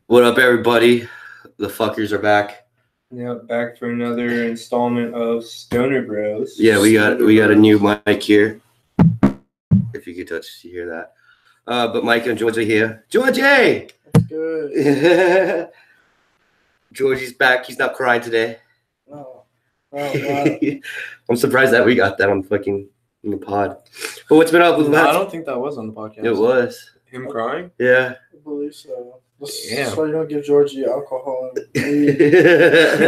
What up, everybody? The fuckers are back. Yeah, back for another installment of Stoner Bros. Yeah, we got a new mic here. If you could touch to hear that. But Mike and Georgie here. Georgie! That's good. Georgie's back. He's not crying today. Oh, I'm surprised that we got that on the pod. But what's been up with I don't think that was on the podcast. It was. Him crying? Yeah. I believe so. Yeah. That's why you don't give Georgie alcohol and weed. And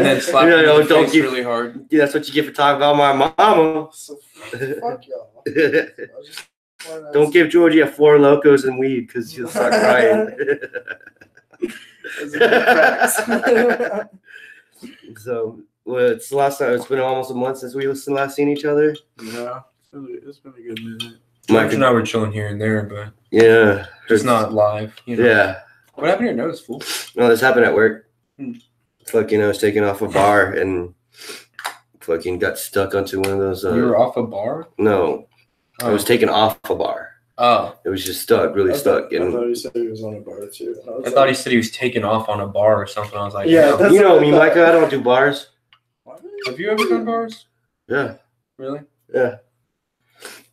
then slap him in the face really hard. Yeah, that's what you get for talking about my mama. So, fuck y'all. Don't give Georgie a Four Locos and weed because she'll start crying. So, it's the last time. It's been almost a month since we last seen each other. Yeah, it's been a good minute. Mike and I were chilling here and there, but yeah, just not live. You know? Yeah. What happened to your nose, fool? No, this happened at work. Hmm. Fucking, I was taking off a bar and fucking got stuck onto one of those. You were off a bar? No, I was taken off a bar. Oh. It was just stuck, really stuck. I thought he said he was on a bar too. I thought he said he was taken off on a bar or something. I was like, yeah, no. You know me, Micah. I don't do bars. What? Have you ever done bars? Yeah. Really? Yeah.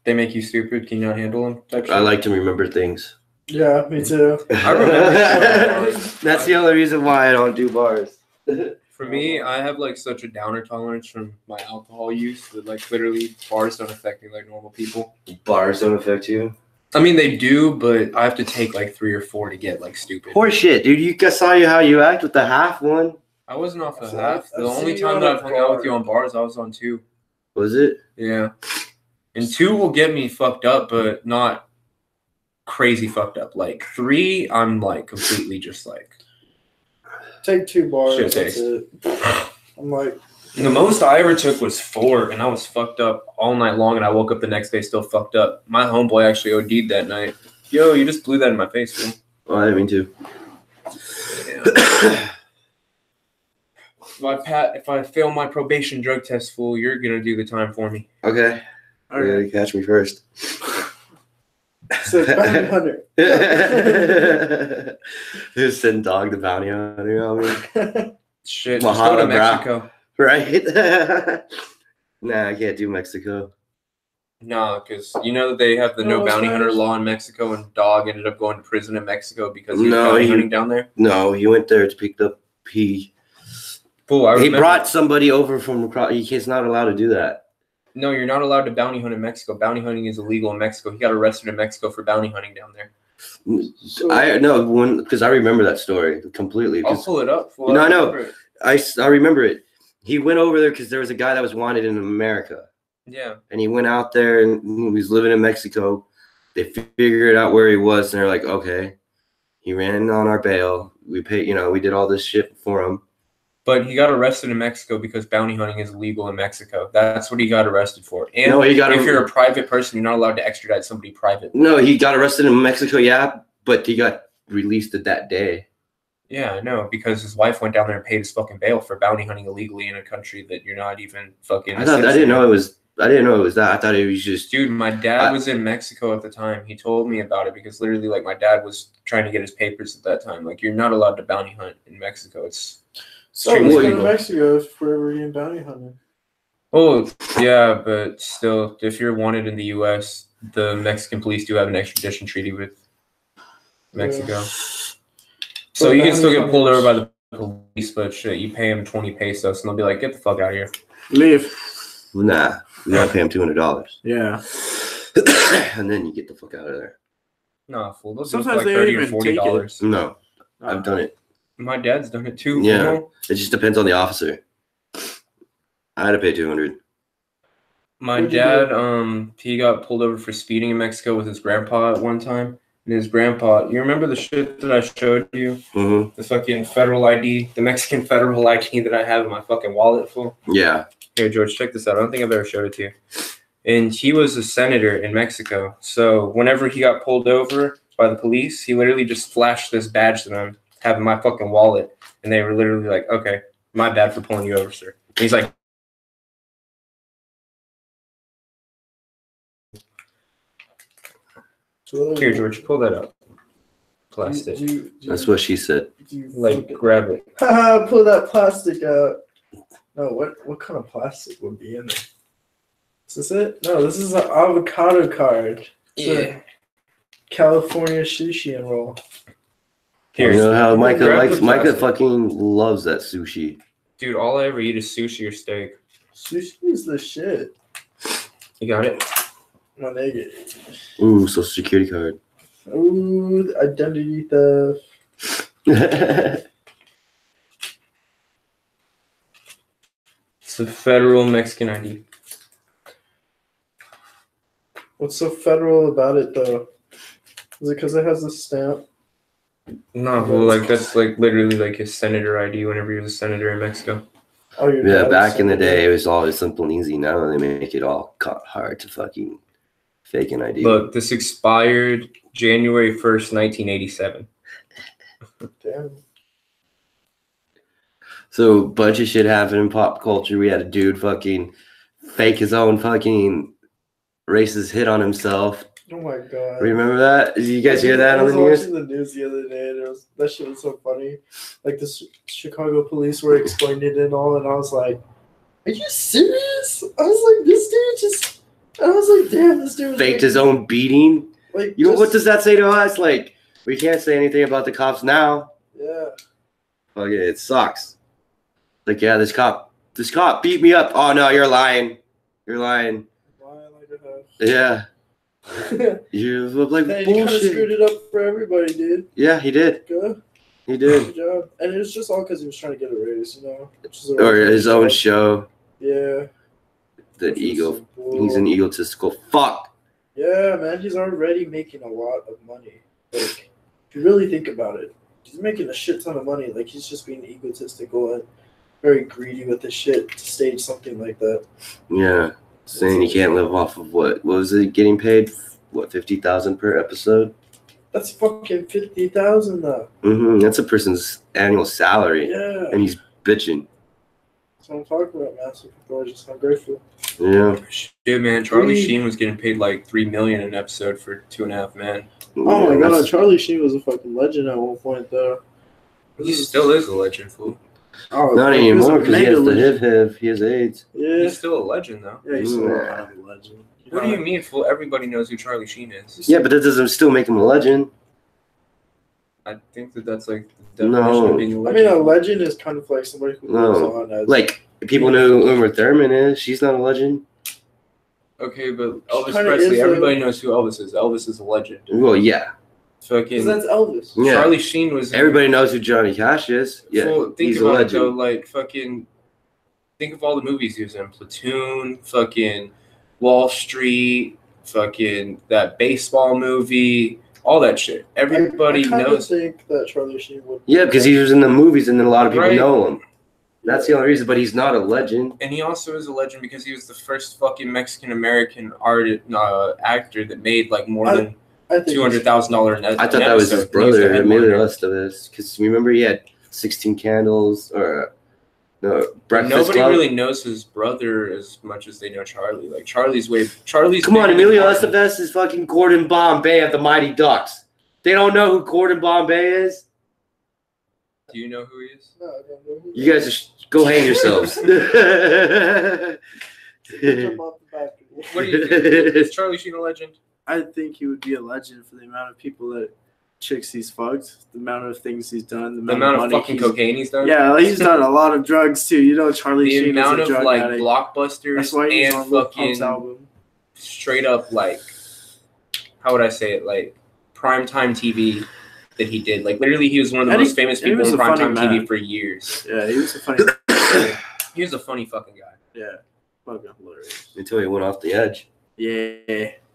They make you stupid. Can you not handle them? Type I shit? like to remember things. Yeah, me too. I remember. That's the only reason why I don't do bars. For me, I have like such a downer tolerance from my alcohol use that like literally bars don't affect me like normal people. Bars don't affect you? I mean, they do, but I have to take like 3 or 4 to get like stupid. Horse shit, dude. You saw you how you act with the half one. I wasn't off the So half. The I've only seen you time on that a I've hung out with bar. you on bars, I was on 2. Was it? Yeah. And 2 will get me fucked up, but not crazy fucked up. Like 3, I'm like completely just like. Take 2 bars. Shit That's taste. it. I'm like, The most I ever took was 4, and I was fucked up all night long, and I woke up the next day still fucked up. My homeboy actually OD'd that night. Yo, you just blew that in my face, fool. Oh, I didn't mean to. If I fail my probation drug test, fool, you're gonna do the time for me. Okay. all right. You gotta catch me first. So, bounty hunter. Just send Dog the bounty hunter on me. Shit, just go to Mahalo, brah. Mexico. Right? Nah, I can't do Mexico. No, because you know that they have the no Oh, bounty nice. hunter law in Mexico, and Dog ended up going to prison in Mexico because he was No, bounty he- hunting down there. No, he went there to pick up Fool, I He remember. brought somebody over from across. He's not allowed to do that. No, you're not allowed to bounty hunt in Mexico. Bounty hunting is illegal in Mexico. He got arrested in Mexico for bounty hunting down there. I know because I remember that story completely. I'll 'Cause pull it up. Fool. No, I I know. remember it. I remember it. He went over there because there was a guy that was wanted in America, Yeah. and he went out there and he was living in Mexico. They figured out where he was, and they're like, okay, he ran on our bail. We paid, we did all this shit for him. But he got arrested in Mexico because bounty hunting is illegal in Mexico. That's what he got arrested for. And No, he got if you're a private person, you're not allowed to extradite somebody private. No, he got arrested in Mexico, yeah, but he got released that day. Yeah, I know, because his wife went down there and paid his fucking bail for bounty hunting illegally in a country that you're not even fucking. I didn't know it was that. I thought it was just. Dude, my dad was in Mexico at the time. He told me about it because literally, like, my dad was trying to get his papers at that time. Like, you're not allowed to bounty hunt in Mexico. It's So let's go to illegal. Mexico if we're ever getting bounty hunting. Oh, yeah, but still, if you're wanted in the U.S., the Mexican police do have an extradition treaty with Mexico. So you can still get pulled over by the police, but shit, you pay them 20 pesos, and they'll be like, get the fuck out of here. Leave. Nah, you gotta pay him $200, Yeah. and then you get the fuck out of there. Nah, fool. Those are Sometimes like they don't $30 or even take it. $40. No, I've done it. My dad's done it too. Yeah. You know? It just depends on the officer. I had to pay $200. My What'd you dad, he got pulled over for speeding in Mexico with his grandpa at one time. And his grandpa, you remember the shit that I showed you? Mm-hmm. The fucking federal ID, the Mexican federal ID that I have in my fucking wallet full. Yeah. Here, George, check this out. I don't think I've ever showed it to you. And he was a senator in Mexico. So whenever he got pulled over by the police, he literally just flashed this badge to them, having my fucking wallet. And they were literally like, okay, my bad for pulling you over, sir. And he's like, here, George, pull that up. plastic. That's what she said. Like grab it. Haha, pull that plastic out. No, what kind of plastic would be in it? Is this it? No, this is an avocado card. Yeah. California sushi and roll. Here, You know how Micah grab likes? the Micah plastic. fucking loves that sushi. dude. All I ever eat is sushi or steak. Sushi is the shit. You got it. My nigga. Ooh, social security card. Ooh, identity theft. It's a federal Mexican ID. What's so federal about it though? Is it because it has a stamp? No, well, like that's like literally like his senator ID whenever you're a senator in Mexico. Oh, your Yeah, dad's back in the senator. day, it was always simple and easy. Now they make it all hard to fucking fake an ID. Look, this expired January 1st, 1987. Damn. So a bunch of shit happened in pop culture. We had a dude fucking fake his own fucking racist hit on himself. Oh my god. Remember that? Did you guys hear that on the I was news? watching the news the other day, and that shit was so funny. Like the Chicago police were explaining it and all, and I was like, "Are you serious?" I was like, "This dude just." I was like, "Damn, this dude was Faked his own beating. Like, You know, what just- does that say to us? Like, we can't say anything about the cops now. Yeah. Fuck it, it sucks. Like, yeah, this cop beat me up. Oh no, you're lying. You're lying. Why like a Yeah, half? you look like Man, you kind of bullshit. screwed it up for everybody, dude. Yeah, he did. Good. He did. Good job. And it was just all because he was trying to get a raise, you know? Which is a Or his own show. Yeah. The Which is ego. some bull. He's an egotistical fuck. Yeah, man, he's already making a lot of money. Like, if you really think about it, he's making a shit ton of money. Like, he's just being egotistical and very greedy with the shit to stage something like that. Yeah, saying he can't live off of what was it getting paid? What, 50,000 per episode? That's fucking 50,000 though. That's a person's annual salary, Yeah. and he's bitching. That's what I'm talking about, man. So people are just ungrateful. Yeah. Shit, man. Charlie Three- Sheen was getting paid like $3 million an episode for 2.5 Men. Oh my Yeah, god, that's- Charlie Sheen was a fucking legend at one point though. He still is a legend, fool. Oh, Not like, he was anymore a because he mega has the legend. HIV. He has AIDS. Yeah. He's still a legend, though. Yeah, he's still Yeah. kind of a legend. What do you mean, fool? Everybody knows who Charlie Sheen is. Yeah, but that doesn't still make him a legend. I think that's like the definition No. of being a I legend. mean, a legend is kind of like somebody who No. goes on as Like, people know who Uma Thurman is. She's not a legend. Okay, but Elvis kinda Presley, is everybody knows who Elvis is. Elvis is a legend. Well, yeah. because Fucking that's Elvis. Yeah. Charlie Sheen was. Everybody knows who Johnny Cash is. Yeah, Well, think he's a about it though, legend. like fucking. Think of all the movies he was in: Platoon, fucking Wall Street, fucking that baseball movie, all that shit. Everybody I kinda knows. think that Charlie Sheen would. Yeah, because he was in the movies and then a lot of people Right. know him. That's the only reason, but he's not a legend. And he also is a legend because he was the first fucking Mexican American actor that made like more I than I think $200,000 I thought that was his brother, Emilio Estevez. Because remember, he had 16 Candles or no Breakfast Nobody Club. really knows his brother as much as they know Charlie. Like Charlie's Come on, bigger Emilio than Charlie. Estevez is fucking Gordon Bombay of the Mighty Ducks. They don't know who Gordon Bombay is. Do you know who he is? No, I don't know who You guys just go hang yourselves. Jump off the balcony. What do you think? Is Charlie Sheen a legend? I think he would be a legend for the amount of people that chicks he's fucked, the amount of things he's done, The amount of money fucking he's- cocaine he's done? Yeah, he's done a lot of drugs too. You know, Charlie The Sheen amount is a of drug like addict. blockbusters That's why he's and on Lil Pump's fucking album. straight up like, how would I say it, like primetime TV that he did. Like literally he was one of the And most he- famous and he people was in a funny primetime TV man. for years. Yeah, he was a funny. He was a funny fucking guy. Yeah, fucking hilarious. Until he went off the edge. Yeah,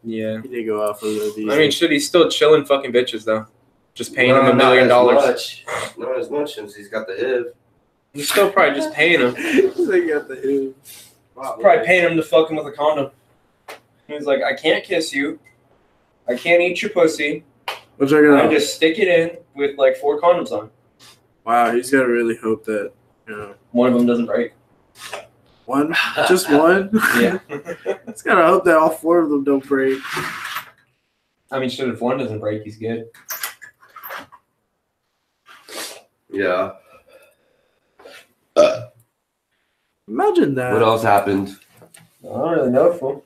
Yeah. he did go off a little bit. I mean, shit, he's still chilling fucking bitches though. Just paying him No, $1 million. Not as much since he's got the HIV. He's still probably just paying him. They got the who. Probably paying him to fuck him with a condom. He's like, I can't kiss you. I can't eat your pussy. Which I gotta. I just stick it in with like 4 condoms on. Wow, he's gotta really hope that One of them doesn't break. one, just one. Yeah. He's gotta hope that all 4 of them don't break. I mean, shit, if one doesn't break, he's good. Yeah. Imagine that. What else happened? I don't really know, fool.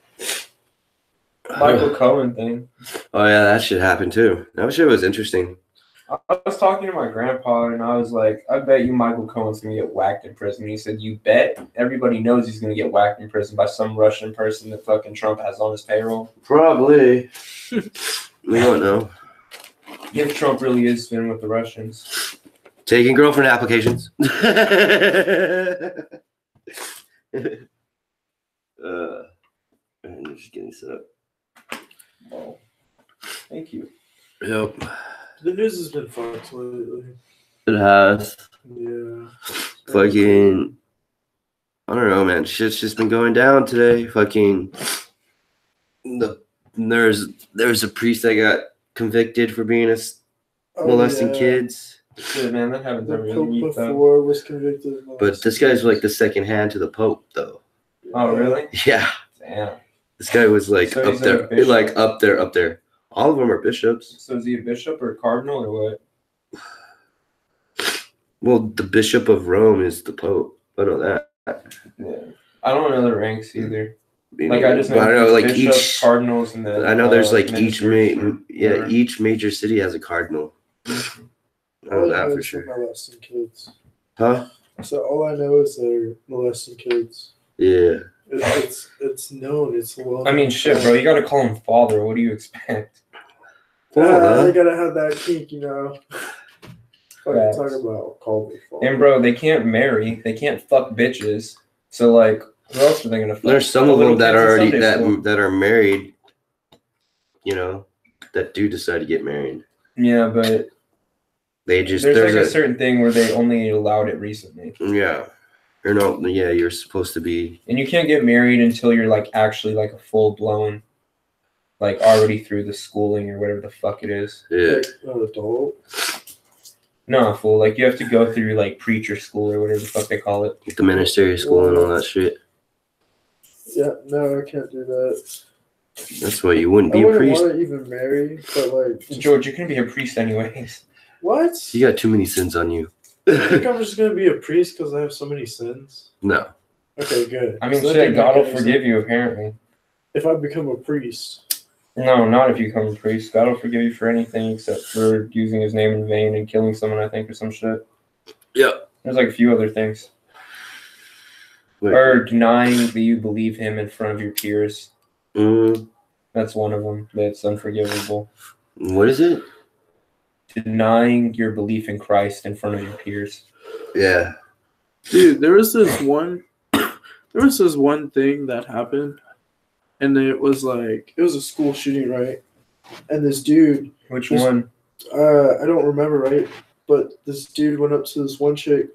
Michael Cohen thing. Oh yeah, that shit happened too. That shit was interesting. I was talking to my grandpa and I was like, I bet you Michael Cohen's gonna get whacked in prison. He said, you bet? Everybody knows he's gonna get whacked in prison by some Russian person that fucking Trump has on his payroll. Probably. We don't know. If Trump really is been with the Russians. Taking girlfriend applications. I'm just getting set up. Well, thank you. Yep. The news has been fucked lately. It has. Yeah. Fucking. I don't know, man. Shit's just been going down today. Fucking. There's a priest that got convicted for being molesting kids. Shit, man, that happens The every Pope week, though. before was convicted. of But this guy's like the second hand to the Pope, though. Oh, really? Yeah. Damn. This guy was like So up he's there. like a bishop? Like up there. All of them are bishops. So is he a bishop or a cardinal or what? Well, the Bishop of Rome is the Pope. I know that. Yeah. I don't know the ranks either. Me Like, I neither. just But I know know like bishops, each. cardinals, and then I know there's like ministers. each major city has a cardinal. I know All I that know for is they're sure. molesting kids. Huh? So all I know is they're molesting kids. Yeah. It's known. It's well. I mean, shit, bro. You gotta call him father. What do you expect? I gotta have that kink, you know. What Facts. talk about call me father. And bro, they can't marry. They can't fuck bitches. So like, who else are they gonna fuck? There's some The of little them that kids in are already Sunday school. that are married. You know, that do decide to get married. Yeah, but They just there's like a certain thing where they only allowed it recently, yeah. Or no, yeah, you're supposed to be. and you can't get married until you're like actually like a full blown, like already through the schooling or whatever the fuck it is. Yeah. Like an adult. No, fool. Like you have to go through like preacher school or whatever the fuck they call it. The ministerial school and all that shit. Yeah, no, I can't do that. That's why you wouldn't I be a wouldn't priest. want to even marry, but like, George, you're gonna be a priest anyways. what? You got too many sins on you. I think I'm just gonna be a priest because I have so many sins. No. Okay, good. I mean, So that shit, didn't God will make any forgive sense. you apparently. If I become a priest. No, not if you become a priest. God will forgive you for anything except for using his name in vain and killing someone, I think, or some shit. Yeah. There's like a few other things. Wait. Or denying that you believe him in front of your peers. Mm, That's one of them. That's unforgivable. what is it? Denying your belief in Christ in front of your peers. Yeah. Dude, there was this one thing that happened, and it was like It was a school shooting, right? And this dude, Which Just- one? I don't remember, right? But this dude went up to this one chick,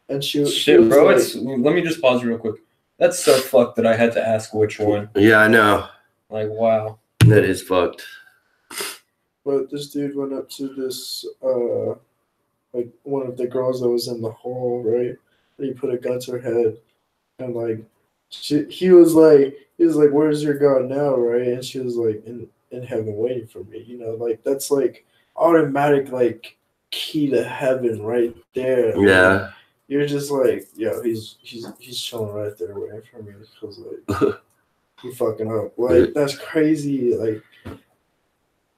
and she Shit, was bro. like, Let me just pause real quick. That's so fucked that I had to ask which one. Yeah, I know. Like, wow. That is fucked. But this dude went up to this, like one of the girls that was in the hall, right? And he put a gun to her head, and like, he was like, "Where's your God now?" Right? And she was like, "In heaven, waiting for me." You know, like that's like automatic, like key to heaven right there. Yeah. You're just like, yo, he's chilling right there waiting for me. Because like, he fucking up. Like that's crazy. Like,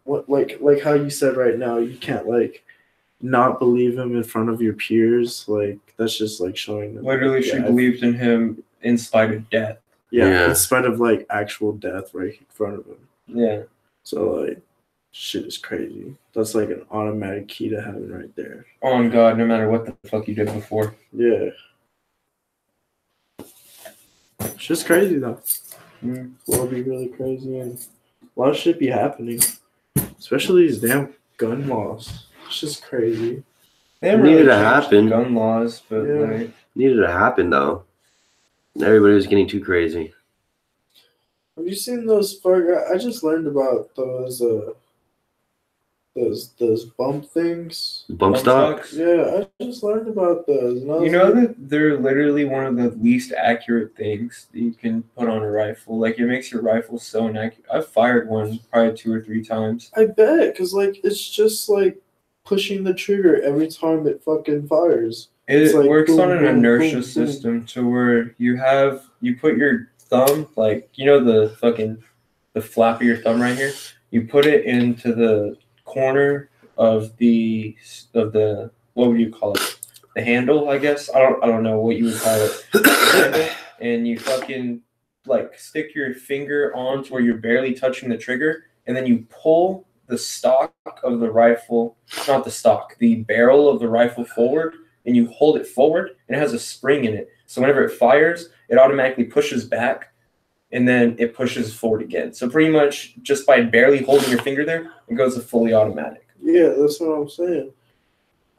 what? Like how you said right now, you can't like not believe him in front of your peers. Like that's just like showing them. Literally, she Yeah. believed in him in spite of death. Yeah, Yeah. in spite of like actual death right in front of him. Yeah. So like, shit is crazy. That's like an automatic key to heaven right there. On God, no matter what the fuck you did before. Yeah. It's just crazy though. Mm. will be really crazy, and a lot of shit be happening. Especially these damn Gun laws. It's just crazy. They haven't Needed to changed happen. Gun laws, but Yeah. like, Needed to happen though. Everybody was getting too crazy. Have you seen those? I just learned about those bump things. Bump stock? Yeah, I just learned about those. And I you was know like, that they're literally one of the least accurate things that you can put on a rifle. Like, it makes your rifle so inaccurate. I've fired one probably 2 or 3 times. I bet, because like it's just like pushing the trigger every time it fucking fires. It It's like works boom, on an boom, inertia boom, boom. system to where you put your thumb, like, the flap of your thumb right here. You put it into the corner of the what would you call it? The handle, I guess. I don't know what you would call it. The handle, and you fucking like stick your finger on to where you're barely touching the trigger, and then you pull the stock of the rifle, not the stock, the barrel of the rifle forward, and you hold it forward, and it has a spring in it. So whenever it fires, it automatically pushes back, and then it pushes forward again. So pretty much just by barely holding your finger there, it goes to fully automatic. Yeah, that's what I'm saying.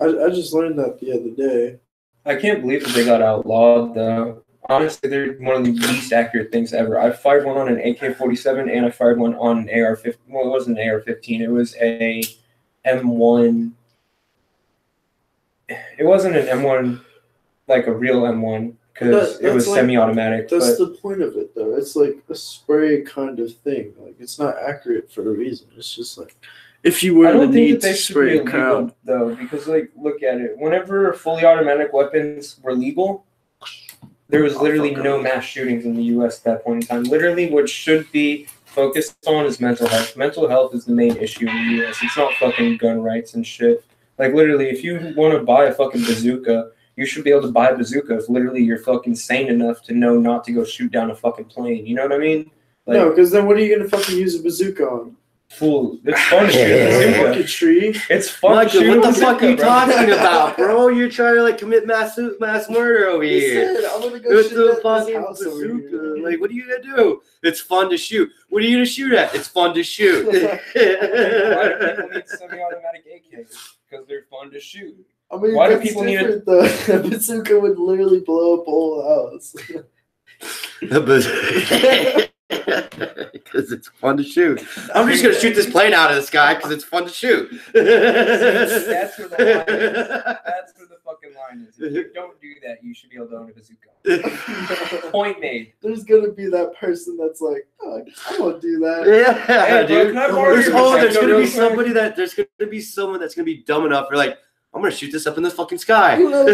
I just learned that the other day. I can't believe that they got outlawed, though. Honestly, they're one of the least accurate things ever. I fired one on an AK-47, and I fired one on an AR-15. Well, it wasn't an AR-15. It was a M1. It wasn't an M1, like a real M1, because it was semi-automatic. That's the point of it, though. It's like a spray kind of thing. Like, it's not accurate for a reason. It's just like, if you were I don't to think need that they to should be spray a illegal, crowd, though, because, like, look at it. Whenever fully automatic weapons were legal, there was literally no mass shootings in the U.S. at that point in time. Literally, what should be focused on is mental health. Mental health is the main issue in the U.S. It's not fucking gun rights and shit. Like, literally, if you want to buy a fucking bazooka, you should be able to buy a bazooka if literally you're fucking sane enough to know not to go shoot down a fucking plane. You know what I mean? Like, no, because then what are you gonna fucking use a bazooka on? Fool, it's fun to shoot a A bazooka. fucking tree? It's fun to shoot Michael, a what the bazooka, fuck are you bro. talking about, bro? You're trying to like commit mass murder over He here. said, I'm gonna go With shoot the at this fucking house over bazooka. here. Like, what are you gonna do? It's fun to shoot. What are you gonna shoot at? It's fun to shoot. Why do people need semi-automatic AKs? Because they're fun to shoot. I mean, Why do that's people need different, though. A bazooka would literally blow up a whole house. Because it's fun to shoot. I'm just gonna shoot this plane out of the sky because it's fun to shoot. That's where the line is. That's where the fucking line is. If you don't do that, you should be able to own a bazooka. Point made. There's gonna be that person that's like, oh, I won't do that. Yeah, Hey, bro, dude. can I borrow There's your gonna bazooka be real quick? somebody that there's gonna be someone that's gonna be dumb enough for like, I'm gonna shoot this up in the fucking sky. You know,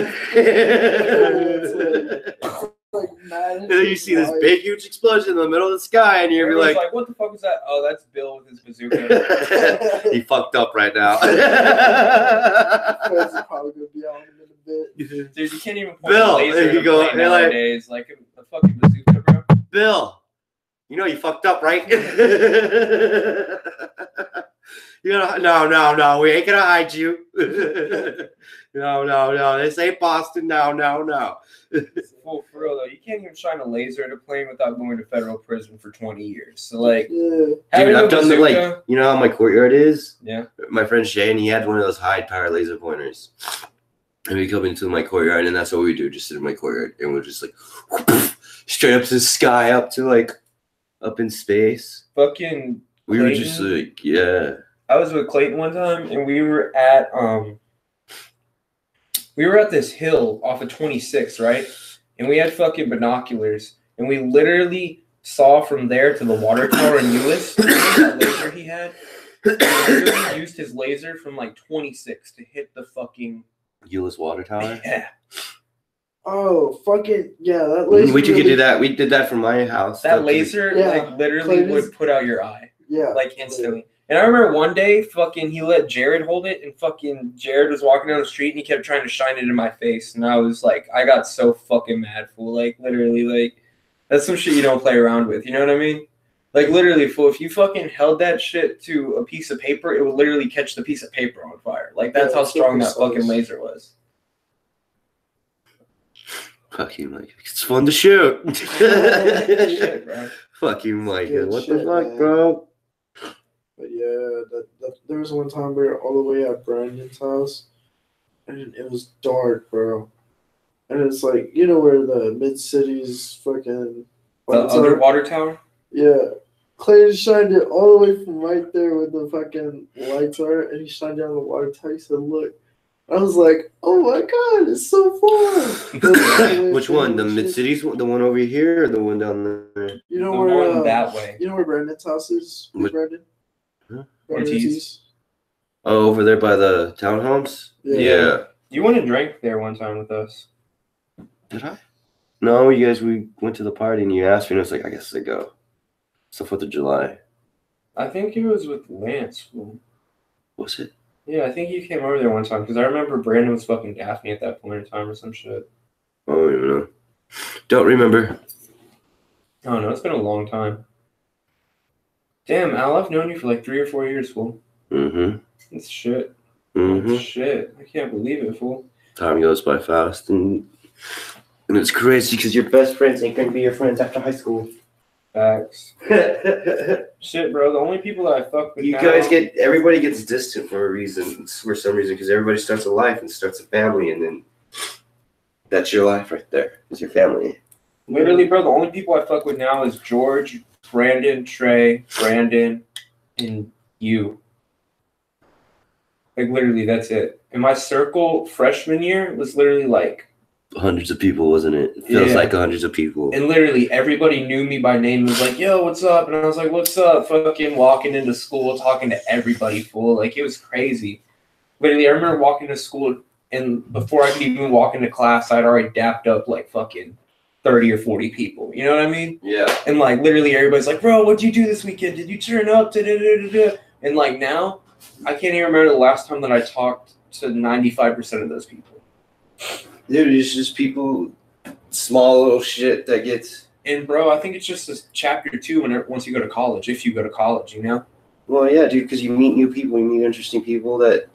like mad. And then you see this big, huge explosion in the middle of the sky, and you're Everyone's like, what the fuck was that? Oh, that's Bill with his bazooka. he fucked up right now. Friends are probably gonna be on him in a bit. Dude, you can't even point Bill, a laser there you at a go. plane You're like- nowadays. Like a fucking bazooka, bro. Bill, you know you fucked up, right? No, we ain't gonna hide you. No, this ain't Boston. No. Well, for real though, you can't even shine a laser at a plane without going to federal prison for 20 years. So like, Yeah. having Dude, a I've done the, bazooka- like, you know how my courtyard is? Yeah. My friend Shane, he had one of those high power laser pointers. And we come into my courtyard, and that's what we do, just sit in my courtyard. And we're just like, straight up to the sky, up to like, up in space. fucking. We were Clayton? just like, yeah. I was with Clayton one time, and we were at this hill off of 26, right? And we had fucking binoculars, and we literally saw from there to the water tower in Euless. That laser he had. He literally used his laser from like 26 to hit the fucking Euless Water Tower. yeah. Oh, fucking yeah, that laser. We could really- do that. We did that from my house. That laser Yeah. like literally Clayton's- would put out your eye Yeah. like instantly. And I remember one day, fucking, he let Jared hold it, and fucking Jared was walking down the street, and he kept trying to shine it in my face, and I was like, I got so fucking mad, fool. Like, literally, like, that's some shit you don't play around with. You know what I mean? Like, literally, fool. If you fucking held that shit to a piece of paper, it would literally catch the piece of paper on fire. Like, that's Yeah, how it's strong super that fucking size. laser was. Fuck you, Mike. It's fun to shoot. Shit, bro. Fuck you, Mike. Good What shit, the fuck, man. bro? But yeah, there was one time we were all the way at Brandon's house, and it was dark, bro. And it's like, you know where the mid cities fucking The lights other are? water tower? Yeah. Clay shined it all the way from right there where the fucking lights are, and he shined down the water tower. He said, "Look." I was like, "Oh my god, it's so far." Which one? The mid cities? The one over here, or the one down there? You The know one where that way. you know where Brandon's house is? Which- Brandon? Huh? Brandon's Ortiz. East. Oh, over there by the townhomes? Yeah. Yeah. You went and drank there one time with us. Did I? No, we went to the party and you asked me and I was like, I guess I go. It's the 4th of July. I think it was with Lance. Fool. Was it? Yeah, I think you came over there one time because I remember Brandon was fucking Daphne at that point in time or some shit. I don't even know. Don't remember. I don't know. It's been a long time. Damn, Al, I've known you for like 3 or 4 years, fool. Mm-hmm. It's shit. Mm-hmm. It's shit. I can't believe it, fool. Time goes by fast and it's crazy because your best friends ain't gonna be your friends after high school. Facts. Shit, bro. The only people that I fuck with You now, guys everybody gets distant for a reason, for some reason, because everybody starts a life and starts a family, and then that's your life right there. Is your family. literally, bro, the only people I fuck with now is George, Brandon, Trey, Brandon, and you. Like, literally, that's it. And my circle freshman year was literally like, Hundreds of people, wasn't it? It feels Yeah. like hundreds of people. and literally everybody knew me by name and was like, yo, what's up? And I was like, what's up? Fucking walking into school, talking to everybody, fool. Like, it was crazy. Literally, I remember walking to school, and before I could even walk into class, I'd already dapped up like fucking 30 or 40 people. You know what I mean? Yeah. And like, literally, everybody's like, bro, what'd you do this weekend? Did you turn up? Da-da-da-da-da. And like, now, I can't even remember the last time that I talked to 95% of those people. Dude, it's just people, small little shit that gets. And bro, I think it's just this chapter 2 once you go to college, if you go to college, you know? Well, yeah, dude, because you meet new people, you meet interesting people that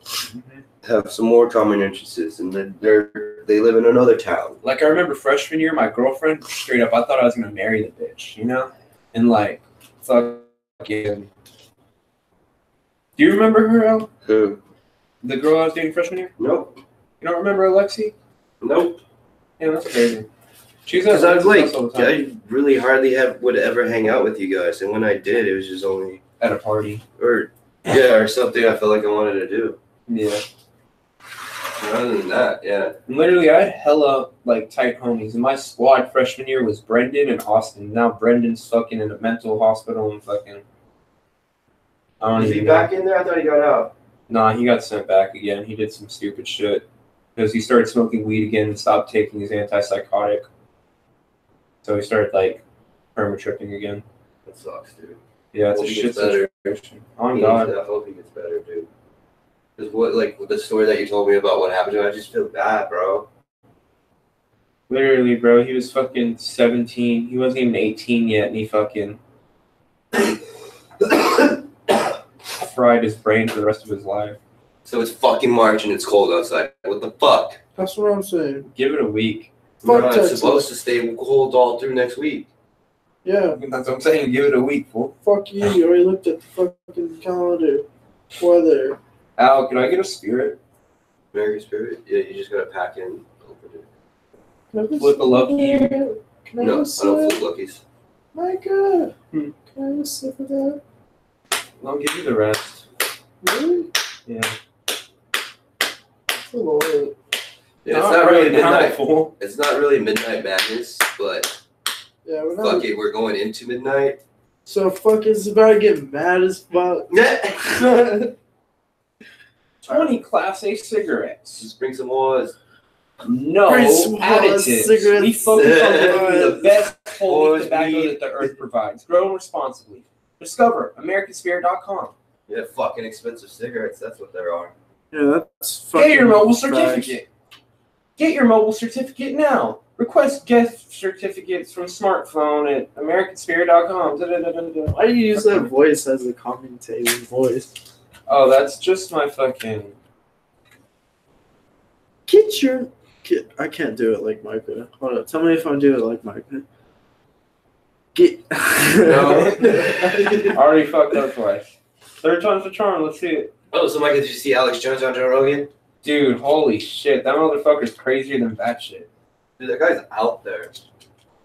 have some more common interests, and then they live in another town. Like, I remember freshman year, my girlfriend, straight up, I thought I was going to marry the bitch, you know? And like, fucking. Do you remember her, Al? Who? The girl I was dating freshman year? Nope. You don't remember Alexi? Nope. Yeah, that's crazy. She's Because I was like, all the time. I really hardly would ever hang out with you guys, and when I did, it was just only At a party. or something I felt like I wanted to do. Yeah. Other than that, yeah. And literally, I had hella, like, tight homies. And my squad freshman year was Brendan and Austin. Now Brendan's fucking in a mental hospital and fucking. I don't Is even he know. back in there? I thought he got out. Nah, he got sent back again. He did some stupid shit. Because he started smoking weed again and stopped taking his antipsychotic. So he started, like, perma-tripping again. That sucks, dude. Yeah, it's a Hope he shit gets better. situation. On I God. hope he gets better, dude. Because with the story that you told me about what happened to him, I just feel bad, bro. Literally, bro, he was fucking 17. He wasn't even 18 yet, and he fucking fried his brain for the rest of his life. So it's fucking March and it's cold outside. What the fuck? That's what I'm saying. Give it a week. Fuck No, it's Texas. supposed to stay cold all through next week. Yeah, That's what I'm saying. Give it a week, fool. fuck you. You already looked at the fucking calendar. Weather. Al, can I get a spirit? American Spirit? Yeah, you just gotta pack in. Open it. Can I have Flip a lucky. Can I No, have a I don't sip? flip luckies. Micah. Hmm. Can I have a sip of that? I'll give you the rest. Really? Yeah. It's a lot. Yeah, it's not really now, midnight. fool. It's not really midnight madness, but Yeah, we're not. fuck it, we're going into midnight. So fuck it's about to get mad as fuck. 20 Class A cigarettes. Just bring some more. No Bring some additives. cigarettes. We focus on giving you the best holy Boys, tobacco weed. that the earth provides. Grow responsibly. Discover AmericanSpirit.com. Yeah, fucking expensive cigarettes. That's what there are. Yeah, that's fucking Get your mobile facts. certificate. Get your mobile certificate now. Request gift certificates from smartphone at AmericanSpirit.com. Da-da-da-da-da. Why do you use that voice as a commentating voice? Oh, that's just my fucking. Get your. I can't do it like Micah. Hold on. Tell me if I'm doing it like Micah. Get. No. Already fucked up twice. Third time's the charm. Let's see it. Oh, so Mike, did you see Alex Jones on Joe Rogan? Dude, holy shit. That motherfucker's crazier than that shit. Dude, that guy's out there.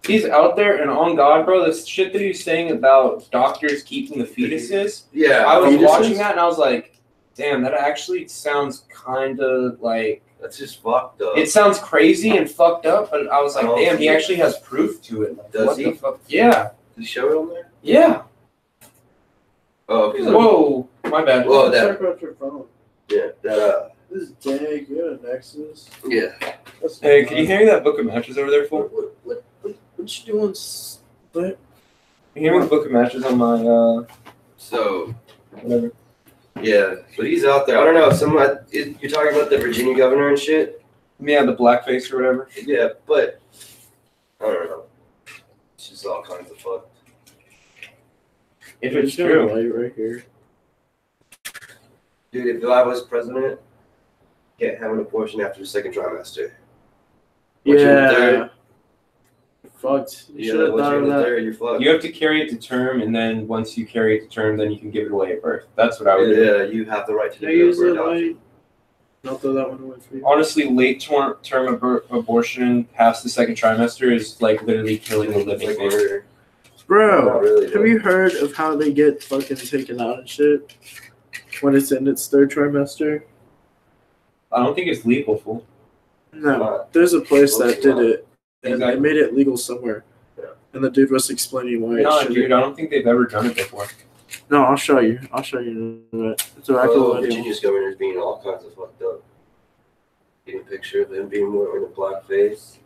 He's out there, and on God, bro, the shit that he's saying about doctors keeping the fetuses. Yeah. I was fetuses? watching that, and I was like, damn, that actually sounds kind of like. That's just fucked up. It sounds crazy and fucked up, but I was like, Oh, damn, he yeah. actually has proof to it. Like, Does what he? the fuck? Yeah. Did he show it on there? Yeah. Oh, because Whoa. My bad. Whoa, that. Talk about your phone. Yeah, that This is dang. You got a Nexus. yeah. That's Hey, not can you bad. hand me that book of matches over there, fool? What you doing? What? Can you hand me the book of matches on my So whatever? yeah, but he's out there. I don't know. You're talking about the Virginia governor and shit. Yeah, the blackface or whatever. Yeah, but I don't know. It's just all kinds of fucked. If There's it's no true. light right here. Dude, if I was president, can't have an abortion after the second trimester. Once you're in the third, Fucked. You yeah, should have once thought you're of in the that. third, you're fucked. You have to carry it to term, and then once you carry it to term, then you can give it away at birth. That's what I would do. Yeah, you have the right to Can I do use that for the adoption. light? I'll throw that one away for you. Honestly, late term abortion past the second trimester is like literally killing a living Like thing. murder. Bro, Not really, have though. you heard of how they get fucking taken out and shit when it's in its third trimester? I don't think it's legal, fool. No, there's a place that did it, and Exactly. they made it legal somewhere. Yeah. And the dude was explaining why. No, it shouldn't. dude, I don't think they've ever done it before. No, I'll show you. I'll show you. It's a Oh, video. Virginia's governor's being all kinds of fucked up. Getting a picture of him being wearing a blackface.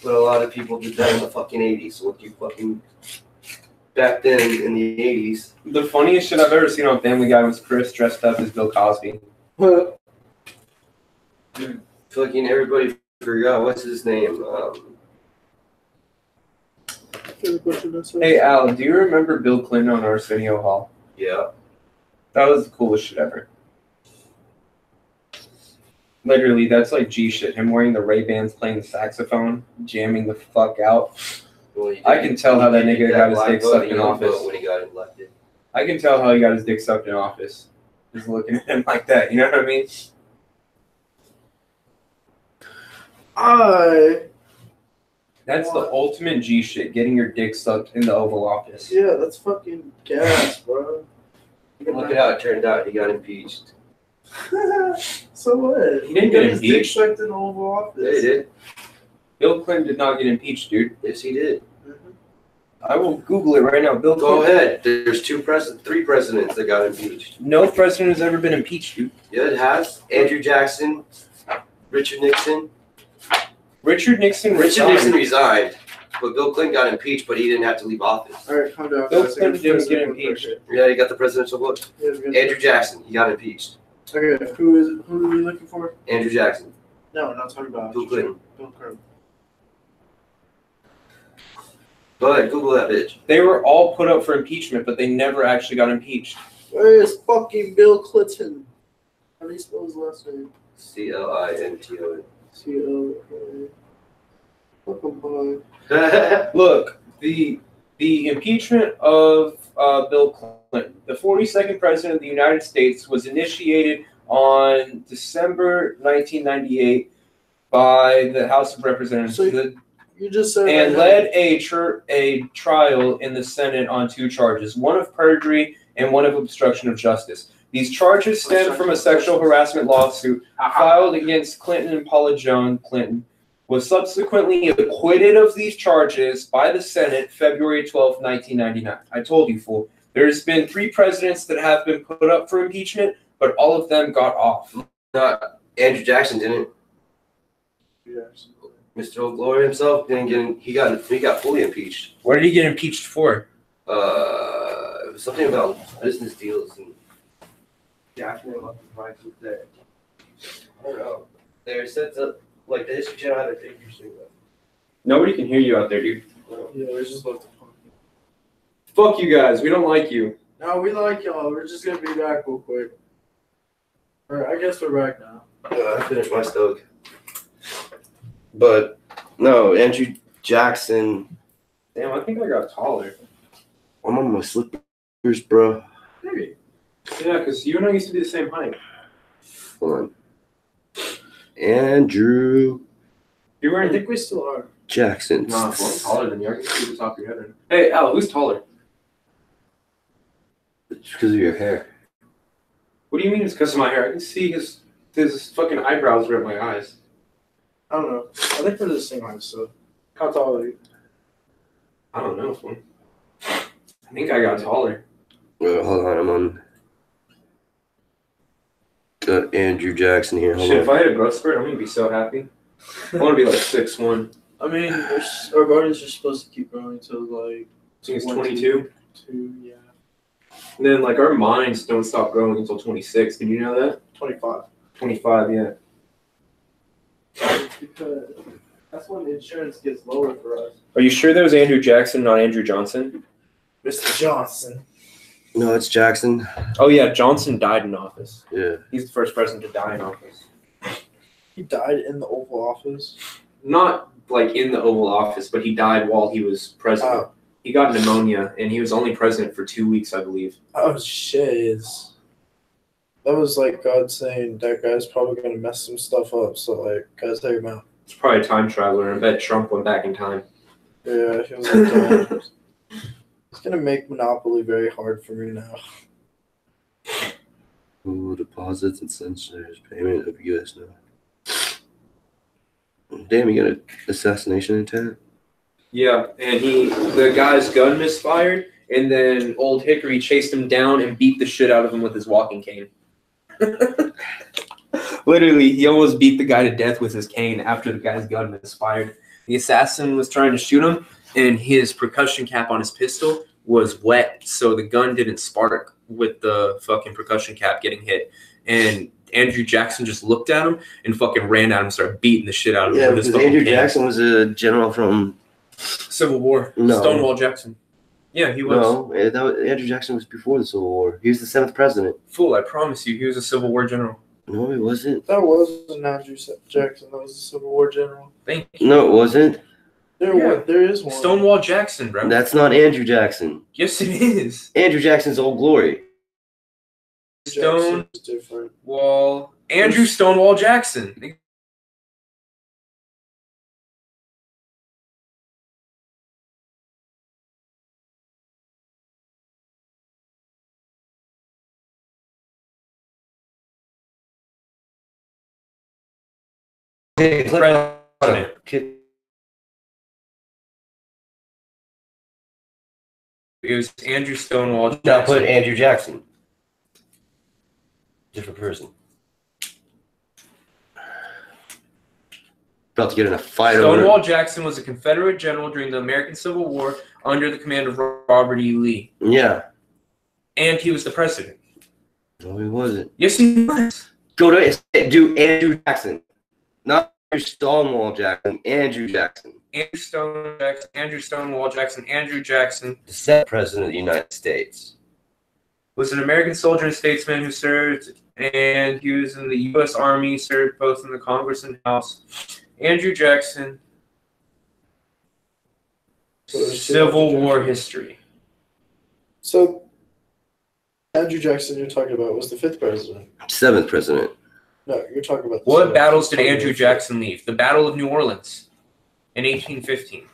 But a lot of people did that in the fucking 80s. So what do you fucking... Back then, in the 80s... The funniest shit I've ever seen on Family Guy was Chris dressed up as Bill Cosby. Fucking everybody forgot. What's his name? Hey, Al, do you remember Bill Clinton on Arsenio Hall? Yeah. That was the coolest shit ever. Literally, that's like G shit. Him wearing the Ray-Bans, playing the saxophone, jamming the fuck out. Well, he I did- can tell how that he did nigga got his black dick vote, sucked he in didn't office. vote when he got elected. I can tell how he got his dick sucked in office. Just looking at him like that, you know what I mean? That's the ultimate G shit, getting your dick sucked in the Oval Office. Yeah, that's fucking gas, bro. Look at how it turned out. He got impeached. So what? He didn't got get his dick impeached. sucked in the Oval Office. Yeah, he did. Bill Clinton did not get impeached, dude. Yes, he did. I will Google it right now. Bill Go Clinton. ahead. There's three presidents that got impeached. No president has ever been impeached, dude. Yeah, it has. Andrew Jackson, Richard Nixon. Richard Nixon Richard resigned. Nixon resigned, but Bill Clinton got impeached, but he didn't have to leave office. All right, calm down. Bill guys. I got Clinton the didn't get president book impeached. right Yeah, he got the presidential book. here. Yeah, we got- Andrew Jackson, he got impeached. Okay, who are we looking for? Andrew Jackson, No, we're not talking about Bill Clinton. Bill Clinton. Go ahead, Google that bitch. They were all put up for impeachment, but they never actually got impeached. Where is fucking Bill Clinton? How do you spell his last name? Clinton. C-O. Fucking boy. Look, the impeachment of Bill Clinton, the 42nd president of the United States, was initiated on December 1998 by the House of Representatives. So You just said And right led a trial in the Senate on two charges, one of perjury and one of obstruction of justice. These charges stem from a sexual harassment lawsuit filed against Clinton and Paula Joan Clinton, was subsequently acquitted of these charges by the Senate February 12, 1999. I told you, fool. There's been 3 presidents that have been put up for impeachment, but all of them got off. Andrew Jackson didn't. Yes. Mr. Old Glory himself didn't get. He got fully impeached. What did he get impeached for? It was something about business deals and. Daphne about the price with that. I don't know. They said that like the History Channel had a thing usually. Nobody can hear you out there, dude. Yeah, we just left the phone. Fuck you guys. We don't like you. No, we like y'all. We're just gonna be back real quick. Alright, I guess we're back now. I finished my stoke. But no, Andrew Jackson. Damn, I think I got taller. I'm on my slippers, bro. Maybe. Yeah, because you and I used to be the same height. Hold on. Andrew You're I wearing. think we still are. Jackson. Nah, I'm taller than you. I can see the top of your head. Hey, Al, who's taller? It's because of your hair. What do you mean it's because of my hair? I can see his fucking eyebrows are at my eyes. I don't know. I think we're the same height, so. How tall are you? I don't know, fool. I think I got taller. Hold on, I'm on. Got Andrew Jackson here. Hold Shit, if on. I had a growth spurt, I'm gonna be so happy. I want to be like 6'1". I mean, our bodies are supposed to keep growing to like I think it's 22. 2, yeah, And then like our minds don't stop growing until 26. Did you know that? 25. 25, yeah. Because that's when the insurance gets lower for us. Are you sure that was Andrew Jackson, not Andrew Johnson? Mr. Johnson. No, it's Jackson. Oh yeah, Johnson died in office. Yeah. He's the first president to die in office. He died in the Oval Office. Not like in the Oval Office, but he died while he was president. Oh. He got pneumonia, and he was only president for 2 weeks, I believe. Oh shit. That was like God saying that guy's probably gonna mess some stuff up. So like, guys, take him out. It's probably a time traveler. I bet Trump went back in time. Yeah, he was like, it's gonna make Monopoly very hard for me now. Who deposits and censors payment of U.S. No. Damn, you got an assassination intent? Yeah, and the guy's gun misfired, and then Old Hickory chased him down and beat the shit out of him with his walking cane. Literally, he almost beat the guy to death with his cane after the guy's gun misfired. The assassin was trying to shoot him, and his percussion cap on his pistol was wet, so the gun didn't spark with the fucking percussion cap getting hit. And Andrew Jackson just looked at him and fucking ran at him and started beating the shit out of him. Yeah, with his because fucking Andrew cane. Jackson was a general from. Civil War. No. Stonewall Jackson. Yeah, he was. No, Andrew Jackson was before the Civil War. He was the 7th president. Fool, I promise you, he was a Civil War general. No, he wasn't. That wasn't Andrew Jackson. That was a Civil War general. Thank you. No, it wasn't. There is one. Stonewall Jackson, bro. That's not Andrew Jackson. Yes, it is. Andrew Jackson's Old Glory. Jackson is different. Stonewall. Andrew Stonewall Jackson. Hey, President. It was Andrew Stonewall Now Jackson. put Andrew Jackson. Different person. About to get in a fight Stonewall over. Jackson was a Confederate general during the American Civil War under the command of Robert E. Lee. Yeah. And he was the president. No, he wasn't. Yes, he was. Go to do Andrew Jackson. Not Stonewall Jackson. Andrew Jackson. Andrew Stonewall Jackson, Andrew Jackson The 7th president of the United States. was an American soldier and statesman who served, and he was in the U.S. Army, served both in the Congress and House. Andrew Jackson, Civil War history. So, Andrew Jackson you're talking about was the 5th president. 7th president. No, you're talking about the What 7th. battles did Andrew Jackson leave? The Battle of New Orleans in 1815.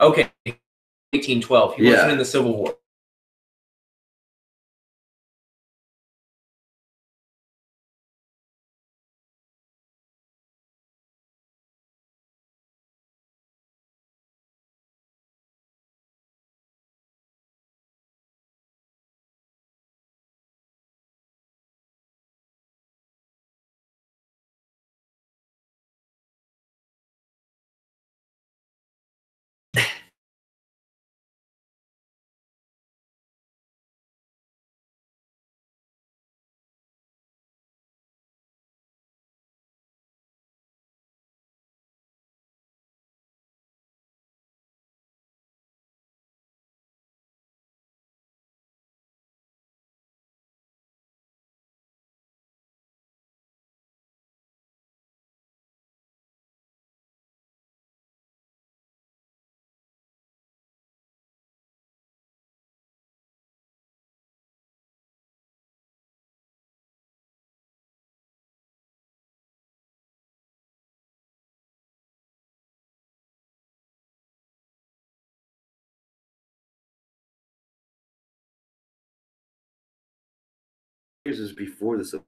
Okay, 1812. He wasn't Yeah. in the Civil War. This is before the Civil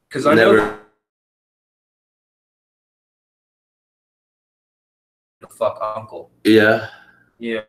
Because I know Never. fuck uncle. Yeah. Yeah.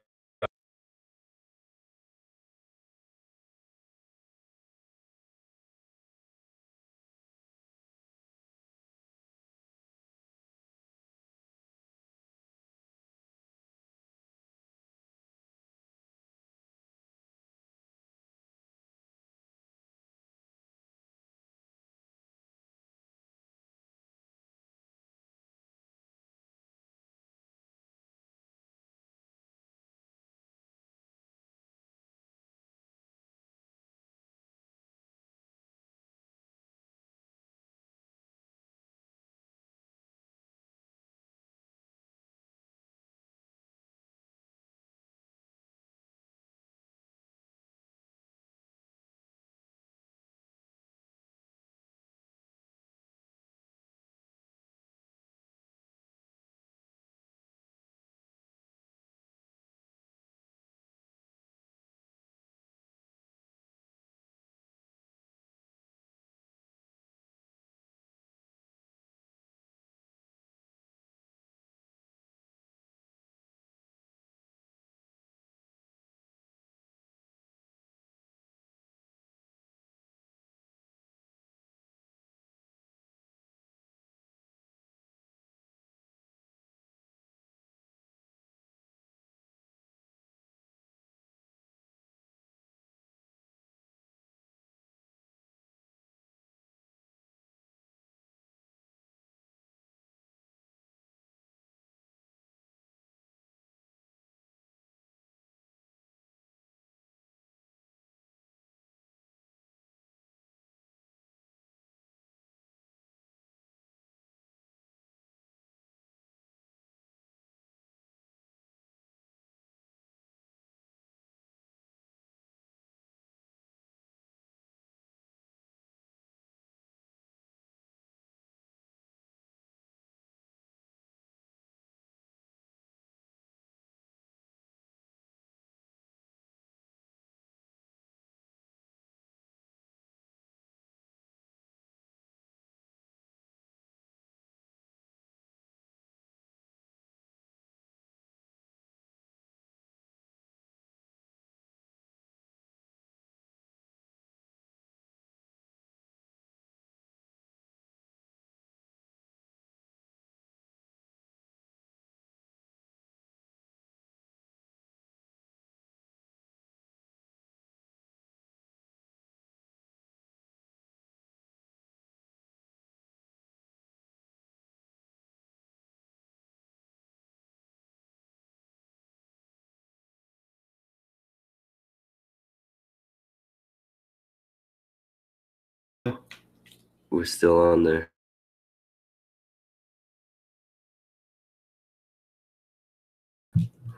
We're still on there.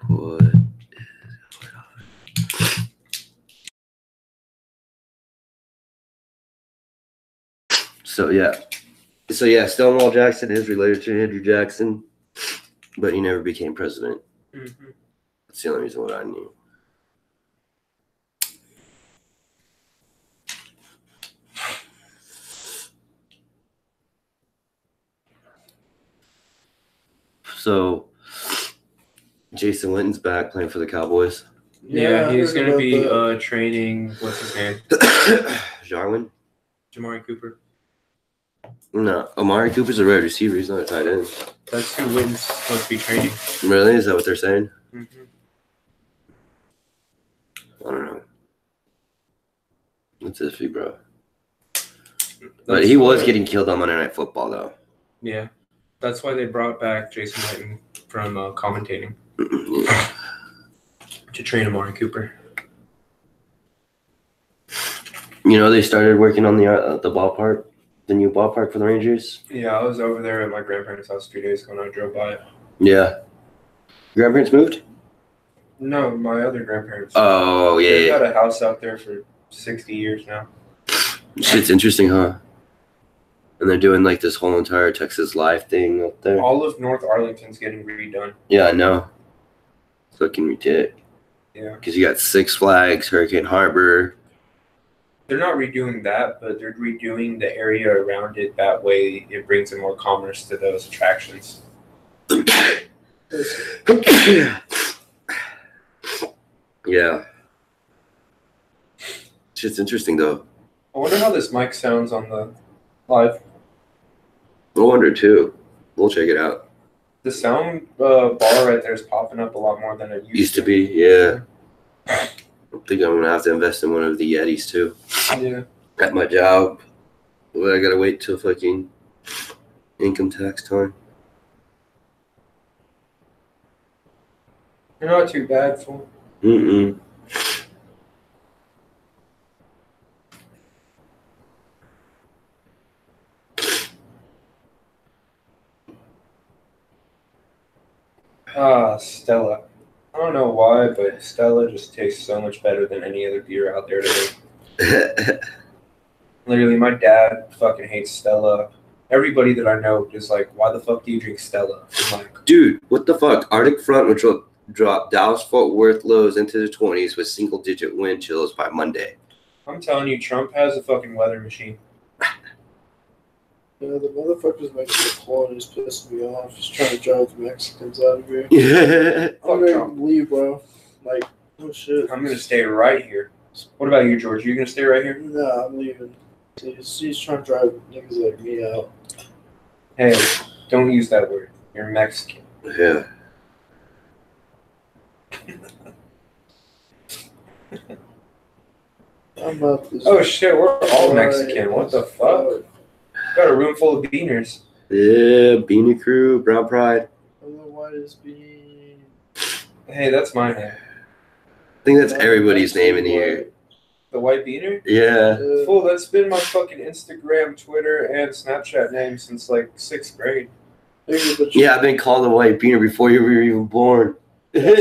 What? So yeah, Stonewall Jackson is related to Andrew Jackson, but he never became president. Mm-hmm. That's the only reason what I knew. So Jason Witten's back playing for the Cowboys. Yeah, I he's heard gonna be about training. What's his name? Jarwin? Jamari Cooper. No, Amari Cooper's a red receiver. He's not a tight end. That's who Witten's supposed to be training. Really? Is that what they're saying? Mm-hmm. I don't know. That's iffy, bro. But he was getting killed on Monday Night Football, though. Yeah, that's why they brought back Jason Witten from commentating Yeah. to train Amari Cooper. You know, they started working on the ballpark, the new ballpark for the Rangers. Yeah, I was over there at my grandparents' house 2 days ago and I drove by it. Yeah. Grandparents moved? No, my other grandparents. Oh, yeah. They've yeah. had a house out there for 60 years now. Shit's interesting, huh? And they're doing like this whole entire Texas Live thing up there. All of North Arlington's getting redone. Yeah, I know. It's looking ridiculous. Yeah. Because you got Six Flags, Hurricane Harbor, They're not redoing that, but they're redoing the area around it. That way, it brings in more commerce to those attractions. Yeah. Shit's interesting though. I wonder how this mic sounds on the live. I wonder too. We'll check it out. The sound bar right there is popping up a lot more than it Used to be, yeah. I think I'm gonna have to invest in one of the Yetis too. Yeah. At my job. But I gotta wait till fucking income tax time. You're not too bad, fool. Mm-mm. Stella. I don't know why, but Stella just tastes so much better than any other beer out there to me. Literally, my dad fucking hates Stella. Everybody that I know is like, why the fuck do you drink Stella? I'm like, Dude, what the fuck? Arctic Front which will drop Dallas-Fort Worth lows into the 20s with single-digit wind chills by Monday. I'm telling you, Trump has a fucking weather machine. Yeah, the motherfucker's making the corn is pissing me off. He's trying to drive the Mexicans out of here. Yeah. I'm ready to leave, bro. Like, oh shit. I'm gonna stay right here. What about you, George? You gonna stay right here? Nah, I'm leaving. He's trying to drive niggas like me out. Hey, don't use that word. You're Mexican. Yeah. I'm not this. Oh shit, we're all Mexican. What the fuck? Got a room full of beaners. Yeah, Beanie Crew, Brown Pride. I'm the whitest bean. Hey, that's my name. I think that's everybody's name in here. The white beaner? Yeah. Fool, that's been my fucking Instagram, Twitter, and Snapchat name since like 6th grade. Yeah, I've been called a white beaner before you were even born. Not like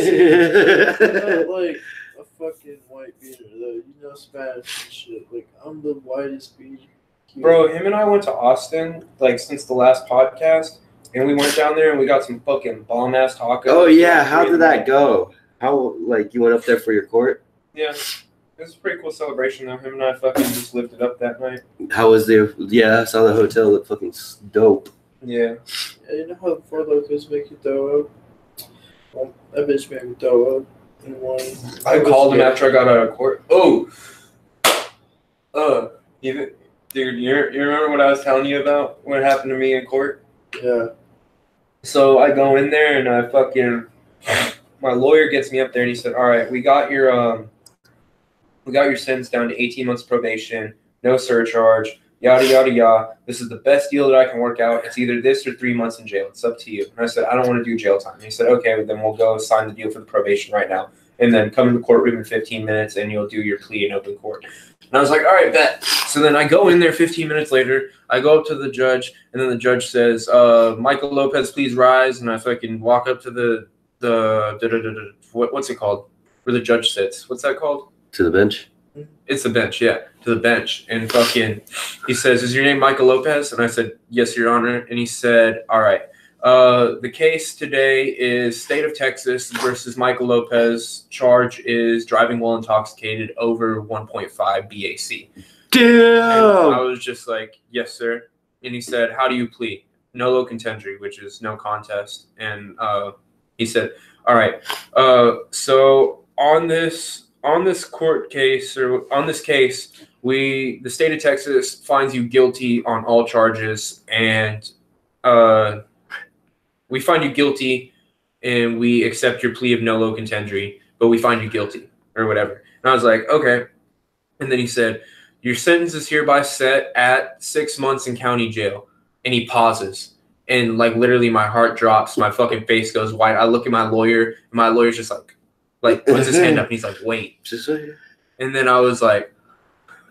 a fucking white beaner though. You know Spanish and shit. Like I'm the whitest bean. Bro, him and I went to Austin like since the last podcast, and we went down there and we got some fucking bomb ass tacos. Oh yeah, how did that go? How you went up there for your court? Yeah, it was a pretty cool celebration though. Him and I fucking just lived it up that night. How was there? Yeah, I saw the hotel look fucking dope. Yeah. You know how the Four Locos make you throw up? Well, that bitch made me throw up in one. I called him after I got out of court. Oh. Dude, you remember what I was telling you about? What happened to me in court? Yeah. So I go in there and I fucking, my lawyer gets me up there and he said, "All right, we got your sentence down to 18 months probation, no surcharge, yada yada yada. This is the best deal that I can work out. It's either this or 3 months in jail. It's up to you." And I said, "I don't want to do jail time." And he said, "Okay, well, then we'll go sign the deal for the probation right now, and then come in the courtroom in 15 minutes and you'll do your plea in open court." And I was like, "All right, bet." So then I go in there 15 minutes later. I go up to the judge, and then the judge says, "Michael Lopez, please rise." And I fucking walk up to what's it called? Where the judge sits. What's that called? To the bench? It's the bench, yeah. To the bench. And fucking, he says, "Is your name Michael Lopez?" And I said, "Yes, Your Honor." And he said, "All right. The case today is State of Texas versus Michael Lopez. Charge is driving while intoxicated over 1.5 BAC. Damn. I was just like, "Yes, sir." And he said, "How do you plead?" "Nolo contendory," which is no contest. And he said, "All right. So on this court case, or on this case, the state of Texas finds you guilty on all charges, and we find you guilty, and we accept your plea of nolo contendory, but we find you guilty," or whatever. And I was like, "Okay." And then he said, "Your sentence is hereby set at 6 months in county jail." And he pauses, and like literally my heart drops, my fucking face goes white. I look at my lawyer, and my lawyer's just like puts his hand up, and he's like, "Wait." Just like, And then I was like,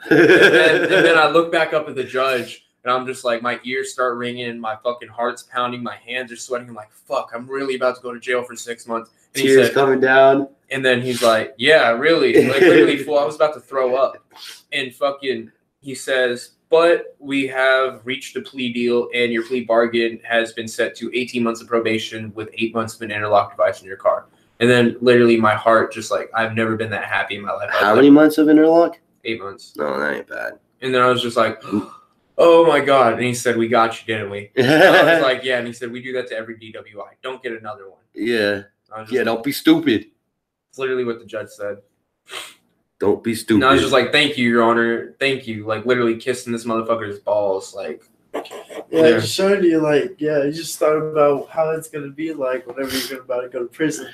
and then I look back up at the judge, and I'm just like, my ears start ringing, my fucking heart's pounding, my hands are sweating. I'm like, fuck, I'm really about to go to jail for 6 months. And he tears said, coming down. and then he's like, "Yeah, really?" Like literally, fool, I was about to throw up. And fucking, he says, "But we have reached a plea deal, and your plea bargain has been set to 18 months of probation with 8 months of an interlock device in your car." And then literally my heart just like, I've never been that happy in my life. How many months of interlock? 8 months. No, that ain't bad. And then I was just like, oh my God. And he said, we got you, didn't we? And I was like, yeah. And he said, we do that to every DWI. Don't get another one. Yeah. I was just Yeah, like, don't be stupid. it's literally what the judge said. Don't be stupid. And I was just like, thank you, Your Honor. Thank you. Like, literally kissing this motherfucker's balls. Like, Yeah, just showing you, like, yeah, you just thought about how it's going to be like whenever you're about to go to prison.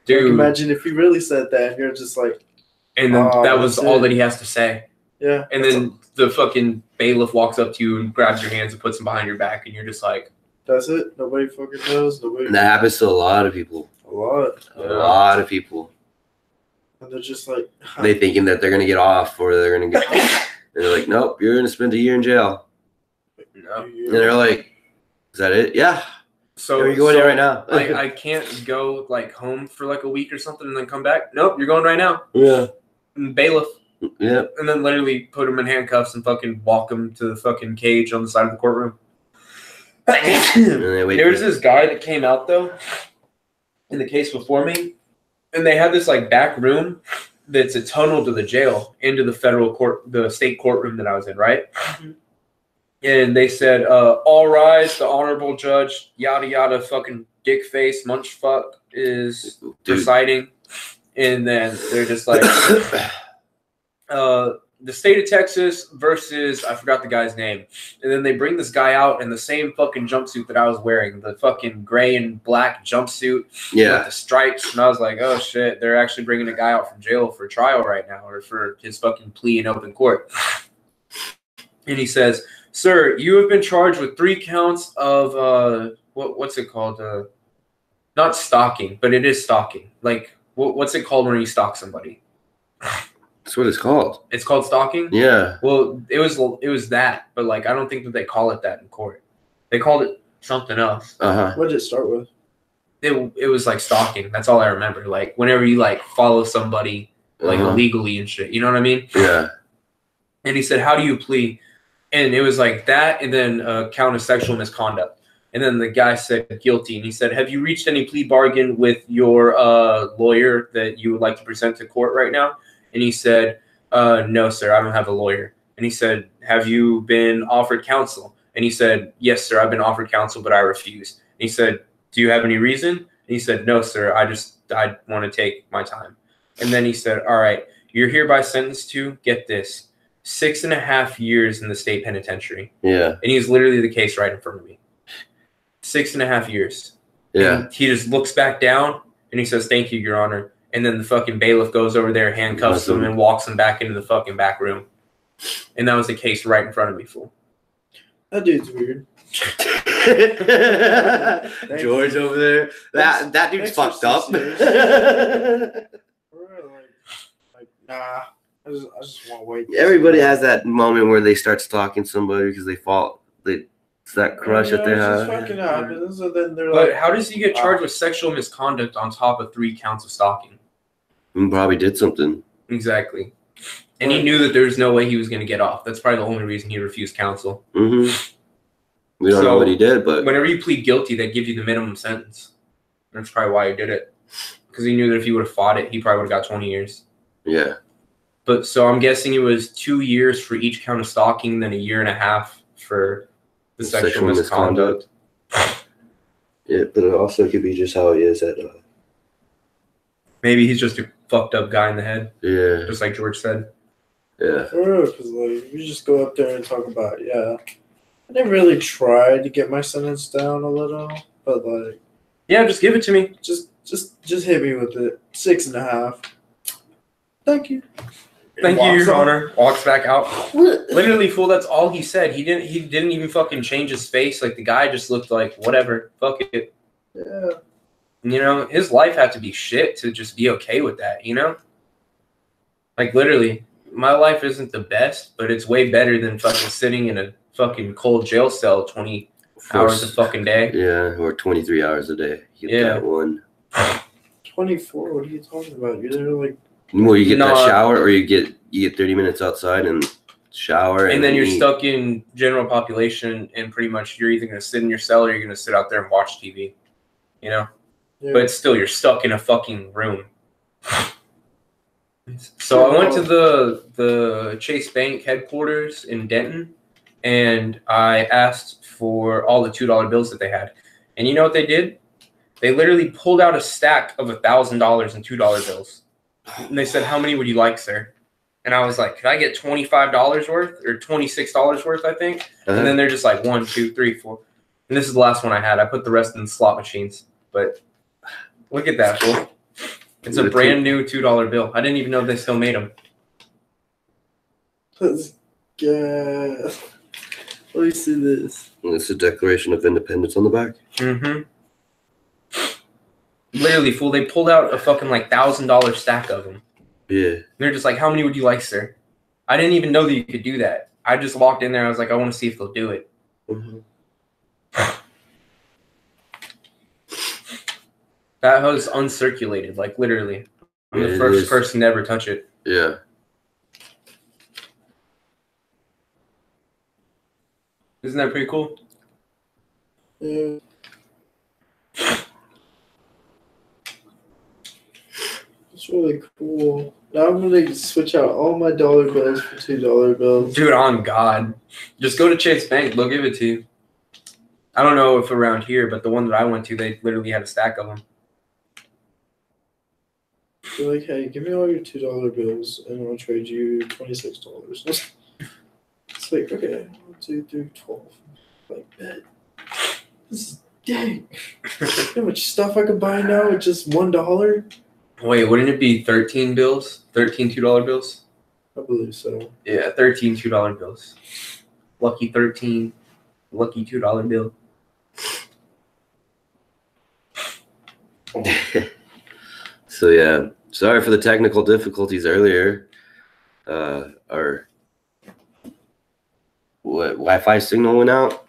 dude. Like, imagine if he really said that and you're just like, And then Oh, that was that's all it. that he has to say. yeah. And then the fucking bailiff walks up to you and grabs your hands and puts them behind your back. And you're just like, That's it. Nobody fucking knows. Nobody. And that happens to a lot of people. A lot. A lot of people. And they're just like, They thinking that they're gonna get off or they're gonna get. And they're like, nope, you're gonna spend a year in jail. no. And they're like, is that it? Yeah. So You're going there right now. I can't go like home for like a week or something and then come back. Nope, you're going right now. Yeah. And bailiff. Yeah. And then literally put him in handcuffs and fucking walk him to the fucking cage on the side of the courtroom. And they wait. There was this guy that came out though in the case before me, and they had this like back room that's a tunnel to the jail into the federal court, the state courtroom that I was in, right? Mhm. And they said, all rise, the honorable judge, yada yada, fucking dick face, munch fuck is Dude. presiding. And then they're just like, the state of Texas versus, I forgot the guy's name. And then they bring this guy out in the same fucking jumpsuit that I was wearing, the fucking gray and black jumpsuit with Yeah. the stripes. And I was like, oh shit, they're actually bringing a guy out from jail for trial right now or for his fucking plea in open court. And he says, sir, you have been charged with 3 counts of, what's it called? Not stalking, but it is stalking. Like, what's it called when you stalk somebody? That's what it's called. It's called stalking? Yeah. Well, it was that, but like I don't think that they call it that in court. They called it something else. Uh-huh. what did it start with? It was like stalking. That's all I remember. Like whenever you like follow somebody like Uh-huh. illegally and shit. You know what I mean? Yeah. And he said, "How do you plead?" And it was like that, and then count of sexual misconduct. And then the guy said guilty, and he said, "Have you reached any plea bargain with your lawyer that you would like to present to court right now?" And he said, "No, sir, I don't have a lawyer." And he said, "Have you been offered counsel?" And he said, "Yes, sir, I've been offered counsel, but I refuse." And he said, "Do you have any reason?" And he said, "No, sir, I want to take my time." And then he said, "All right, you're hereby sentenced to, get this, 6.5 years in the state penitentiary." Yeah. And he's literally the case right in front of me. 6.5 years. Yeah. And he just looks back down and he says, "Thank you, Your Honor." And then the fucking bailiff goes over there, handcuffs him, and walks him back into the fucking back room. And that was the case right in front of me, fool. That dude's weird. George over there. That dude's Thanks fucked for up. For real, like, nah. I just want to wait. Everybody has that moment where they start stalking somebody because they fall. It's that crush that they It just have. fucking happens, and then they're But like, how does he get charged with sexual misconduct on top of 3 counts of stalking? He probably did something. Exactly. And he knew that there was no way he was going to get off. That's probably the only reason he refused counsel. Mm-hmm. We don't know So, what he did, but Whenever you plead guilty, they give you the minimum sentence. That's probably why he did it. Because he knew that if he would have fought it, he probably would have got 20 years. yeah. But so I'm guessing it was 2 years for each count of stalking, then 1.5 years for the sexual misconduct. Yeah, but it also could be just how he is at. Maybe he's just a fucked up guy in the head, Yeah. just like George said. Yeah. for real, because like we just go up there and talk about, yeah. I didn't really try to get my sentence down a little, but like, Yeah, just give it to me. just hit me with it. 6.5. Thank you. Thank you, Walks Your off. Honor. Walks back out. Literally, fool. That's all he said. He didn't even fucking change his face. Like the guy just looked like whatever. Fuck it. Yeah. You know, his life had to be shit to just be okay with that. You know, like literally, my life isn't the best, but it's way better than fucking sitting in a fucking cold jail cell 20 hours a fucking day. Yeah, or 23 hours a day. You get Yeah. that one. 24. What are you talking about? You're there like, Well, you get that No, shower, or you get 30 minutes outside and shower, And then you're eat. stuck in general population, and pretty much you're either gonna sit in your cell or you're gonna sit out there and watch TV. You know. yeah. But still, you're stuck in a fucking room. So I went to the Chase Bank headquarters in Denton, and I asked for all the $2 bills that they had. And you know what they did? They literally pulled out a stack of $1,000 in $2 bills. And they said, "How many would you like, sir?" And I was like, "Could I get $25 worth or $26 worth, I think?" And then they're just like 1, 2, 3, 4. And this is the last one I had. I put the rest in the slot machines. But look at that, fool. It's a brand new $2 bill. I didn't even know they still made them. Let's get. Let me see this. It's the Declaration of Independence on the back. Mm-hmm. Literally, fool, they pulled out a fucking like $1,000 stack of them. Yeah. And they're just like, "How many would you like, sir?" I didn't even know that you could do that. I just walked in there. I was like, I want to see if they'll do it. Mm-hmm. That was uncirculated, like literally. I'm the first person to ever touch it. Yeah. Isn't that pretty cool? Yeah. It's really cool. Now I'm gonna switch out all my dollar bills for $2 bills. Dude, on God. Just go to Chase Bank. They'll give it to you. I don't know if around here, but the one that I went to, they literally had a stack of them. They're like, "Hey, give me all your $2 bills, and I'll trade you $26." It's like, okay, 1, 2, 3, 12. Like, bet. This is dang. You know how much stuff I could buy now with just $1? Wait, wouldn't it be 13 bills? 13 $2 bills? I believe so. Yeah, 13 $2 bills. Lucky 13. Lucky $2 bill. So yeah, sorry for the technical difficulties earlier. Our Wi-Fi signal went out.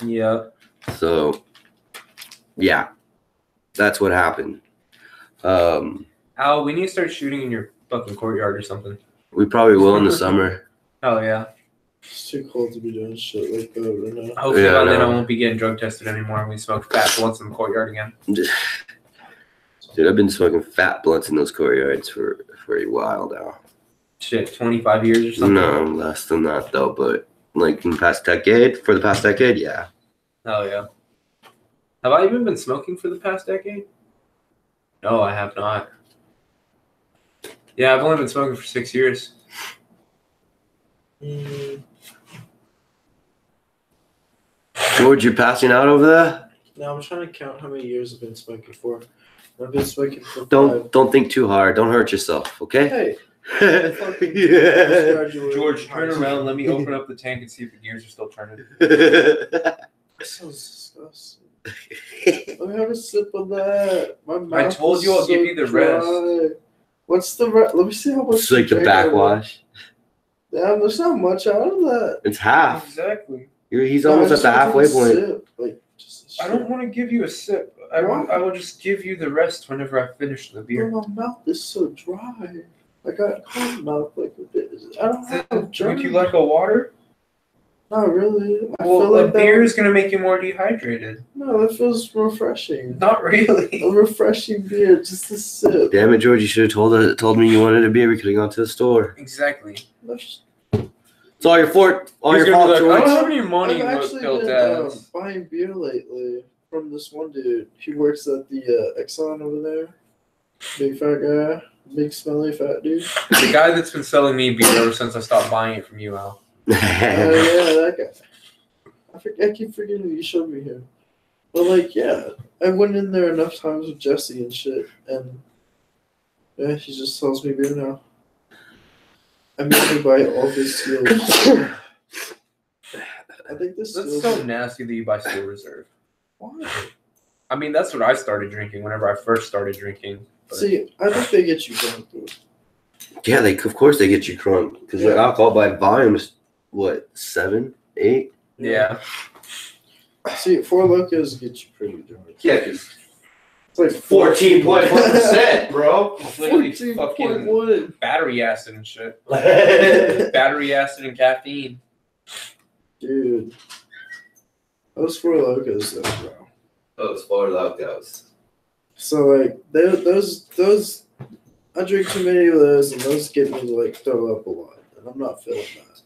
Yeah. So yeah, that's what happened. Al, we need to start shooting in your fucking courtyard or something. We probably will in the summer. Oh, yeah. It's too cold to be doing shit like that right now. Hopefully Yeah, by then I no. won't be getting drug tested anymore and we smoke fat blunts in the courtyard again. Dude, I've been smoking fat blunts in those courtyards for a while now. Shit, 25 years or something? No, less than that though, but like in the past decade, yeah. Oh, yeah. Have I even been smoking for the past decade? No, I have not. Yeah, I've only been smoking for 6 years. George, you're passing out over there? Now I'm trying to count how many years I've been smoking for. I've been smoking for 5. Don't think too hard. Don't hurt yourself, okay? Hey. Yeah. George, turn around. Let me open up the tank and see if the gears are still turning. That sounds disgusting. Let me have a sip of that. My mouth I told is you I'll so give you the dry. rest. What's the rest? Let me see how much. It's like the drink I want. backwash. Damn, there's not much out of that. It's half. Exactly. He's No, I almost at just the want to halfway take a point. sip, like, just a I sip. don't want to give you a sip. I will just give you the rest whenever I finish the beer. Bro, my mouth is so dry. I got cold mouth like a bit. I don't have dry. Would you like a water? Not really. I Well, feel a like beer that. is going to make you more dehydrated. No, that feels refreshing. Not really. A refreshing beer, just a sip. Damn it, George! You should have told me you wanted a beer. We could have gone to the store. Exactly. That's- It's all your fault. All He's your gonna fault, be like, I George. don't have any money. I've actually built been ass. buying beer lately from this one dude. He works at the Exxon over there. Big fat guy. Big smelly fat dude. The guy that's been selling me beer ever since I stopped buying it from you, Al. Oh, yeah, that guy. I keep forgetting you showed me him. But, like, yeah. I went in there enough times with Jesse and shit. And, yeah, he just sells me beer now. I mainly buy all his seals. I think this That's seals. so nasty that you buy Steel Reserve. Why? I mean, that's what I started drinking whenever I first started drinking. But See, I think they get you drunk, dude. Yeah, of course they get you drunk because like alcohol by volume is what 7, 8. yeah. See, Four Locos get you pretty drunk. Yeah, because It's like 14.1%, bro. It's literally fucking 14.1. battery acid and shit. Battery acid and caffeine. Dude. Those Four Locos, though, bro. Oh, it's 4 locos. So, like, those I drink too many of those, and those get me to like throw up a lot, and I'm not feeling that.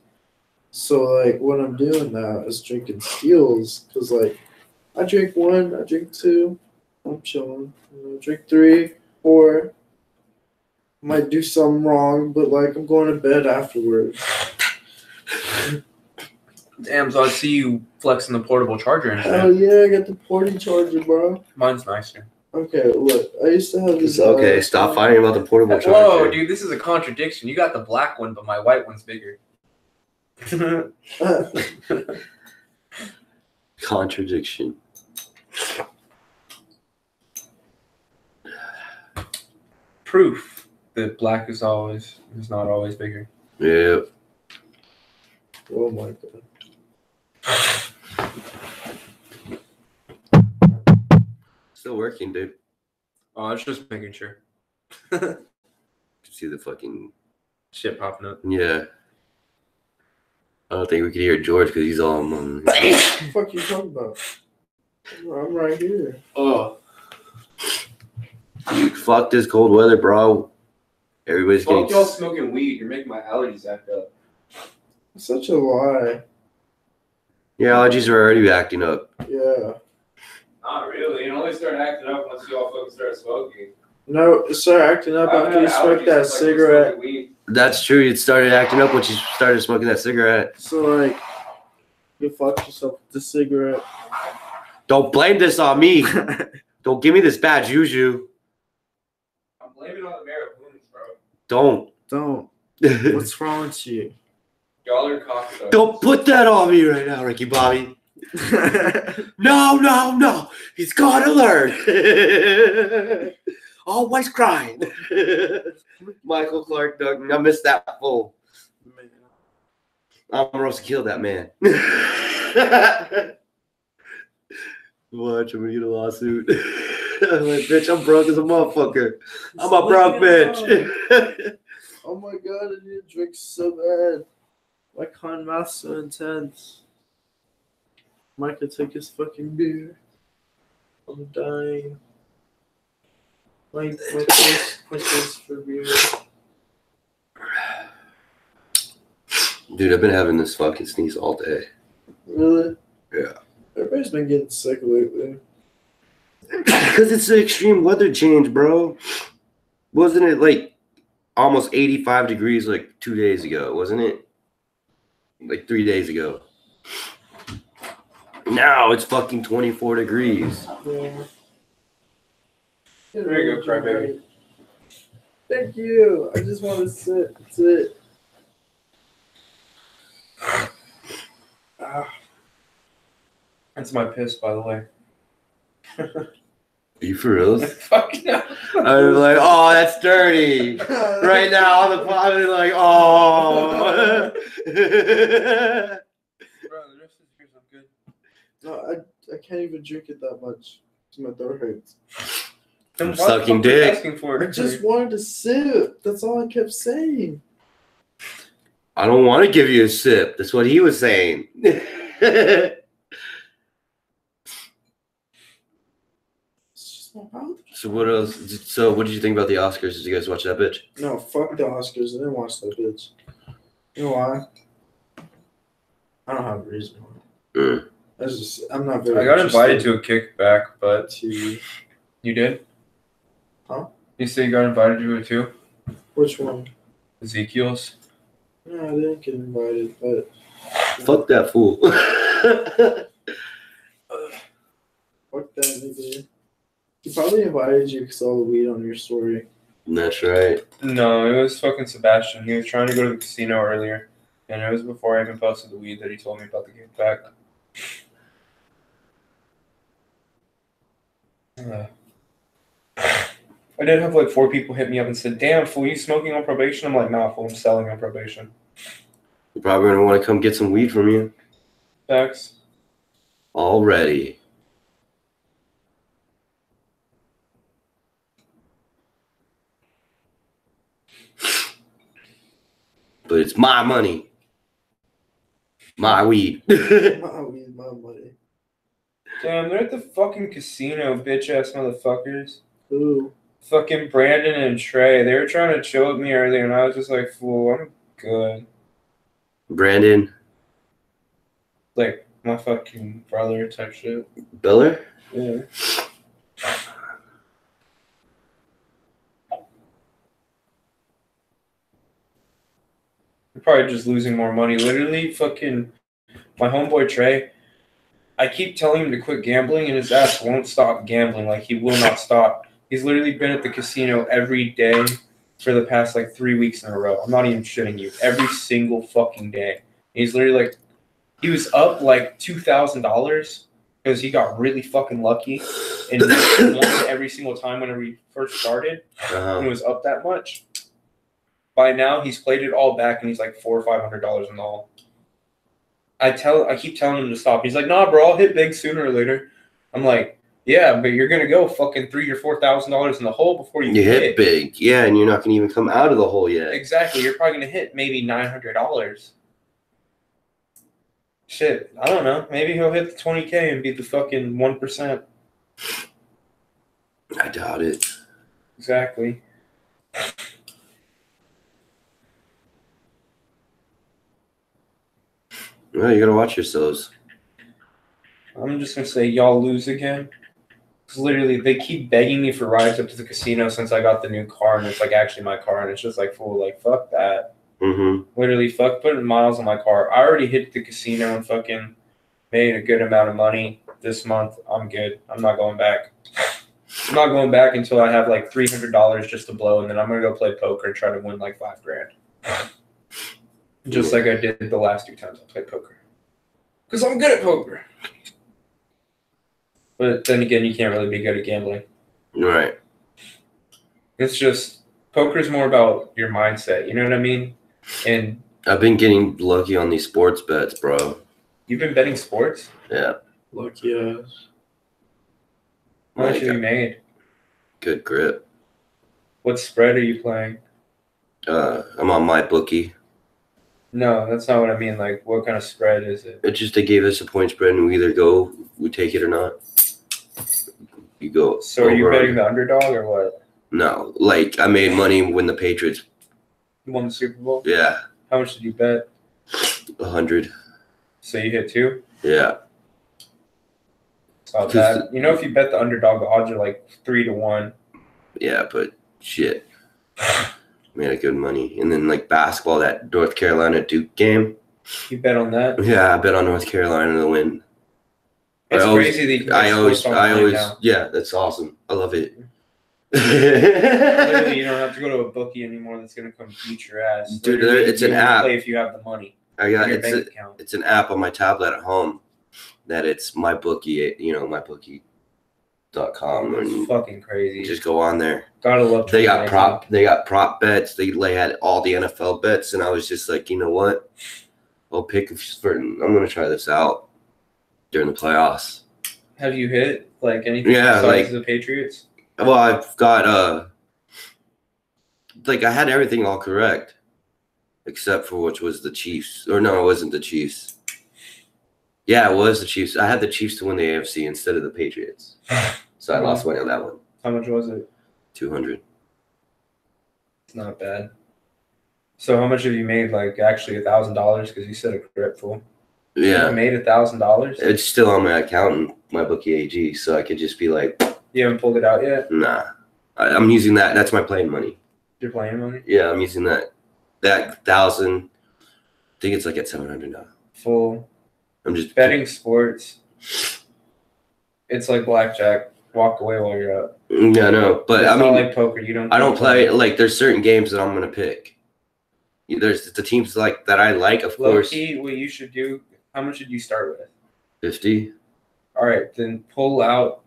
So like when I'm doing that is drinking Steels, because like I drink one, I drink two, I'm chilling. Drink 3, 4. Might do something wrong, but like I'm going to bed afterwards. Damn, so I see you flexing the portable charger and Hell shit. yeah, I got the porty charger, bro. Mine's nicer. Okay, look, I used to have this. Okay, stop fighting about the portable charger. Whoa, dude, this is a contradiction. You got the black one, but my white one's bigger. Contradiction. Proof that black is not always bigger. Yeah. Oh my god. Still working, dude. Oh, I was just making sure. See the fucking Shit popping up. yeah. I don't think we could hear George because he's all What the fuck you talking about? I'm right here. Oh. Dude, fuck this cold weather, bro. Everybody's Fuck getting. y'all smoking weed. You're making my allergies act up. Such a lie. Your allergies are already acting up. Yeah. Not really. It only started acting up once y'all fucking started smoking. No, start acting up after you smoke that cigarette. That's true. It started acting up when you started smoking that cigarette. So like, you fucked yourself with the cigarette. Don't blame this on me. Don't give me this bad juju. I'm blaming it on the marijuana, bro. Don't. Don't. What's wrong with you? Y'all are cocksuckers. Don't put that on me right now, Ricky Bobby. No. He's gotta learn. Always crying. Michael Clark Duncan. I missed that fool. I'm supposed to kill that man. Watch, I'm gonna get a lawsuit. I'm like, bitch, I'm broke as a motherfucker. I'm a broke bitch. Oh my god, I need a drink so bad. My con mouth's so intense. Mike could take his fucking beer. I'm dying. My taste for beer. Dude, I've been having this fucking sneeze all day. Really? Yeah. Everybody's been getting sick lately. Because it's the extreme weather change, bro. Wasn't it like almost 85 degrees like 2 days ago, wasn't it? Like 3 days ago. Now it's fucking 24 degrees. Yeah. There you go, crybaby. Thank you. I just want to sit. That's it. Ah. That's my piss, by the way. Are you for real? Fuck no. I was like, oh, that's dirty. Right now on the pod, I'm like, oh. Bro, the rest of the beers I'm good. No, I can't even drink it that much. 'Cause my throat hurts. Then I'm why the sucking fuck are you dick. Asking for I it? just wanted to sip. That's all I kept saying. I don't want to give you a sip. That's what he was saying. It's just my mouth. So what else? So what did you think about the Oscars? Did you guys watch that bitch? No, fuck the Oscars. I didn't watch that bitch. You know why? I don't have a reason why. Mm. I'm not very I got invited interested to a kickback, but to you did? Huh? You say you got invited to it too? which one? Ezekiel's? No, I didn't get invited, but Fuck that fool. fuck that nigga. He probably invited you because all the weed on your story. That's right. No, it was fucking Sebastian. He was trying to go to the casino earlier, and it was before I even posted the weed that he told me about the kickback. I did have like 4 people hit me up and said, "Damn, fool, you smoking on probation?" I'm like, "Nah, fool, I'm selling on probation." You're probably gonna want to come get some weed from you Facts. already. But it's my money. My weed. My weed, my money. Damn, they're at the fucking casino, bitch ass motherfuckers. Ooh. Fucking Brandon and Trey, they were trying to chill with me earlier, and I was just like, fool, I'm good. Brandon. Like, my fucking brother type shit. Biller? Yeah. You're probably just losing more money. Literally, fucking, my homeboy Trey, I keep telling him to quit gambling, and his ass won't stop gambling. Like, he will not stop. He's literally been at the casino every day for the past, like, 3 weeks in a row. I'm not even shitting you. Every single fucking day. He's literally, like, he was up, like, $2,000 because he got really fucking lucky and won every single time whenever he first started and was up that much. By now, he's played it all back, and he's, like, $400 or $500 in the hole. I keep telling him to stop. He's like, nah, bro, I'll hit big sooner or later. I'm like, yeah, but you're gonna go fucking $3,000 or $4,000 in the hole before you hit big. Yeah, and you're not gonna even come out of the hole yet. Exactly. You're probably gonna hit maybe $900. Shit, I don't know. Maybe he'll hit the 20K and be the fucking 1%. I doubt it. Exactly. Well, you gotta watch yourselves. I'm just gonna say y'all lose again. Cause literally, they keep begging me for rides up to the casino since I got the new car, and it's like actually my car, and it's just like, fool, like fuck that. Mm-hmm. Literally, fuck putting miles on my car. I already hit the casino and fucking made a good amount of money this month. I'm good. I'm not going back. I'm not going back until I have like $300 just to blow, and then I'm gonna go play poker and try to win like $5,000. Just like I did the last 2 times I played poker. Because I'm good at poker. But then again, you can't really be good at gambling. Right. It's just, poker's more about your mindset. You know what I mean? And I've been getting lucky on these sports bets, bro. you've been betting sports? Yeah. Lucky ass. How much have you made? Good grip. What spread are you playing? I'm on my bookie. No, that's not what I mean. Like, what kind of spread is it? It's just they gave us a point spread, and we either we take it or not. You go. So are you over betting on- the underdog or what? No, like I made money when the Patriots. You won the Super Bowl? Yeah, How much did you bet? 100. So you hit 2? Yeah. It's not bad. You know, if you bet the underdog, the odds are like 3-1. Yeah, but shit. Made a good money. And then like basketball, that North Carolina Duke game. You bet on that? Yeah, I bet on North Carolina to win. It's I always- crazy that you can get I sports online now. yeah, that's awesome. I love it. Literally, you don't have to go to a bookie anymore that's going to come beat your ass. Dude, Literally, it's you an can app. Play if you have the money I got in your it's bank account. it's an app on my tablet at home that it's my bookie, mybookie.com, It's and fucking crazy. just go on there. Gotta love They got 2019. they got prop bets. They had all the NFL bets, and I was just like, you know what? I'll pick a certain. I'm gonna try this out during the playoffs. Have you hit like anything Yeah, besides like- the Patriots? Well, I've got like I had everything all correct, except for which was the Chiefs. Or no, it wasn't the Chiefs. Yeah, it was the Chiefs. I had the Chiefs to win the AFC instead of the Patriots, so I lost money on that one. How much was it? 200. It's not bad. So how much have you made? Like actually $1,000 because you said a grip full. Yeah, You made $1,000. it's still on my account in my bookie AG, so I could just be like, You haven't pulled it out yet. nah. I'm using that. That's my playing money. You're playing money Yeah, I'm using that 1,000. I think it's like at 700 now. full. I'm just Betting sports. It's like blackjack. Walk away while you're up. Yeah, no, but It's I not mean, like poker. You don't. I don't play like. There's certain games that I'm gonna pick. There's the teams like that I like, of Low course. key, what you should do. How much did you start with? 50. All right, then pull out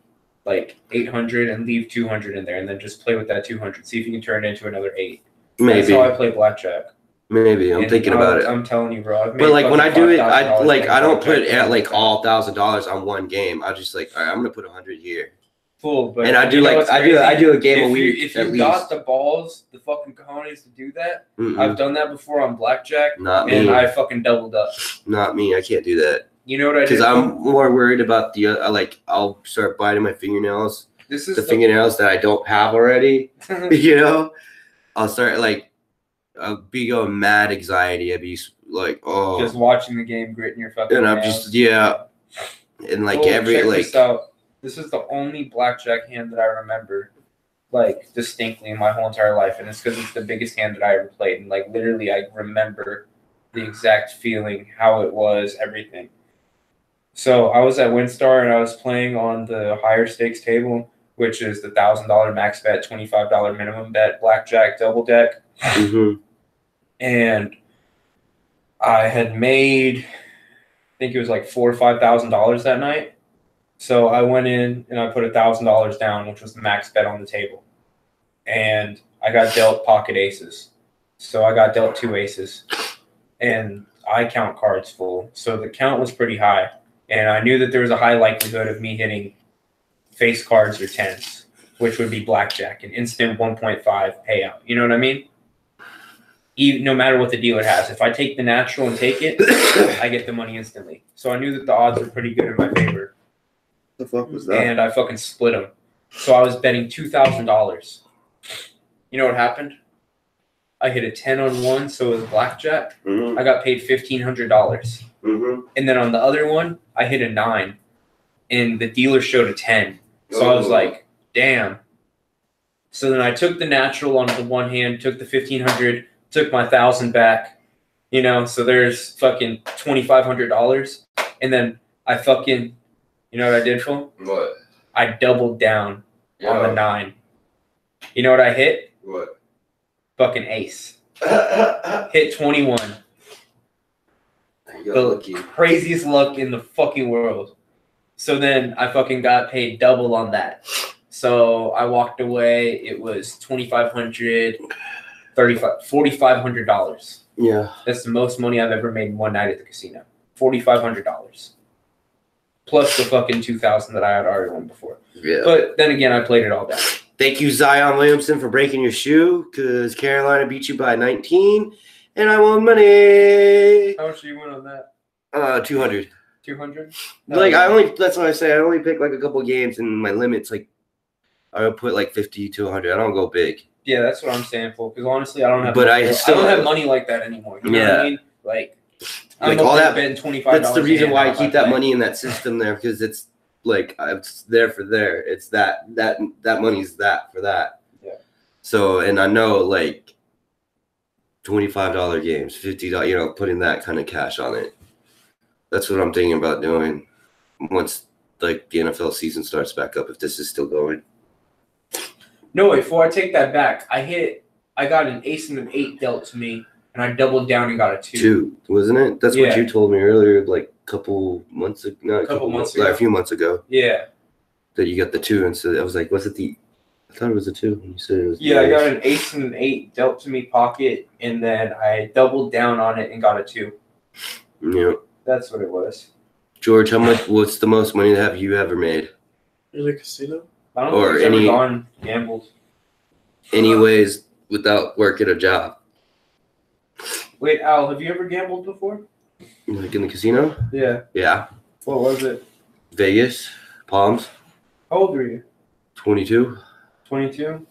like 800 and leave 200 in there, and then just play with that 200. See if you can turn it into another 8. That's Maybe, how I play blackjack. maybe. I'm And thinking about it. I'm telling you, bro. I've made But like when I fucking do it, $5,000 I don't playing put blackjack. at like all $1,000 on one game. I just like, all right, I'm gonna put 100 here, Full, but and I do you know like what's I crazy? do a game a If week you at got least. the balls, the fucking cojones to do that, Mm-mm. I've done that before on blackjack, Not and me. I fucking doubled up. Not me. I can't do that You know what I did? because I'm more worried about the like I'll start biting my fingernails This is the fingernails that I don't have already. You know, I'll start like I'll be going mad anxiety. I'd be like, oh, just watching the game, gritting your fucking. and I'm nails. just and like Oh, every check like this out. This is the only blackjack hand that I remember, like distinctly in my whole entire life, and it's because it's the biggest hand that I ever played, and like literally I remember the exact feeling, how it was, everything. So I was at WinStar and I was playing on the higher stakes table, which is the $1,000 max bet, $25 minimum bet, blackjack double deck. mhm. And I had made, I think it was like $4,000 or $5,000 that night. So I went in and I put $1,000 down, which was the max bet on the table. And I got dealt pocket aces. So I got dealt 2 aces. And I count cards full. So the count was pretty high. And I knew that there was a high likelihood of me hitting face cards or tens, which would be blackjack, an instant 1.5 payout. You know what I mean? Even, no matter what the dealer has. If I take the natural and take it, I get the money instantly. So I knew that the odds were pretty good in my favor. The fuck was that? And I fucking split them. So I was betting $2,000. You know what happened? I hit a 10 on one, so it was blackjack. Mhm. I got paid $1,500. Mhm. And then on the other one, I hit a 9. And the dealer showed a 10. So I was Oh. like, damn. So then I took the natural on the one hand, took the 1,500, took my 1,000 back. You know, so there's fucking $2,500. And then I fucking, you know what I did, Phil? What? I doubled down on the Yo. 9. You know what I hit? What? Fucking ace. Hit 21. You got The lucky. craziest luck in the fucking world. So then I fucking got paid double on that. So I walked away. It was $2,500, $4,500. Yeah. That's the most money I've ever made in one night at the casino. $4,500. Plus the fucking 2,000 that I had already won before. Yeah. But then again, I played it all down. Thank you, Zion Williamson, for breaking your shoe because Carolina beat you by 19, and I won money. How much did you win on that? 200. 200? Like that's what I say. I only pick like a couple games, and my limit's like I would put like 50 to 100. I don't go big. Yeah, that's what I'm saying for. Because honestly, I don't have. But money. I I still- don't have money like that anymore. You know what Yeah. I mean? Like Like I'm all all that- betting $25. That's the reason why I keep that play. money in that system there because it's like it's there for there. It's that money's that for that. Yeah. So and I know like $25 games, $50, putting that kind of cash on it. That's what I'm thinking about doing once like the NFL season starts back up. If this is still going. No, before I take that back, I got an ace and an 8 dealt to me, and I doubled down and got a 2. 2, wasn't it? That's Yeah. what you told me earlier, like a couple months ago. Not a Couple months like ago. a few months ago. Yeah. That you got the 2, and so I was like, was it the? I thought it was a 2. When you said it was. Yeah, I the got ace. an ace and an 8 dealt to me pocket, and then I doubled down on it and got a 2. Yeah, That's what it was. George, how much? What's the most money have you ever made? In a casino? I don't Or think I've ever any- gone gambled. Anyways, without working a job, Wait, Al, have you ever gambled before? like in the casino? Yeah. Yeah, What was it? Vegas, Palms, How old were you? 22. 22?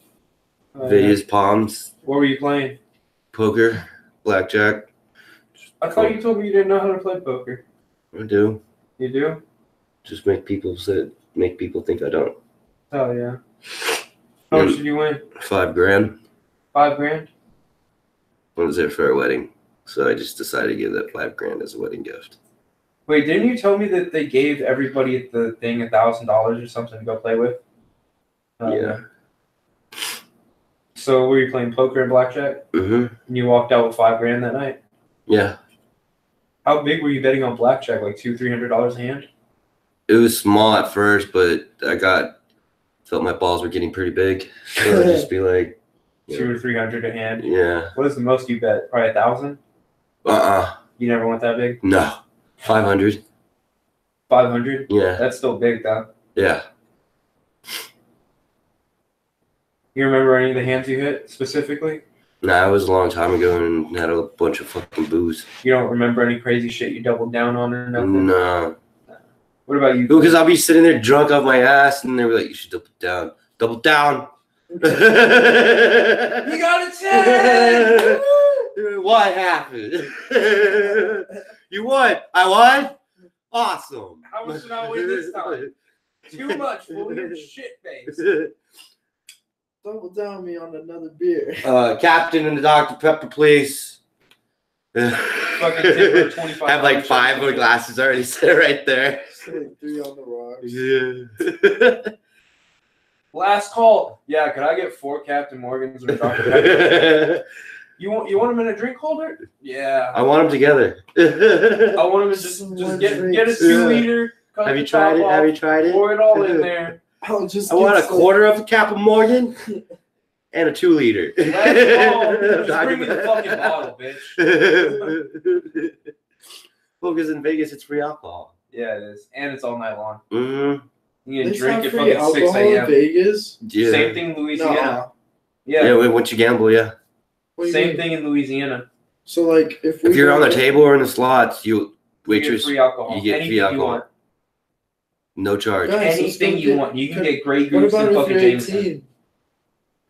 Vegas, Palms, What were you playing? poker, blackjack. I thought you told me you didn't know how to play poker. I do. You do? Just make people think I don't. Oh, yeah. How much did you win? $5,000. 5 grand? I was there for a wedding, so I just decided to give that $5,000 as a wedding gift. Wait, didn't you tell me that they gave everybody at the thing $1,000 or something to go play with? Yeah. So were you playing poker and blackjack? Mhm. And you walked out with 5 grand that night? Yeah. How big were you betting on blackjack? Like $200-$300 a hand? It was small at first, but I felt my balls were getting pretty big. So I'd just be like, yeah. 200 or 300 a hand? Yeah. What is the most you bet? Probably 1,000? You never went that big? No. 500. 500? Yeah. That's still big though. Yeah. You remember any of the hands you hit specifically? Nah, it was a long time ago and had a bunch of fucking booze. You don't remember any crazy shit you doubled down on or nothing? No. What about you? Because I'll be sitting there drunk off my ass, and they're like, "You should double down, double down." You got a 10! What happened? You won. I won. Awesome. How much did I win this time? Too much, fool. You're shit face. Double down me on another beer. Captain and the Dr. Pepper, please. Fucking tip her 25. I have like 5 more glasses already set right there. Like 3 on the rocks. Yeah. Last call. Yeah, could I get 4 Captain Morgans or Dr. Pepper? You want them in a drink holder? Yeah. I want them together. I want them to just get a 2-liter. Have you tried it? Have you tried it? Pour it all in there. I want a quarter of a Captain Morgan and a 2-liter. Just bring me the fucking bottle, bitch. Well, because in Vegas it's free alcohol. Yeah, it is, and it's all night long. Mm-hmm. You can It's drink not at free fucking 6 alcohol in a.m. Vegas. Yeah. Same thing in Louisiana. Nuh-uh. Yeah, Once you gamble, yeah. What do you same mean? thing in Louisiana. So like if You're on the go- table or in the slots, You get waitress, free alcohol. you get Anything free you alcohol. want. no charge. Yeah. Nice, so Anything still you get- want. You can get Grey What Goose about and if fucking you're Jameson. 18?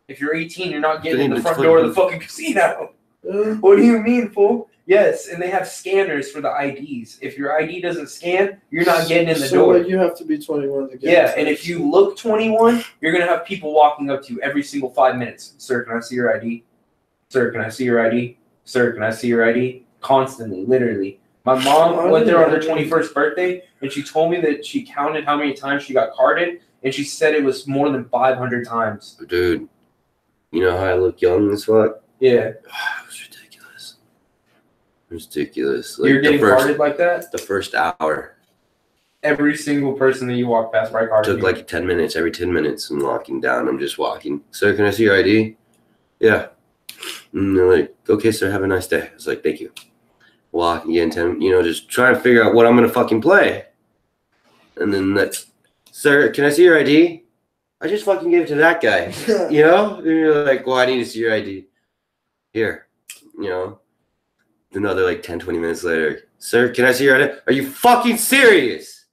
If you're 18, you're not getting Then in the it's front like- door of the fucking casino. What do you mean, fool? Yes, and they have scanners for the IDs. If your ID doesn't scan, you're not getting in the so door. like you have to be 21 to get. Yeah, inside. and if you look 21, you're gonna have people walking up to you every single 5 minutes. Sir, can I see your ID? Sir, can I see your ID? Sir, can I see your ID? Constantly, literally. My mom went there on her 21st birthday, and she told me that she counted how many times she got carded, and she said it was more than 500 times. Dude, you know how I look young as fuck? Yeah, It's ridiculous. Ridiculous. Like you're getting the first, carded like that? the first hour Every single person that you walk past by carded took you. like 10 minutes. Every 10 minutes, I'm walking down. I'm just walking. Sir, can I see your ID? Yeah. And they're like, okay, sir, have a nice day. I was like, thank you. Walk again, 10, just trying to figure out what I'm going to fucking play. And then that's, sir, can I see your ID? I just fucking gave it to that guy. And you're like, well, I need to see your ID. Here. Another like 10, 20 minutes later. Sir, can I see your ID? Are you fucking serious?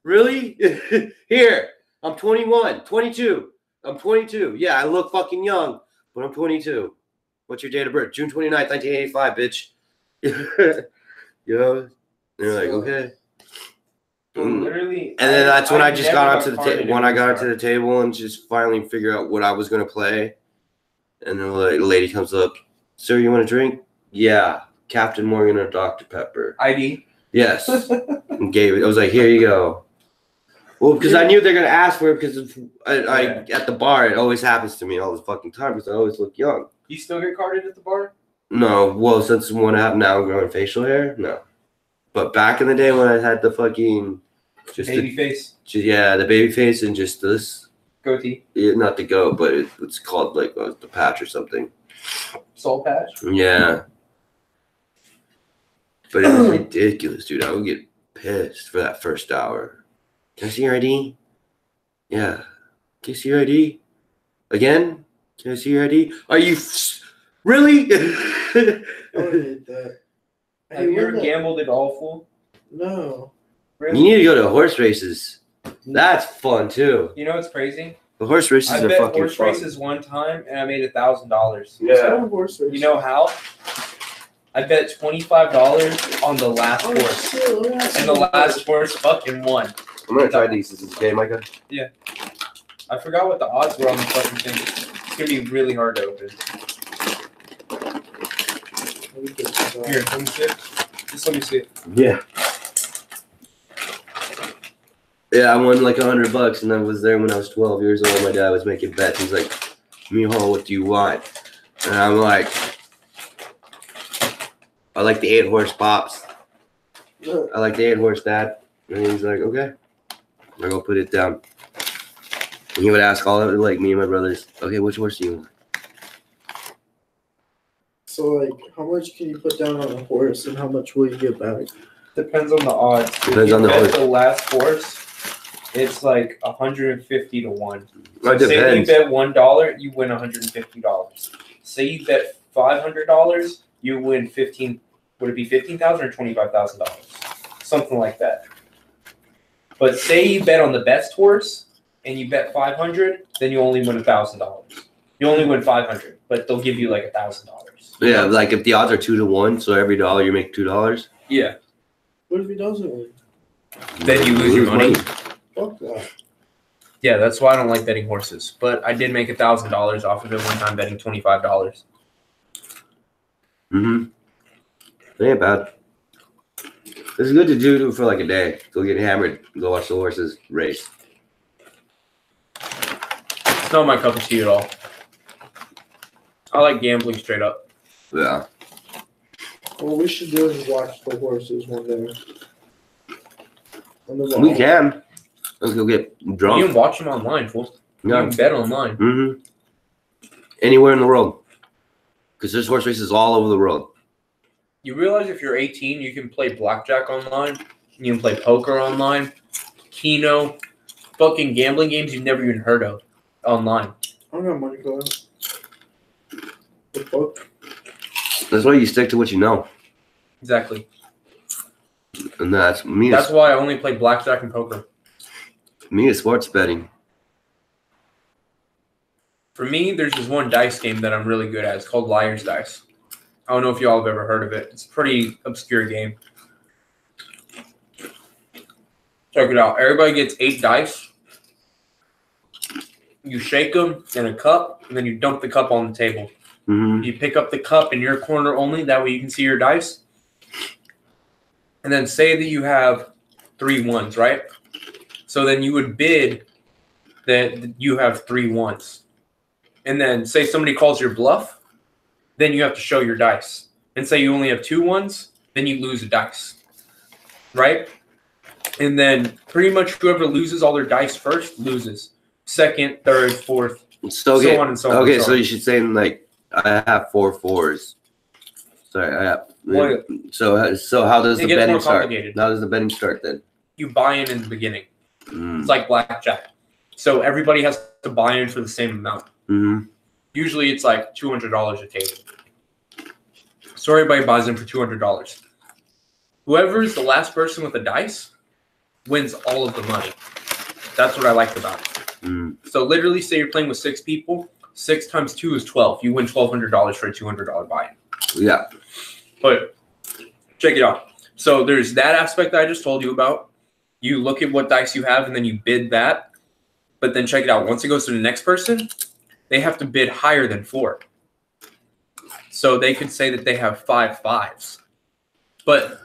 Really? Here. I'm 21, 22. I'm 22. Yeah, I look fucking young, but I'm 22. What's your date of birth? June 29th, 1985, bitch. And they're like, okay. So literally, And then that's when I just never got onto the carded when I in got a onto the table and just finally figure out what I was gonna play. And then the lady comes up, sir, you want a drink? Yeah, Captain Morgan or Dr. Pepper. ID. Yes, and gave it. I was like, here you go. Well, because I knew they're gonna ask for it because I at the bar it always happens to me all the fucking time because I always look young. You still get carded at the bar? No, well, since when I have now growing facial hair, no. But back in the day when I had the fucking Baby face, the baby face and just this, goatee, not the goat, but it's called like the patch or something. soul patch. Yeah. But it was ridiculous, dude. I would get pissed for that first hour. Can I see your ID? Yeah. Can I see your ID? Again? Can I see your ID? Are you really? I would hate that. Have you ever gambled at all, fool? No. Really? You need to go to horse races. That's fun too. You know what's crazy? The horse races I are bet fucking horse fun. races one time and I made $1,000. Yeah. Horse race. You know how? I bet $25 on the last Oh, horse, shit, let me ask and you the about last that. horse fucking won. I'm gonna try these. Is this okay, Micah? I forgot what the odds were on the fucking thing. It's gonna be really hard to open. Let me get this out. Here, let me see it. Just let me see it. Yeah. Yeah, I won like $100, and I was there when I was 12 years old. My dad was making bets. He's like, "Mijo, what do you want?" And I'm like, "I like the 8-horse pops. Look, I like the 8-horse, Dad." And he's like, "Okay." I go put it down. And he would ask all of it, like me and my brothers, "Okay, which horse do you want?" so like, how much can you put down on a horse, and how much will you get back? Depends on the odds. Depends if you on the bet horse. the last horse, it's like 150 to 1. It Say you depends. bet $1, you win $150. Say you bet $500, you win 15. Would it be $15,000 or $25,000? Something like that. But say you bet on the best horse and you bet 500, then you only win $1,000. You only win 500, but they'll give you like $1,000. Yeah, like if the odds are 2 to 1, so every dollar you make $2. Yeah. What if he doesn't win? Then you lose your money. Fuck that. Yeah, that's why I don't like betting horses. But I did make $1,000 off of it one time betting $25. Mm-hmm. It ain't bad. It's good to do for like a day. Go get hammered. Go watch the horses race. It's not my cup of tea at all. I like gambling straight up. Yeah. What we should do is watch the horses one day. We can. Let's go get drunk. You can watch them online, fool. You Yeah. can bet online. Mm-hmm. Anywhere in the world. Because there's horse races all over the world. You realize if you're 18, you can play blackjack online. You can play poker online. Keno. Fucking gambling games you've never even heard of online. I don't got money for that. The fuck? That's why you stick to what you know. Exactly. And that's me. That's why I only play blackjack and poker. Me is sports betting. For me, there's this one dice game that I'm really good at. It's called Liar's Dice. I don't know if y'all have ever heard of it. It's a pretty obscure game. Check it out. Everybody gets 8 dice. You shake them in a cup, and then you dump the cup on the table. Mm-hmm. You pick up the cup in your corner only. That way you can see your dice. And then say that you have 3 ones, right? So then you would bid that you have 3 ones. And then say somebody calls your bluff, then you have to show your dice. And say you only have 2 ones, then you lose a dice. Right? And then pretty much whoever loses all their dice first loses. Second, third, fourth, So, okay. so on and so on. Okay, and so you should say like I have 4 4s. Sorry, I have. Well, So how does it the gets betting more start? complicated. How does the betting start then? You buy in the beginning. Mm. It's like blackjack. So everybody has to buy in for the same amount. Mm-hmm. Usually it's like $200 a table. So everybody buys in for $200. Whoever's the last person with the dice wins all of the money. That's what I liked about it. Mm. So literally say you're playing with 6 people. 6 times 2 is 12. You win $1,200 for a $200 buy-in. Yeah. But check it out. So there's that aspect that I just told you about. You look at what dice you have and then you bid that. But then check it out. Once it goes to the next person, they have to bid higher than 4. So they could say that they have 5 5s. But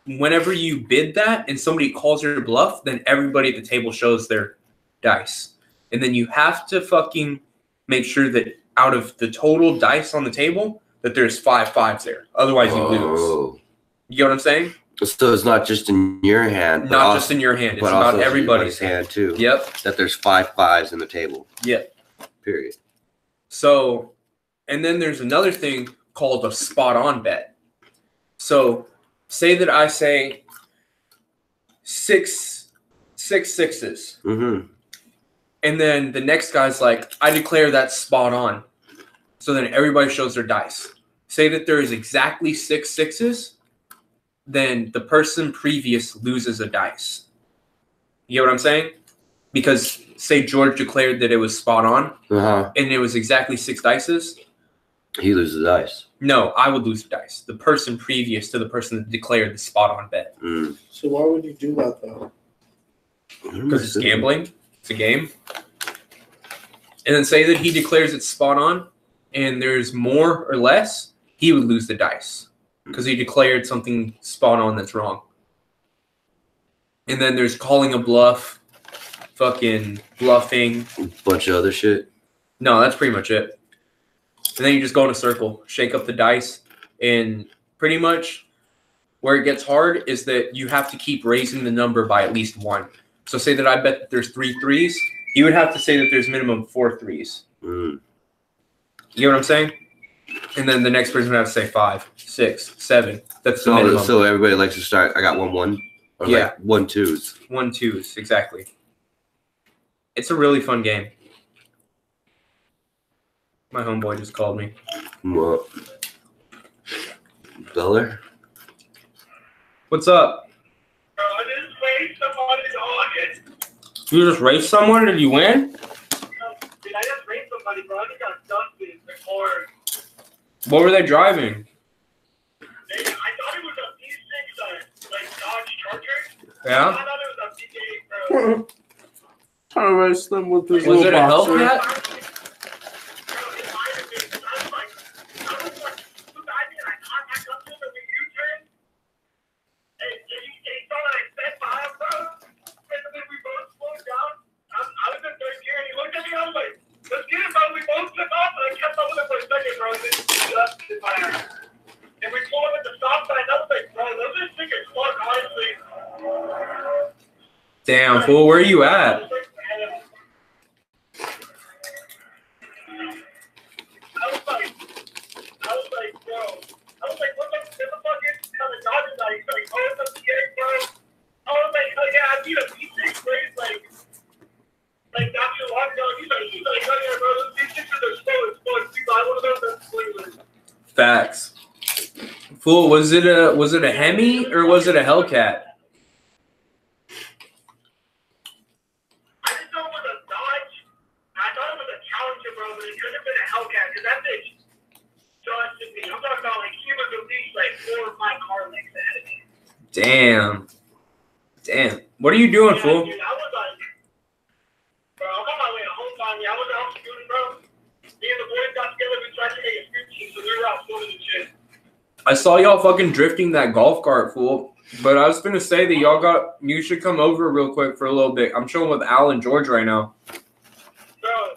whenever you bid that and somebody calls your bluff, then everybody at the table shows their dice. And then you have to fucking make sure that out of the total dice on the table, that there's 5 5s there. Otherwise, you lose. You get what I'm saying? So it's not just in your hand. Not also, just in your hand. It's but about also everybody's hand too. Yep. That there's 5 5s in the table. Yep. Period. So, and then there's another thing called a spot on bet. So, say that I say 6 6s. Mm-hmm. And then the next guy's like, I declare that spot on. So then everybody shows their dice. Say that there is exactly 6 6s, then the person previous loses a dice. You get what I'm saying? Because say George declared that it was spot on, and it was exactly 6 dices. He loses dice. No, I would lose the dice. The person previous to the person that declared the spot on bet. Mm. So why would you do that though? Because it's gambling. It's a game. And then say that he declares it's spot on and there's more or less, he would lose the dice because he declared something spot on that's wrong. And then there's calling a bluff, fucking bluffing. Bunch of other shit. No, that's pretty much it. And then you just go in a circle, shake up the dice, and pretty much where it gets hard is that you have to keep raising the number by at least 1. So say that I bet that there's 3 3s. You would have to say that there's minimum 4 3s. Mm. You know what I'm saying? And then the next person would have to say 5, 6, 7. That's the minimum. So everybody likes to start. I got 1 1. Or Yeah. like 1 2s. 1 2s, exactly. It's a really fun game. My homeboy just called me. What? Beller? What's up? Bro, this way somebody's on You just raced someone? Did you win? Dude, I just raced somebody, bro. I just got dusted before. What were they driving? I thought it was a P6, like Dodge Charger. I Yeah. thought it was a P8, bro. Trying to race them with this Was little it a boxer. Hellcat? Bro, it might have been. I was like, look, I mean, I caught back up to him and we U-turn. And he saw that I sped by him, bro. And then we both slowed down. I was in third gear and he looked at me. I was like, let's get it, bro. We both took off and I kept up with him for a second, bro. And then he just did my ass. And we pulled up at the stop sign. I was like, bro, those are sick as fuck, honestly. Damn, fool. Where are you at? I was like, bro. I was like, what the fuck is kind of Dodgers now? He's like, oh, it's a P8, bro. I was like, oh yeah, I need a P6 race, like not too long ago. He's like, oh yeah, bro, these P6s are slow as fuck. You buy one of those, that's Cleveland. Facts. Fool, was it a Hemi or was it a Hellcat? I just know it was a Dodge. I thought it was a Challenger, bro, but it could have been a Hellcat, because that bitch trusted me. I'm talking about, like, he was at least, like, 4 or 5 car lengths ahead of me. Damn. What are you doing, Yeah, fool? dude, I was like, bro, I'm on my way to home finally. I was out shooting, bro. Me and the boys got together. We tried to make a street team, so we were out swimming and shit. I saw y'all fucking drifting that golf cart, fool. But I was gonna say that you should come over real quick for a little bit. I'm chilling with Al and George right now. Bro,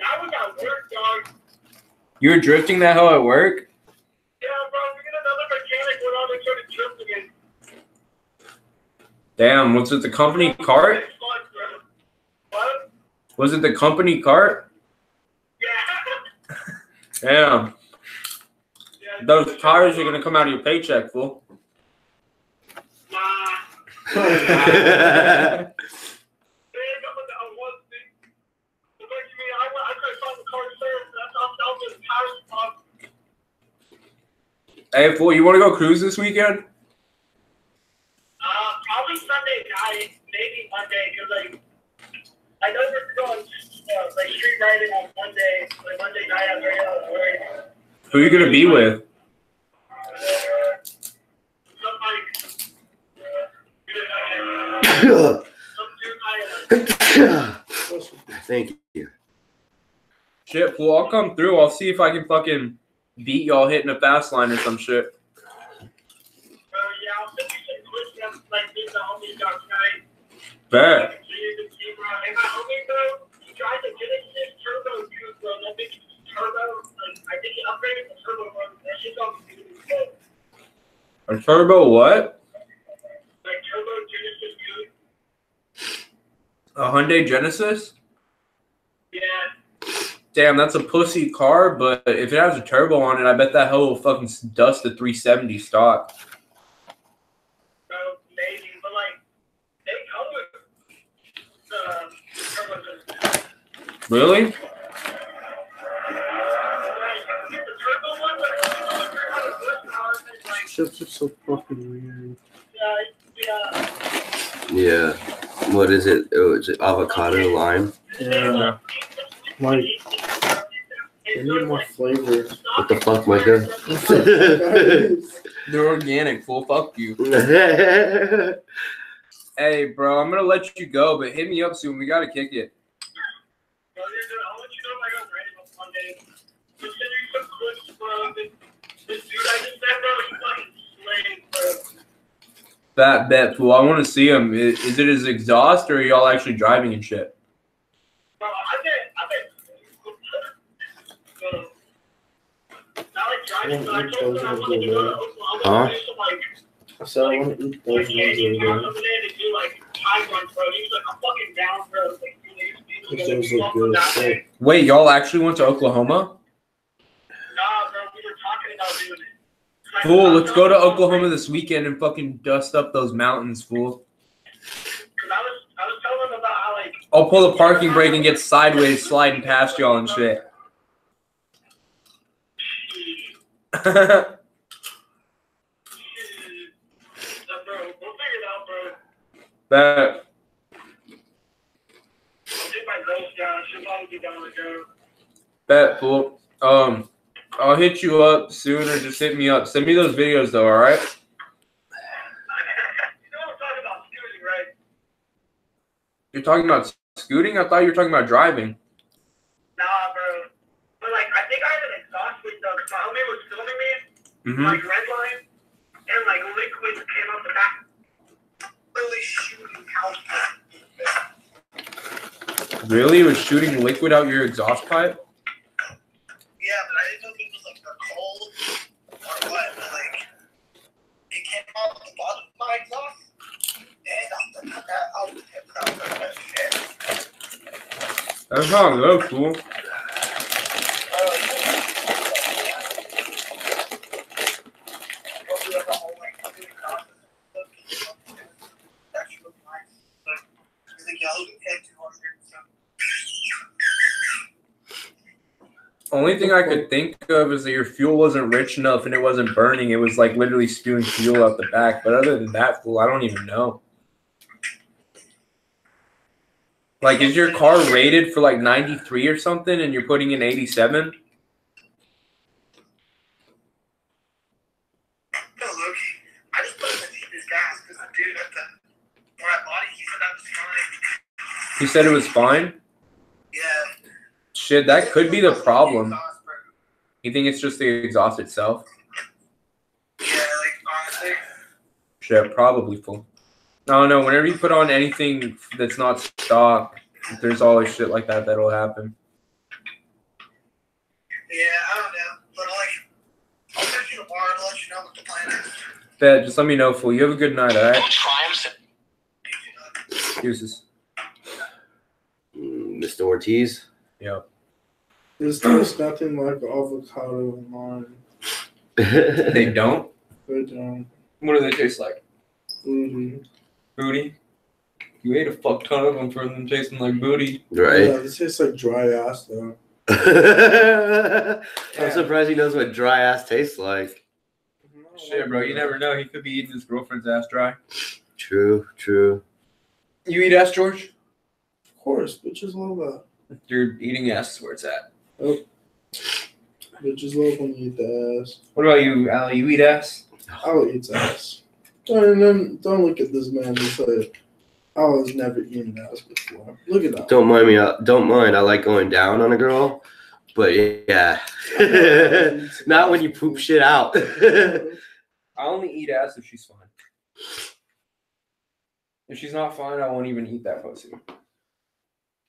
that was at work, dog. You were drifting that hell at work? Yeah, bro, we got another mechanic went on and started drifting again. Damn, was it the company cart? It's fun, bro. What? Was it the company cart? Yeah. Damn. Yeah, Those tires are gonna come out of your paycheck, fool. Nah. They ain't got the one thing. But like you mean, I could've found the car service. That's how I was the tires pop. Hey, fool, you wanna go cruise this weekend? Probably Sunday night, maybe Monday, because like I know we're going like street riding on Monday, like Monday night after I got out work. Who are you gonna be with? Some dude Thank you. Shit, fool, I'll come through. I'll see if I can fucking beat y'all hitting a fast line or some shit. yeah, I'll send you some clips that like this the homie got tonight. Bet. So you can see, bro. And my homie, bro, he tried to get it this turbo too, bro. That bitch is turbo. Like, I think he upgraded the turbo, bro. That shit's all good as hell. A turbo what? Like turbo Genesis, dude. A Hyundai Genesis? Yeah. Damn, that's a pussy car, but if it has a turbo on it, I bet that hell will fucking dust the 370 stock. Bro, maybe, but like, they come with the turbo system. Really? Like, you get the turbo one, but it's only 300 horsepower, and it's like, Ships are so fucking weird. yeah. Yeah. What is it? Oh, is it avocado lime? Yeah. Like, they need more flavor. What the fuck, Micah? They're organic, fool. Fuck you. Hey, bro, I'm gonna let you go, but hit me up soon. We gotta kick it. Bro, I'll let you know if I got ready on Monday. Just send you some clips, bro. This dude I just met, bro, he's fucking slaying, bro. Fat bet, fool. I want to see him. Is it his exhaust or are y'all actually driving and shit? Bro, I bet. Not like driving, but I told him I wanted to go to Oklahoma. Huh? Do some, like, I said I want to eat those like candy ones town over there to do like time runs, bro. He was like, I'm fucking down, bro. Like, Those look good as fuck. Wait, y'all actually went to Oklahoma? Nah, bro, we were talking about doing it. Like, Fool, let's go to Oklahoma this weekend and fucking dust up those mountains, fool. Cause I was telling him about how like I'll pull the parking brake and get sideways sliding past y'all and shit. bro, we'll figure it out, bro. Bet. my ghost down. She'll probably be down with her. Bet, fool. I'll hit you up soon or just hit me up. Send me those videos though, alright? You know what I'm talking about scooting, right? You're talking about scooting? I thought you were talking about driving. Nah, bro. But like, I think I had an exhaust with the homie was filming me, Mm-hmm. like red line, and like liquid came out the back. Really shooting out. Really? It was shooting liquid out your exhaust pipe? Yeah, but I didn't know if it was like the cold or what. But like, it came out the bottom of my exhaust, and out the tip out the That's not good, fool. Only thing I could think of is that your fuel wasn't rich enough and it wasn't burning. It was like literally spewing fuel out the back. But other than that, fool, I don't even know. Like, is your car rated for like 93 or something and you're putting in 87? No, look, I just put in the cheapest gas because the dude at the where I bought it, he said that was fine. He said it was fine? Yeah. Shit, that could be the problem. You think it's just the exhaust itself? Yeah, like honestly. Shit, probably, fool. I don't know. Whenever you put on anything that's not stock, there's always shit like that that'll happen. Yeah, I don't know. But like, I'll text you tomorrow to let you know what the plan is. Bet, just let me know, fool. You have a good night, alright? Excuses. Mr. Ortiz. Yep. This tastes nothing like avocado and lime. They don't? They don't. What do they taste like? Booty. Booty? You ate a fuck ton of them for them tasting like booty. Right. Yeah, this tastes like dry ass though. I'm surprised he knows what dry ass tastes like. Shit, bro, you never know. He could be eating his girlfriend's ass dry. True, true. You eat ass, George? Of course, bitches love that. You're eating ass is where it's at. Bitches love when you eat the ass. What about you, Allie? You eat ass? I'll eat ass. And then don't look at this man and say, I was never eating ass before. Look at that. Don't mind me. Don't mind. I like going down on a girl, but yeah, not when you poop shit out. I only eat ass if she's fine. If she's not fine, I won't even eat that pussy.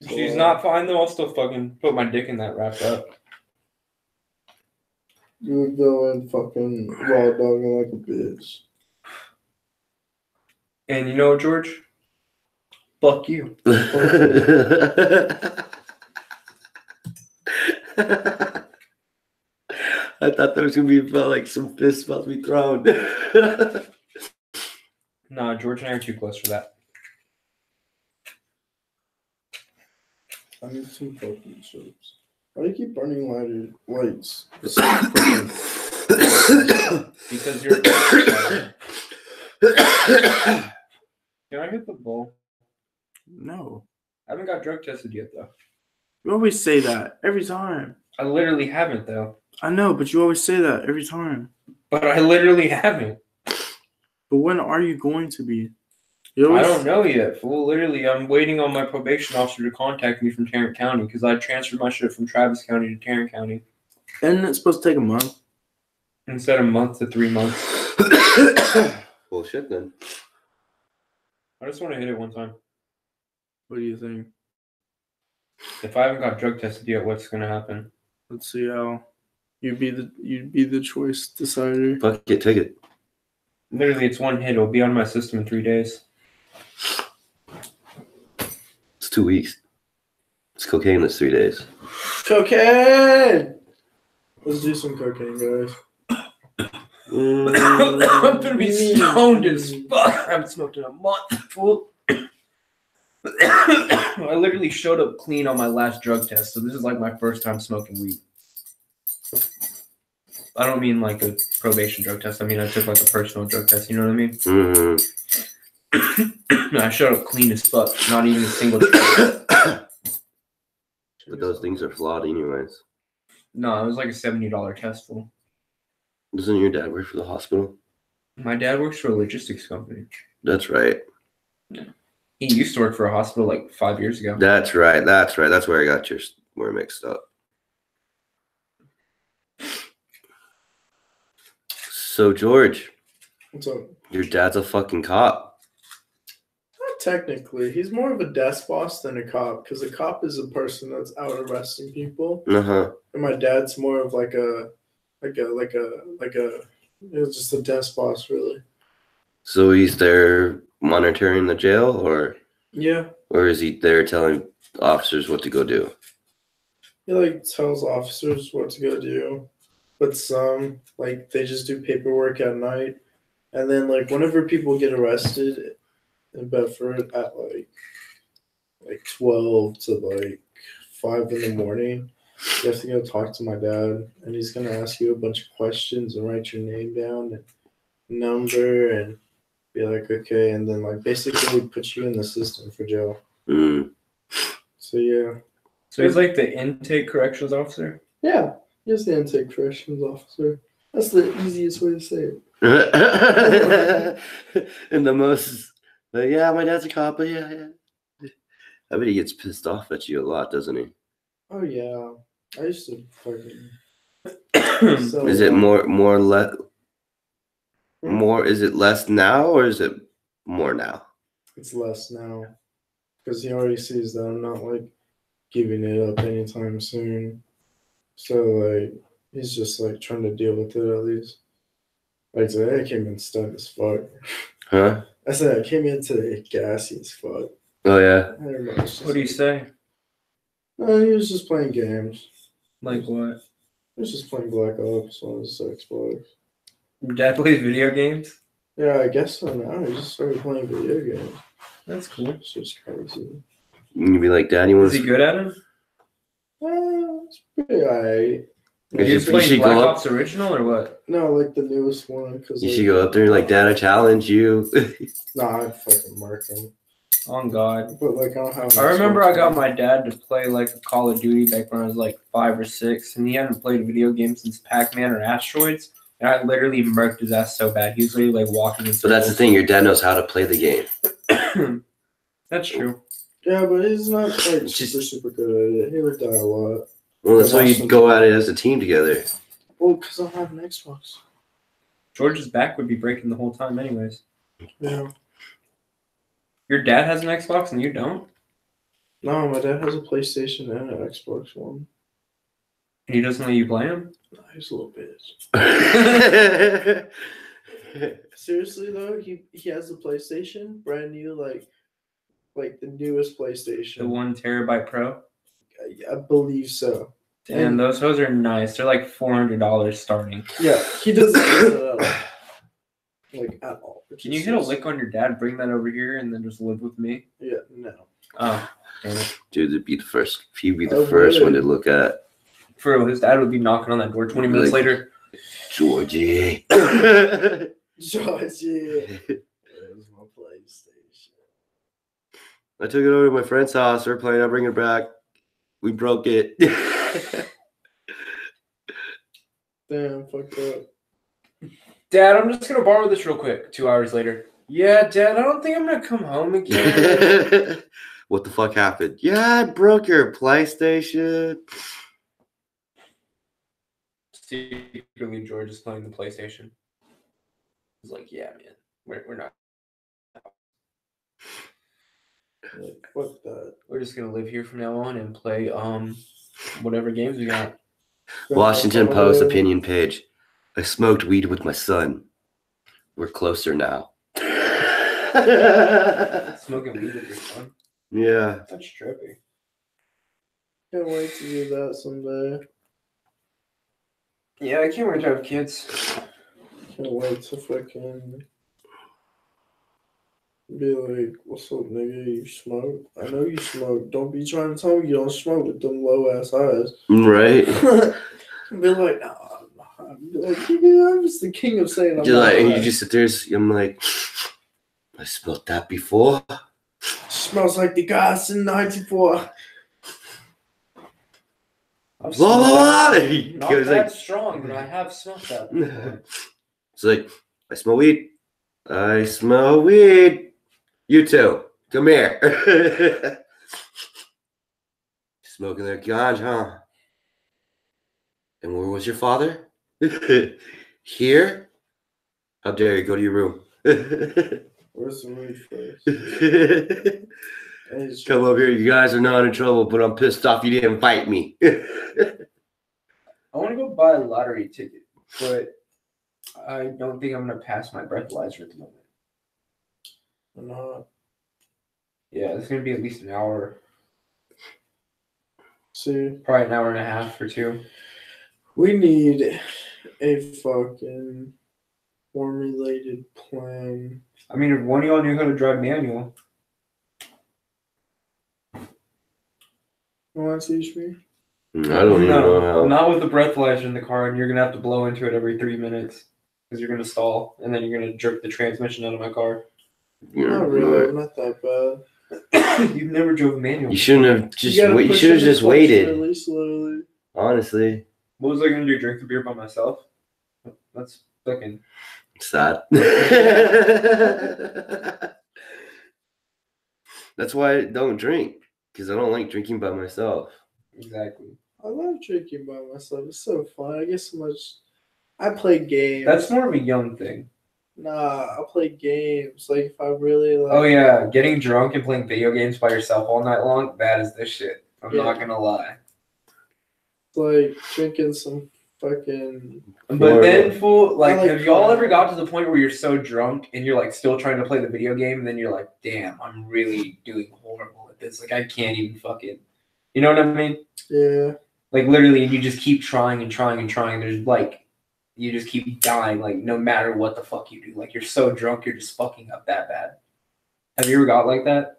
If she's not fine, though, I'll still fucking put my dick in that wrapped up. You would go and fucking raw dogging like a bitch. And you know what, George? Fuck you. I thought there was gonna be like some fists about to be thrown. Nah, George and I are too close for that. I need some fucking chips. Why do you keep burning lights? Because you're. Can I hit the ball? No. I haven't got drug tested yet, though. You always say that every time. I literally haven't, though. I know, but you always say that every time. But I literally haven't. But when are you going to be? I don't know yet, fool. Literally, I'm waiting on my probation officer to contact me from Tarrant County because I transferred my shit from Travis County to Tarrant County. Isn't it supposed to take a month? Instead of a month to 3 months. Bullshit then. I just want to hit it one time. What do you think? If I haven't got drug tested yet, what's gonna happen? Let's see how you'd be the choice decider. Fuck it, take it. Literally, it's one hit. It'll be on my system in 3 days. It's 2 weeks. It's cocaine. That's 3 days. Cocaine! Let's do some cocaine, guys. I'm gonna be stoned as fuck. I haven't smoked in a month, fool. I literally showed up clean on my last drug test, so this is like my first time smoking weed. I don't mean like a probation drug test. I mean I took like a personal drug test. You know what I mean? Mm-hmm. I showed up clean as fuck. Not even a single. those things are flawed, anyways. No, it was like a $70 test full. Doesn't your dad work for the hospital? My dad works for a logistics company. That's right. He used to work for a hospital like 5 years ago. That's right. That's right. That's where I got more mixed up. So George, What's up? your dad's a fucking cop. Not technically. He's more of a desk boss than a cop, because a cop is a person that's out arresting people, and my dad's more of like a it was just a desk boss, really. So he's there monitoring the jail, or Yeah. is he there telling officers what to go do? He like tells officers what to go do, but some like they just do paperwork at night, and then like whenever people get arrested in Bedford at like 12 to like 5 in the morning, you have to go talk to my dad, and he's gonna ask you a bunch of questions and write your name down and number and be like, okay, and then like basically put you in the system for jail. Mm. So yeah. So he's like the intake corrections officer? Yeah, he's the intake corrections officer. That's the easiest way to say it. And the most, yeah, my dad's a cop, but yeah. I bet he gets pissed off at you a lot, doesn't he? Oh yeah, I used to fucking. So, Is it is it less now, or is it more now? It's less now, because he already sees that I'm not like giving it up anytime soon. So like he's just like trying to deal with it at least. Like today I came in stunned as fuck. Huh? I said I came in today gassy as fuck. Oh, yeah. I don't know. What do you say? He was just playing games. Like what? He was just playing Black Ops on his Xbox. Your dad plays video games? Yeah, I guess so now. He just started playing video games. That's cool. It's just crazy. You'd be like, Dad, you want Is he good at him? It's pretty alright. You He's should playing go Black up- Ops original or what? No, like the newest one. Cause You should go up there and like, Dad, I challenge you. Nah, I'd fucking mark him. On God. But like, I don't have. I remember I got my dad to play like Call of Duty back when I was like 5 or 6, and he hadn't played a video game since Pac-Man or Asteroids. And I literally murked his ass so bad. He was literally like walking in So that's the thing. Your dad knows how to play the game. thing. That's true. Yeah, but he's not like It's just- super good at it. He would die a lot. Well, that's why you go at it as a team together. Well, because I have an Xbox. George's back would be breaking the whole time anyways. Yeah. Your dad has an Xbox and you don't? No, my dad has a PlayStation and an Xbox One. And he doesn't let you play him? Nah, he's a little bitch. Seriously though, he has a PlayStation, brand new, like the newest The PlayStation. 1 terabyte Pro? I believe so. And those are nice. They're like $400 starting. Yeah, he doesn't use it at all. Like at all. Can you hit a lick on your dad, bring that over here, and then just live with me? Yeah, no. Oh, damn it. Dude, it'd be the first. He'd be the Oh, first really? one to look at. For real, his dad would be knocking on that door 20 minutes Like- later. Georgie. Georgie. There's my PlayStation. I took it over to my friend's house. They're playing. I bring it back. We broke it. Damn, fucked up. Dad, I'm just gonna borrow this real quick. 2 hours later. Yeah, Dad, I don't think I'm gonna come home again. What the fuck happened? Yeah, I broke your PlayStation. Secretly, George is playing the PlayStation. He's like, yeah, man, we're not. Like, fuck that. We're just gonna live here from now on and play whatever games we got. Washington Post opinion page. I smoked weed with my son. We're closer now. Smoking weed with your son. Yeah. That's trippy. Can't wait to do that someday. Yeah, I can't wait to have kids. Can't wait to fucking be like, what's up, nigga? You smoke? I know you smoke. Don't be trying to tell me you don't smoke with them low ass eyes. Right. Be like, nah, I'm not. Be like, nigga, I'm just the king of saying I'm Just not. like, and you high. just sit there. I'm like, I smelled that before. Smells like the gas in '94. I'm La la la. not He that goes like, strong, but I have smelled that before. it's like, I smell weed. I smell weed. You too. Come here. Smoking their ganja, huh? And where was your father? Here? How dare you go to your room? Where's the weed first? Come up here. You guys are not in trouble, but I'm pissed off you didn't invite me. I want to go buy a lottery ticket, but I don't think I'm gonna pass my breathalyzer at the moment. No. Yeah, it's gonna be at least an hour, See, probably an hour and a half or two. we need a fucking formulated plan. I mean, if one of y'all knew how to drive manual, You want to teach me? I don't even know how. not with the breathalyzer in the car, and you're gonna have to blow into it every 3 minutes because you're gonna stall, and then you're gonna jerk the transmission out of my car. Not really. Not that bad. You've never drove manual. You shouldn't have just. gotta You push should have in the just clutch waited. and release slowly. Honestly, What was I gonna do? Drink the beer by myself? That's fucking. sad. That's why I don't drink, because I don't like drinking by myself. Exactly. I love drinking by myself. It's so fun. I get so much. I play games. That's more of a young thing. Nah, I play games. Like if I really like. Oh yeah, getting drunk and playing video games by yourself all night long, that is the shit. I'm Yeah. not gonna lie. Like drinking some fucking. But then, fool, like, I like have y'all fun. ever got to the point where you're so drunk and you're like still trying to play the video game, and then you're like, damn, I'm really doing horrible at this. Like, I can't even fucking. You know what I mean? Yeah. Like literally, and you just keep trying and trying and trying. There's like, you just keep dying. Like no matter what the fuck you do, like you're so drunk, you're just fucking up that bad. Have you ever got like that?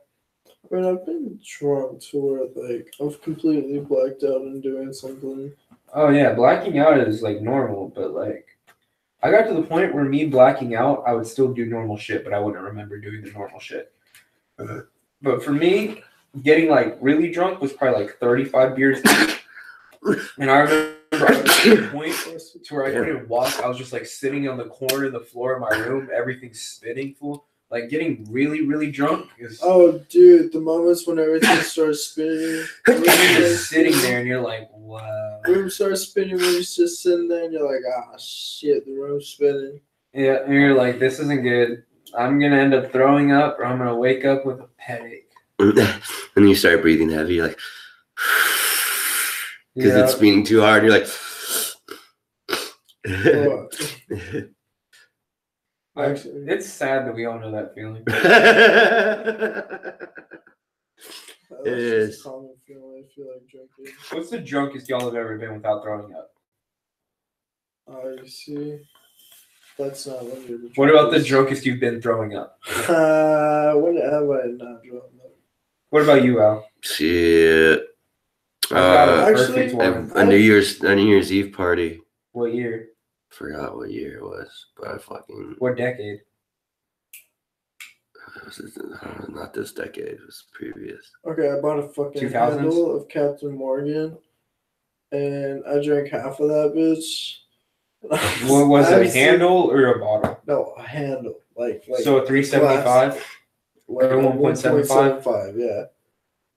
I mean, I've been drunk to where like I've completely blacked out and doing something. Oh yeah, blacking out is like normal, but like I got to the point where me blacking out, I would still do normal shit, but I wouldn't remember doing the normal shit. But for me, getting like really drunk was probably like 35 beers deep. And I remember I got to the point to where I couldn't walk. I was just like sitting on the corner of the floor of my room, everything's spinning full. Like getting really, really drunk is Oh, dude, the moments when everything starts spinning. you're just sitting there and you're like, wow. Room starts spinning when you're just sitting there and you're like, ah, shit, the room's spinning. Yeah, and you're like, this isn't good. I'm gonna end up throwing up, or I'm gonna wake up with a headache. And you start breathing heavy, like, because it's beating too hard. You're like, Actually, It's sad that we all know that feeling. that's is. just a common feeling. I feel like drinking. What's the drunkest y'all have ever been without throwing up? You see, that's not what you're. What about the drunkest you've been throwing up? What have I not drunk? What about you, Al? Shit. I've got a Actually, perfect one. A New Year's Eve party. What year? Forgot what year it was, but I fucking What decade? not this decade. It was previous. Okay, I bought a fucking 2000s? handle of Captain Morgan, and I drank half of that bitch. What was it, a Honestly, handle or a bottle? No, a handle. Like So a 375? like or a 1.75? 1.75, yeah.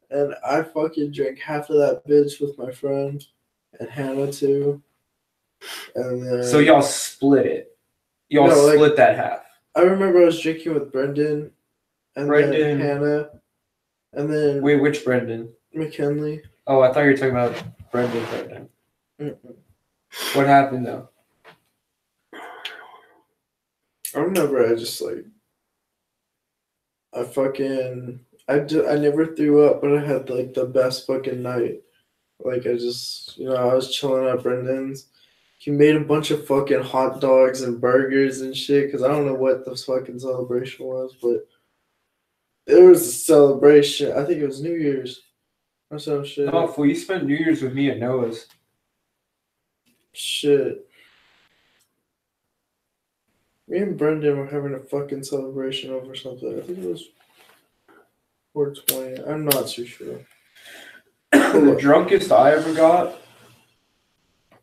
And I fucking drank half of that bitch with my friend, and Hannah too. And then So y'all split it. Y'all No, like- split that half. I remember I was drinking with Brendan, and Brendan. then Hannah, and then Wait, which Brendan? McKinley. Oh, I thought you were talking about Brendan. Mm-mm. What happened though? I remember I just like I never threw up, but I had like the best fucking night. Like I just I was chilling at Brendan's. He made a bunch of fucking hot dogs and burgers and shit because I don't know what the fucking celebration was, but it was a celebration. I think it was New Year's or some shit. Oh, fool, you spent New Year's with me at Noah's. Shit. Me and Brendan were having a fucking celebration over something. I think it was 420. I'm not too sure. The drunkest I ever got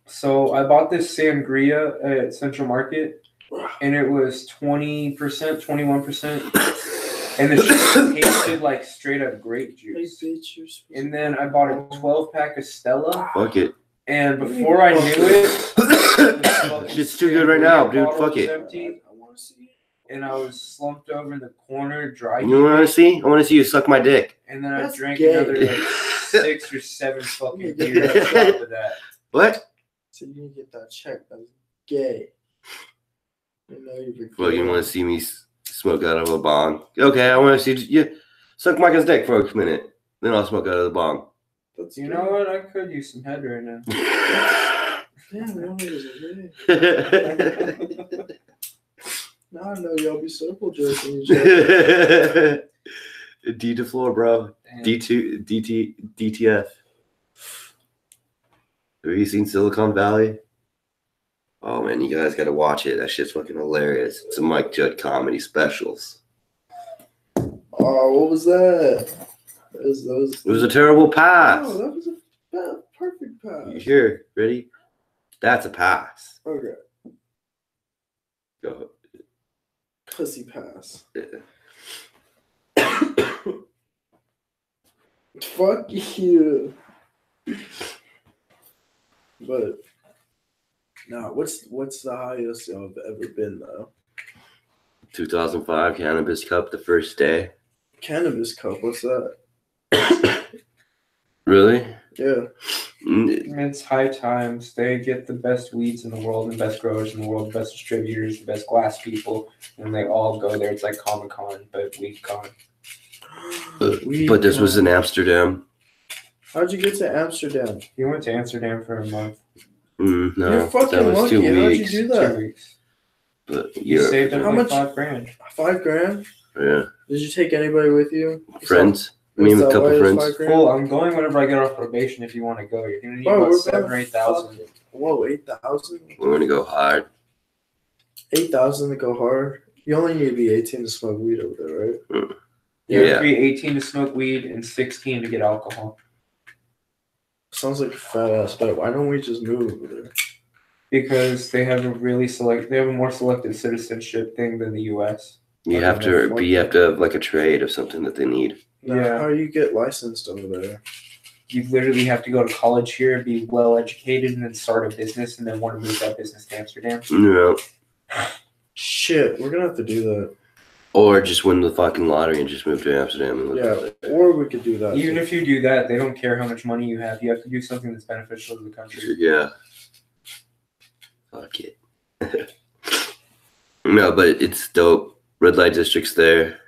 So I bought this sangria at Central Market, and it was 20%, 21%, and the shit tasted like straight up grape Hey, juice. bitch, you're supposed And then I bought a 12-pack of Stella, Fuck it. and before I knew it, It's too good right now, dude. bottle Fuck was it. empty, I want to see it. and I was slumped over in the corner, dry You want to heaving, see? I want to see you suck my dick. and then I That's drank gay. another like 6 or 7 fucking beers on top of that. What? So you need to get that check. That's gay. I know you're Well, you want to see me smoke out of a bong? Okay, I want to see you suck Micah's dick for a minute. Then I'll smoke out of the bong. That's You gay. know what? I could use some head right now. Yeah, no, it is. Now I know y'all be circle jerking each other. D to floor, bro. Damn. D2, DT, DTF. Have you seen Silicon Valley? Oh man, you guys gotta watch it. That shit's fucking hilarious. It's a Mike Judd comedy specials. Oh, what was that? That was It was a terrible pass. Oh, that was a perfect pass. Here, ready? That's a pass. Okay, Go. pussy pass. Yeah. Fuck you. But no, what's the highest y'all have ever been though? 2005 Cannabis Cup, the first day. Cannabis cup. What's that? Really? Yeah. It's high times. They get the best weeds in the world, the best growers in the world, the best distributors, the best glass people, and they all go there. It's like Comic-Con, but weed con. But this was in Amsterdam. How'd you get to Amsterdam? You went to Amsterdam for a month, No, You're fucking that was lucky. 2 How'd you weeks. do 2 that? weeks. But You yeah, saved up How like much? $5,000. $5,000? yeah. Did you take anybody with you? Friends. Is Me and that a couple why it's friends. $5,000? Cool. I'm going whenever I get off probation. If you want to go, you're gonna need Bro, about we're 7,000 or gonna 8,000. fucking- Whoa, 8,000? We're gonna go hard. 8,000 to go hard? You only need to be 18 to smoke weed over there, right? You have Yeah. to be 18 to smoke weed and 16 to get alcohol. Sounds like a fat ass bet. Why don't we just move over there? Because they have a more selective citizenship thing than the U.S. You Okay, have to fuck be. You have to have like a trade of something that they need. Now, Yeah. How do you get licensed over there? You literally have to go to college here, be well educated, and then start a business, and then want to move that business to Amsterdam. No. Shit, we're gonna have to do that. Or just win the fucking lottery and just move to Amsterdam and live Yeah, or we could do that. Even too. if you do that, they don't care how much money you have. You have to do something that's beneficial to the country. Yeah. Fuck it. No, but it's dope. Red light district's there.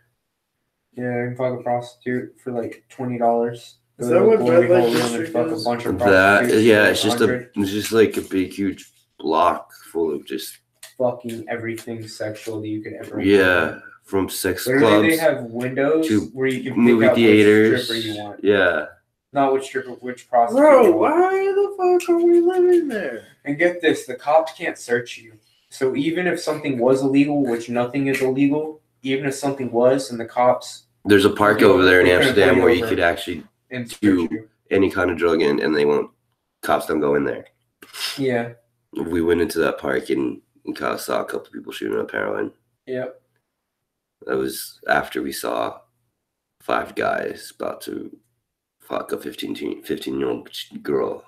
Yeah, you can fuck a prostitute for like $20. Is that what red light and district fuck is? a bunch of That prostitutes yeah, for it's just $100. it's just like a big huge block full of just Fucking everything sexual that you could ever yeah, from sex Literally, they clubs have windows to where you can movie pick out theaters. which stripper you want. Yeah. Not which stripper, which prostitute. Bro, you want. why the fuck are we living there? And get this, the cops can't search you. So even if something was illegal, which nothing is illegal, even if something was, and the cops There's a park over there in They're gonna Amsterdam pull you where you over. could actually and search You- you. any kind of drug in and they won't cops don't go in there. Yeah. We went into that park and saw a couple people shooting up heroin. Yep. That was after we saw 5 guys about to fuck a 15-year-old girl.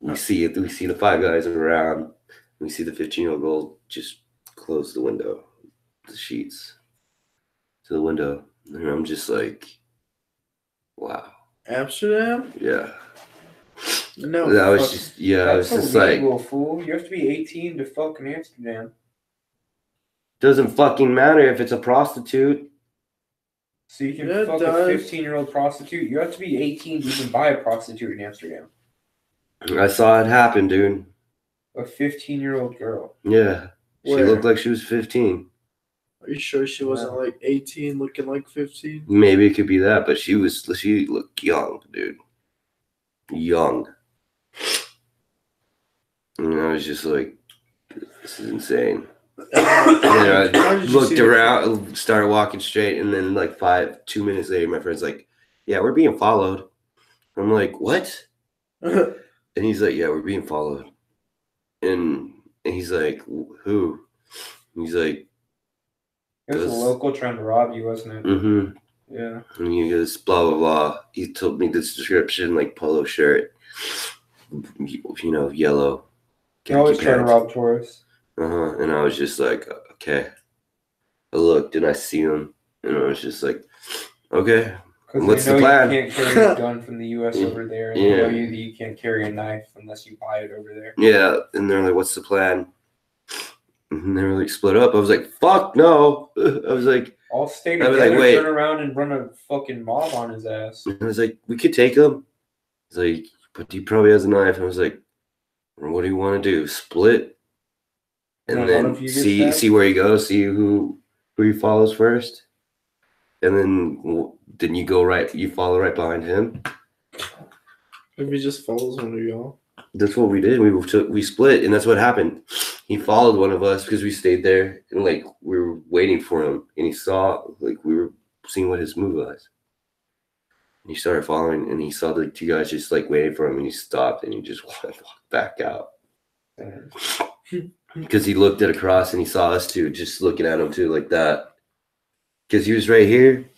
We see it. We see the 5 guys around. We see the 15-year-old girl just close the window, the sheets to the window. And I'm just like, wow. Amsterdam? Yeah. No. That was fuck. just, yeah, I was That's just like, illegal, fool. You have to be 18 to fuck in Amsterdam. doesn't fucking matter if it's a prostitute. So you can Yeah, it fuck a does. 15-year-old prostitute. You have to be 18 to even buy a prostitute in Amsterdam. I saw it happen, dude. A 15-year-old girl. Yeah. She Where? looked like she was 15. Are you sure she wasn't like 18 looking like 15? Maybe it could be that, but she looked young, dude. Young. And I was just like, this is insane. And then How I did you looked see it? around, started walking straight, and then like 2 minutes later, my friend's like, yeah, we're being followed. I'm like, what? And he's like, yeah, we're being followed. And he's like, who? And he's like, It was a Does- local trying to rob you, wasn't it? mm-hmm. Yeah. And he goes, blah, blah, blah. He told me this description, like polo shirt, yellow. They always khaki try to pants. rob tourists. And I was just like, okay. I looked and I see him. And I was just like, okay. Because What's they the know plan? you can't carry a gun from the U.S. over there, and they know Yeah. that you can't carry a knife unless you buy it over there. Yeah. And they're like, what's the plan? And they were like, split up. I was like, fuck no. I was like, All stay I was together, like, wait. turn around and run a fucking mob on his ass. I was like, we could take him. He's like, but he probably has a knife. I was like, what do you want to do? Split? And One of then you gets stabbed? see where he goes, see who he follows first. And then you go right, you follow right behind him. Maybe he just follows one of y'all. That's what we did. We split, and that's what happened. He followed one of us because we stayed there, and like we were waiting for him, and he saw like we were seeing what his move was. And he started following, and he saw the two guys just like waiting for him, and he stopped, and he just walked back out because he looked at across, and he saw us too, just looking at him too, like that, because he was right here,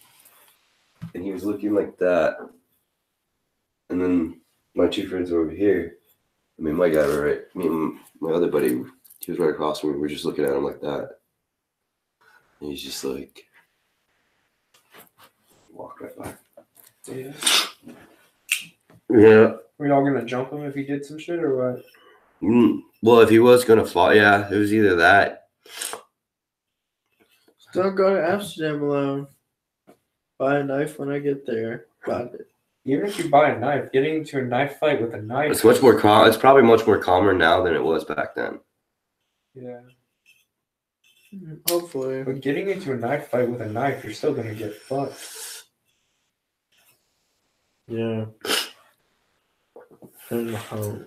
and he was looking like that, and then my two friends were over here. I mean, my guy were right. Me and my other buddy, he was right across from me. We were just looking at him like that. And he's just like, walk right by. Yeah. Yeah. Were y'all gonna jump him if he did some shit or what? Well, if he was going to fall, yeah, it was either that. Don't go to Amsterdam alone. Buy a knife when I get there. Got it. Even if you buy a knife, getting into a knife fight with a knife. It's much more it's probably much more calmer now than it was back then. Yeah. Hopefully. But getting into a knife fight with a knife, you're still gonna get fucked. Yeah. I don't know how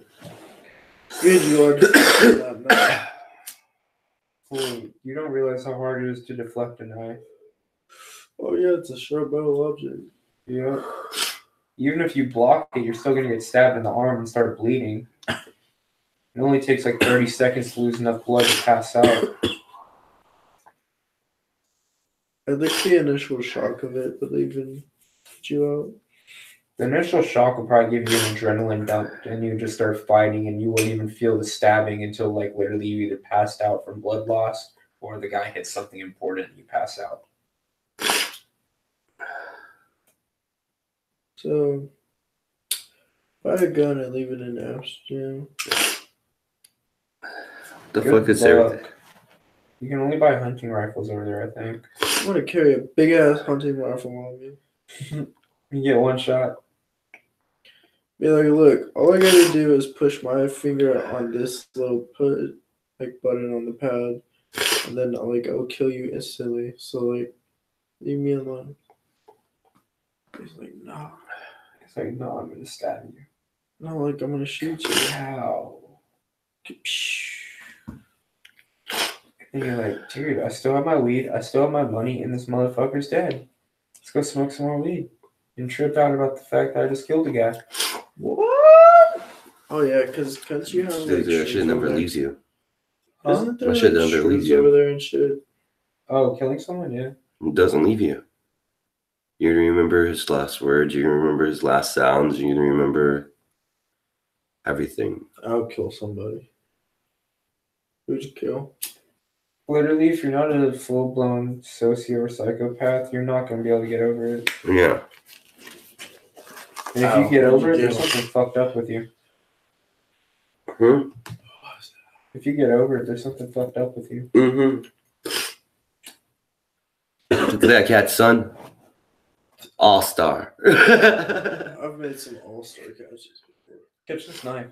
good you are to that knife. Fool, you don't realize how hard it is to deflect a knife. Oh yeah, it's a sharp metal object. Yeah. Even if you block it, you're still gonna get stabbed in the arm and start bleeding. It only takes like 30 seconds to lose enough blood to pass out. I think the initial shock of it would even put you out. The initial shock will probably give you an adrenaline dump, and you just start fighting, and you won't even feel the stabbing until like literally you either passed out from blood loss or the guy hits something important and you pass out. So, buy a gun and leave it in Amsterdam. The Good fuck is luck. everything? You can only buy hunting rifles over there, I think. I want to carry a big ass hunting rifle on me. You get one shot. Be like, look, all I gotta do is push my finger on this little button on the pad, and then I'll kill you instantly. So like, leave me alone. He's like, no, It's like, no, I'm gonna stab you. no, like I'm gonna shoot you. How? And you're like, dude, I still have my weed, I still have my money, and this motherfucker's dead. Let's go smoke some more weed. And trip out about the fact that I just killed a guy. What? Oh yeah, because you have like That shit shrooms never over there. leaves you. Isn't there That like shit never leaves shrooms you. over there and shit? Oh, killing someone? Yeah. It doesn't leave you. You remember his last words. You remember his last sounds. You remember everything. I'll kill somebody. Who'd you kill? Literally, if you're not a full-blown socio or psychopath, you're not going to be able to get over it. Yeah. And if you get over it, there's something fucked up with you. Hmm? If you get over it, there's something fucked up with you. Mm-hmm. Look at that cat, son. All-star. I've made some all-star catches before. Catch this knife.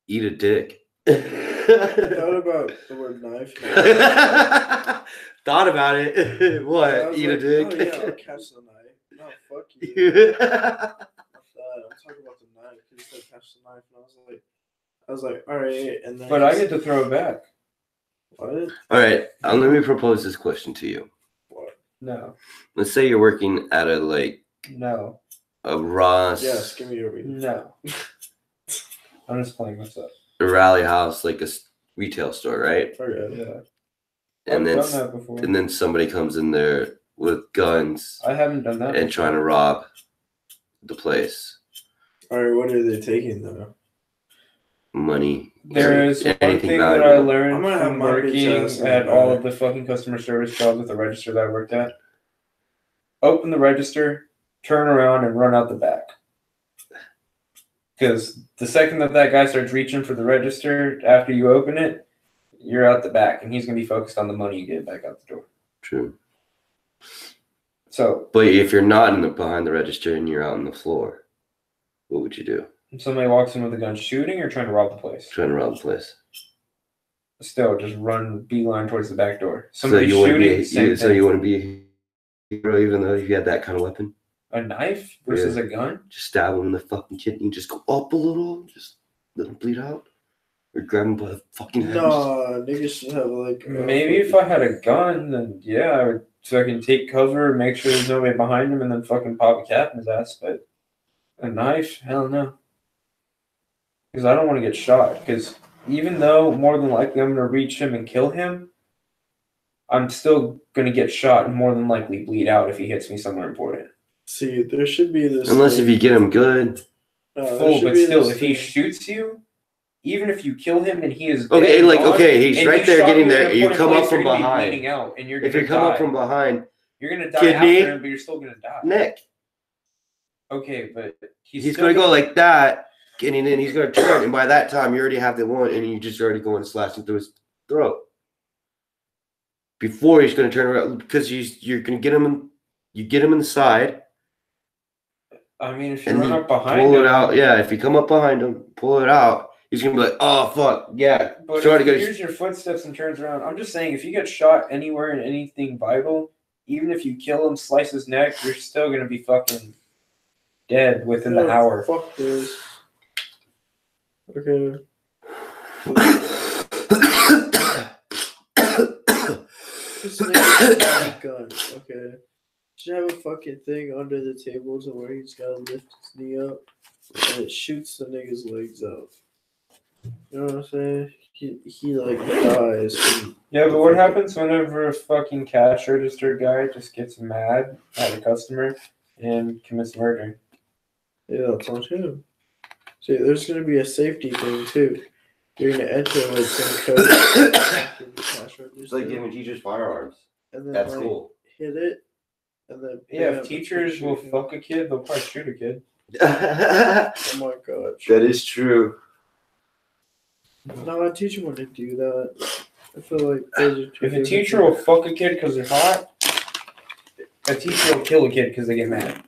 Eat a dick. I thought about the word knife. Thought about it. I What? was Eat like, a dick? Oh yeah, I'll catch the knife. No, fuck you. I'm talking about the knife. He said catch the knife, and I was like, all right. And then But I get to throw it back. what? All right. Let me propose this question to you. What? No. Let's say you're working at a No. Ross. Yes, give me your read. No. I'm just playing. What's up? a rally house, like a retail store, right? Okay. Yeah. And I've then done that before. and then somebody comes in there with guns I haven't done that. and trying to rob the place. All right, what are they taking though? Money. There is one anything thing that I valuable. learned I'm gonna have from my bitch working ass in at the all back. of the fucking customer service jobs at the register that I worked at. Open the register, turn around, and run out the back. Because the second that guy starts reaching for the register after you open it, you're out the back, and he's gonna be focused on the money you get back out the door. True. So But if you're not behind the register and you're out on the floor, what would you do? if somebody walks in with a gun shooting or trying to rob the place, Trying to rob the place. still just run beeline towards the back door. So Somebody you want to shooting, be same so thing. you want to be a hero even though you had that kind of weapon? A knife versus a gun? Just stab him in the fucking kidney, just go up a little, just let him bleed out. Or grab him by the fucking head. No, niggas should have like. Maybe if I had a gun, then yeah, I would fucking take cover, make sure there's nobody behind him, and then fucking pop a cap in his ass. But a knife, hell no. Because I don't want to get shot. Because even though more than likely I'm going to reach him and kill him, I'm still going to get shot and more than likely bleed out if he hits me somewhere important. See, there should be this. Unless thing- if you get him good. No, there Full, should but be still, this if he thing- shoots you, even if you kill him and he is Okay, dead, like gone, okay, he's and right you there shot getting him there. in a You point come place, up from you're gonna be behind. bleeding out, and you're If gonna you come die. up from behind, You're gonna die kidney, after him, but you're still gonna die. neck. Okay, but He's gonna go like that, and then he's gonna turn, and by that time you already have the one, and you just already going to slash him through his throat. Before he's gonna turn around because you're gonna get him. You get him in the side, I mean, if you and run you up behind pull him, it out. Yeah, if you come up behind him, pull it out. He's gonna be like, "Oh fuck, yeah." But Sorry if to he go. hears your footsteps and turns around, I'm just saying, if you get shot anywhere in anything vital, even if you kill him, slice his neck, you're still gonna be fucking dead within the Oh, hour. Fuck this. Okay. This nigga has a gun. Okay. Should have a fucking thing under the table to where he's gotta lift his knee up and it shoots the nigga's legs out. You know what I'm saying? He like dies. From, Yeah, but what happens whenever a fucking cash register guy just gets mad at a customer and commits murder? yeah, that's on him. See, there's gonna be a safety thing too. You're gonna enter like some code. It's like giving teachers firearms. and then That's like, cool. hit it, and then Yeah, bam, if teachers will shoot him. fuck a kid, they'll probably shoot a kid. That Oh my god! is true. No, a teacher wouldn't do that. I feel like those are two If a different teacher will things. fuck a kid because they're hot, a teacher will kill a kid because they get mad.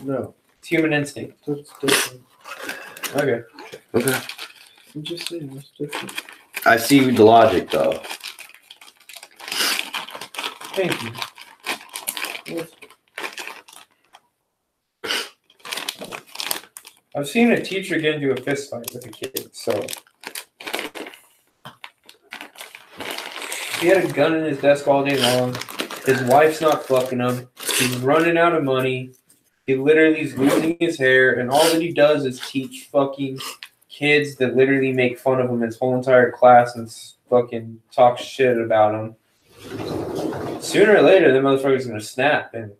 No, It's human instinct. that's different. Okay. Okay. I'm just saying that's different. I see the logic though. Thank you. What's- I've seen a teacher get into a fist fight with a kid, so he had a gun in his desk all day long. His wife's not fucking him. He's running out of money. He literally is losing his hair, and all that he does is teach fucking kids that literally make fun of him his whole entire class and fucking talk shit about him. Sooner or later, the motherfucker's gonna snap, and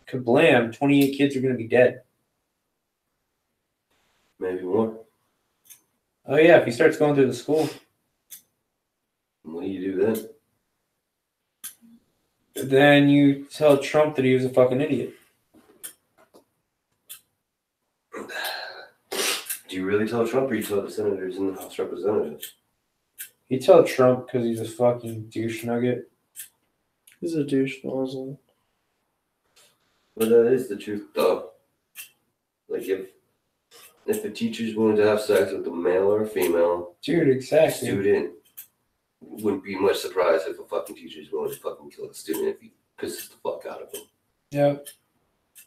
kablam, 28 kids are gonna be dead. Maybe more. Oh yeah, if he starts going through the school, What do you do then? then you tell Trump that he was a fucking idiot. Do you really tell Trump or you tell the senators and the House representatives? You tell Trump because he's a fucking douche nugget. He's a douche nozzle. But that is the truth though. Like if a teacher's willing to have sex with a male or a female Dude, exactly. student, wouldn't be much surprised if a fucking teacher's willing to fucking kill a student if he pisses the fuck out of him. Yeah.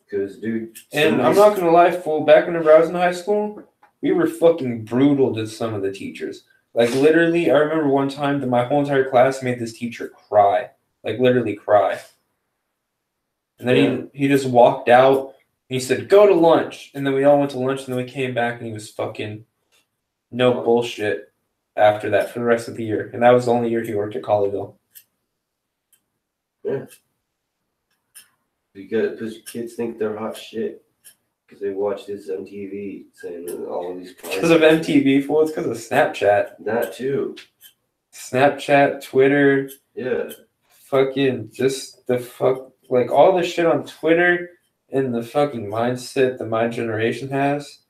Because dude, And I'm not gonna lie, fool, back whenever I was in high school, we were fucking brutal to some of the teachers. Like literally, I remember one time that my whole entire class made this teacher cry. Like literally cry. And then he just walked out and he said, "Go to lunch." And then we all went to lunch and then we came back and he was fucking No bullshit after that for the rest of the year. And that was the only year he worked at Colleyville. Because kids think they're hot shit. Because they watch this MTV saying that all these. Because of MTV, fool. It's because of Snapchat. That too. Snapchat, Twitter. Yeah. Fucking just the fuck. Like all the shit on Twitter and the fucking mindset that my generation has.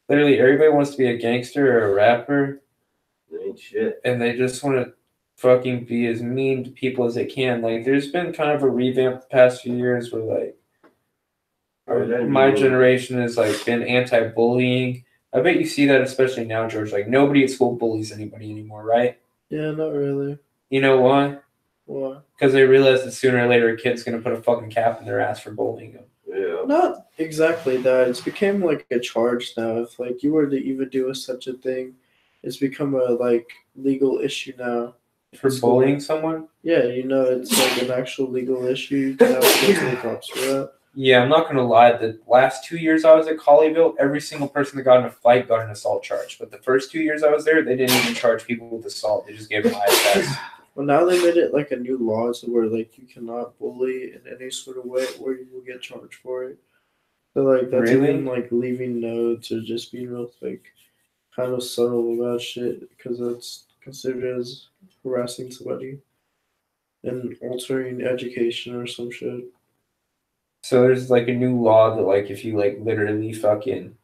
Literally everybody wants to be a gangster or a rapper. They ain't shit. And they just want to fucking be as mean to people as they can. Like, there's been kind of a revamp the past few years where, like, my generation has, like, been anti-bullying. I bet you see that especially now, George. Like, nobody at school bullies anybody anymore, right? Yeah, not really. You know why? Why? Because they realize that sooner or later a kid's going to put a fucking cap in their ass for bullying them. Yeah. Not exactly that. It's became like a charge now. If like you were to even do such a thing, it's become a like legal issue now. For bullying someone? Yeah, you know, it's like an actual legal issue. You can have to go to the cops for that. Yeah, I'm not going to lie. The last 2 years I was at Colleyville, every single person that got in a fight got an assault charge. But the first 2 years I was there, they didn't even charge people with assault. They just gave them ISS. Well, now they made it like a new law to where like you cannot bully in any sort of way, or you will get charged for it. So like that's Really? even like leaving notes or just being real like kind of subtle about shit because that's considered as harassing somebody and altering education or some shit. So there's like a new law that like if you like literally fucking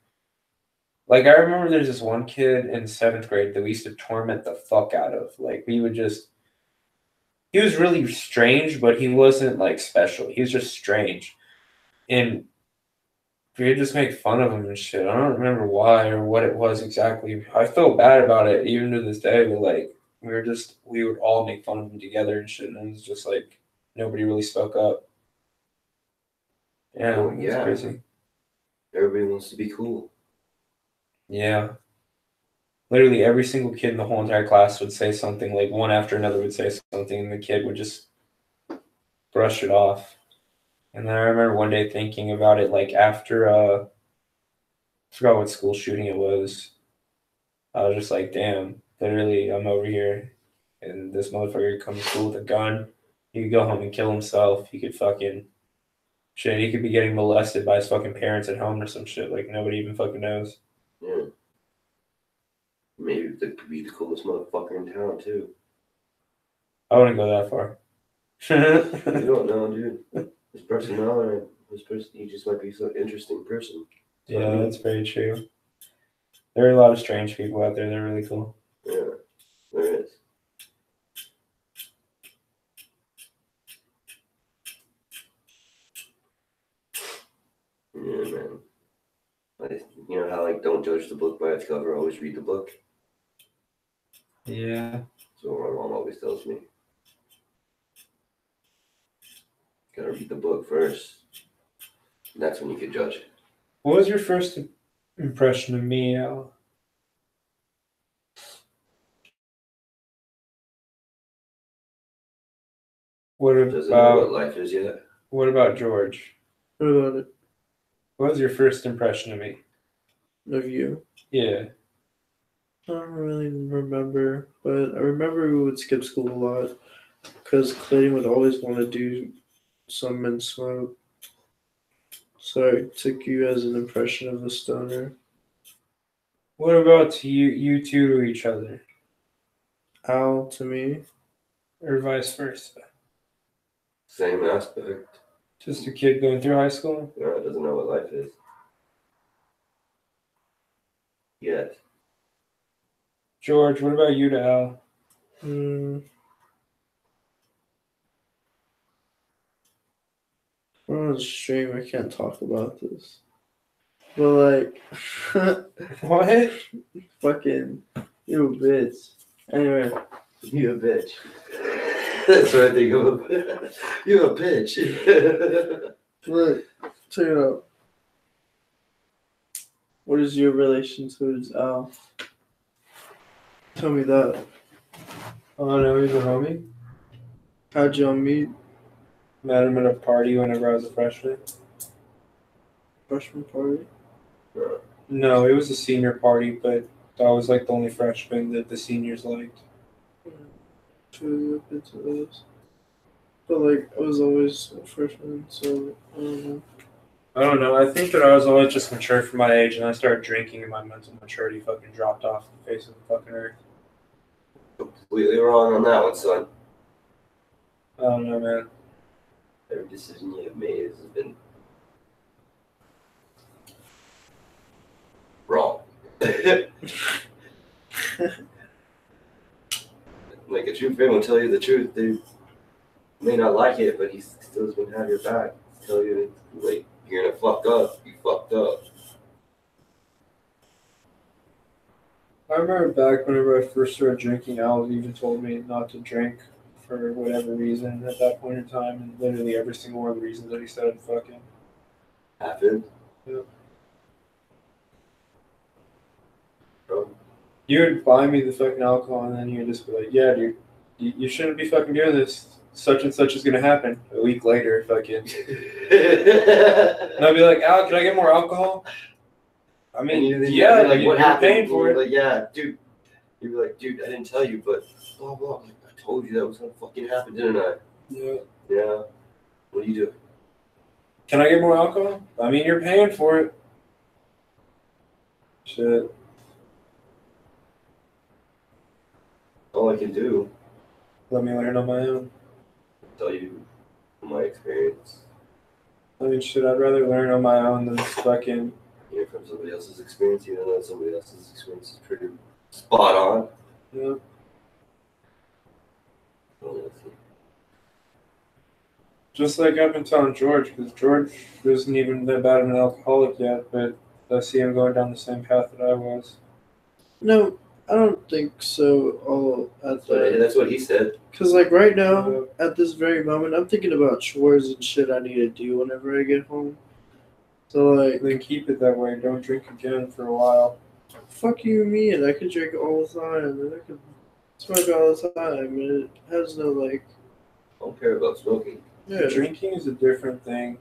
like I remember there's this one kid in 7th grade that we used to torment the fuck out of. Like we would just he was really strange, but he wasn't like special. He was just strange. And we would just make fun of him and shit. I don't remember why or what it was exactly. I feel bad about it even to this day, but like we would all make fun of him together and shit, and it was just like nobody really spoke up. Yeah, Oh, it's yeah. crazy. Everybody wants to be cool. Yeah. Literally every single kid in the whole entire class would say something, like one after another would say something, and the kid would just brush it off. And then I remember one day thinking about it, like after I forgot what school shooting it was. I was just like, damn, literally I'm over here and this motherfucker comes to school with a gun. He could go home and kill himself. He could fucking shit, he could be getting molested by his fucking parents at home or some shit. Like nobody even fucking knows. Yeah. Maybe that could be the coolest motherfucker in town too. I wouldn't go that far. You don't know, dude. This personality, he just might be some interesting person. Yeah, that's very true. There are a lot of strange people out there. They're really cool. Yeah, there is. Yeah, man. You know how like don't judge the book by its cover, always read the book. Yeah. That's what my mom always tells me. Gotta read the book first. And that's when you can judge. What was your first impression of me, Al? What Doesn't know what about life is yet. George? What about it? What was your first impression of me? Of you? Yeah. I don't really remember, but I remember we would skip school a lot because Clayton would always want to do some and smoke. So I took you as an impression of a stoner. What about you two to each other? Al to me. Or vice versa? Same aspect. Just a kid going through high school? Yeah, doesn't know what life is. Yet. George, what about you to Al? We're on a stream. I can't talk about this. But like, What? fucking, you a bitch. Anyway, You a bitch. That's what I think of. You a bitch. look, check it out. What is your relation to Al? Tell me that. Oh no, he's a homie. How'd y'all meet? Met him at a party whenever I was a freshman. Freshman party? No, it was a senior party, but That was like the only freshman that the seniors liked. To look into those. But like I was always a freshman, so I don't know. I don't know. I think that I was always just mature for my age, and I started drinking, and my mental maturity fucking dropped off the face of the fucking earth. Completely wrong on that one, son. I don't know, man. Every decision you have made has been wrong. Like a true friend will tell you the truth. They may not like it, but he still is gonna have your back. Tell you like you're gonna fuck up. You fucked up. I remember back whenever I first started drinking, Al even told me not to drink for whatever reason at that point in time, and literally every single one of the reasons that he said fucking Happened. Yeah. Bro, you would buy me the fucking alcohol, and then you'd just be like, yeah, dude, you shouldn't be fucking doing this. Such and such is gonna happen. A week later, fucking. And I'd be like, Al, can I get more alcohol? I mean, yeah, like what you're happened? paying for it. Like, yeah, dude. You'd be like, dude, I didn't tell you, but blah blah. Like, I told you that was gonna fucking happen, didn't I? Yeah. Yeah. What do you do? Can I get more alcohol? I mean, you're paying for it. Shit. All I can do Let me learn on my own. is tell you from my experience. I mean, shit, I'd rather learn on my own than fucking. Hear from somebody else's experience, even though somebody else's experience is pretty spot on. Yeah. Just like I've been telling George, because George isn't even that bad of an alcoholic yet, but I see him going down the same path that I was. No, I don't think so. All at that. That's what he said. Cause like right now, at this very moment, I'm thinking about chores and shit I need to do whenever I get home. So like, Then keep it that way. Don't drink again for a while. fuck you, me, and I could drink all the time, and I could smoke all the time, and it has no like. I don't care about smoking. Yeah, Drinking is a different thing.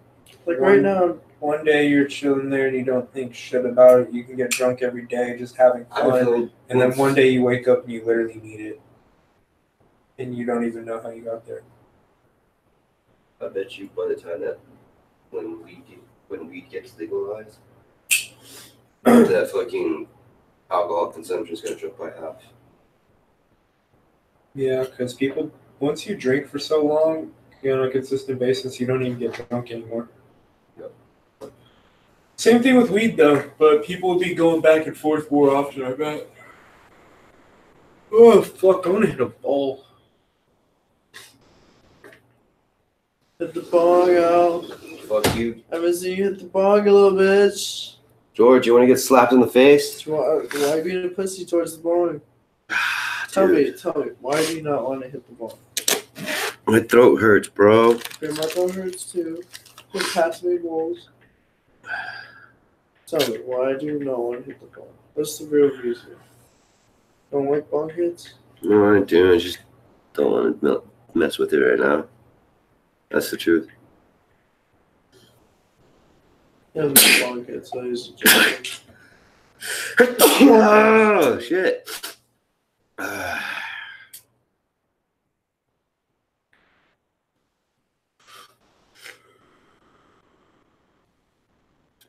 like right now, One day you're chilling there and you don't think shit about it. You can get drunk every day, just having fun. And then one day you wake up and you literally need it. And you don't even know how you got there. I bet you by the time that when weed gets legalized, that fucking alcohol consumption is gonna drop by half. Yeah, because people, once you drink for so long, on a consistent basis, you don't even get drunk anymore. Yep. Same thing with weed, though, but people will be going back and forth more often, I bet. Oh, fuck, I want to hit a ball. hit the bong out. Fuck you, I haven't seen you hit the bong a little bitch. George. You want to get slapped in the face? Why being a pussy towards the bong? Tell me, why do you not want to hit the bong? My throat hurts, bro. Okay, my throat hurts too. Just pass me balls. Tell me, why do you not want to hit the bong? What's the real reason? Don't like bong hits? No, I do. I just don't want to mess with it right now. That's the truth. He doesn't like bong hits, so he's just Oh shit.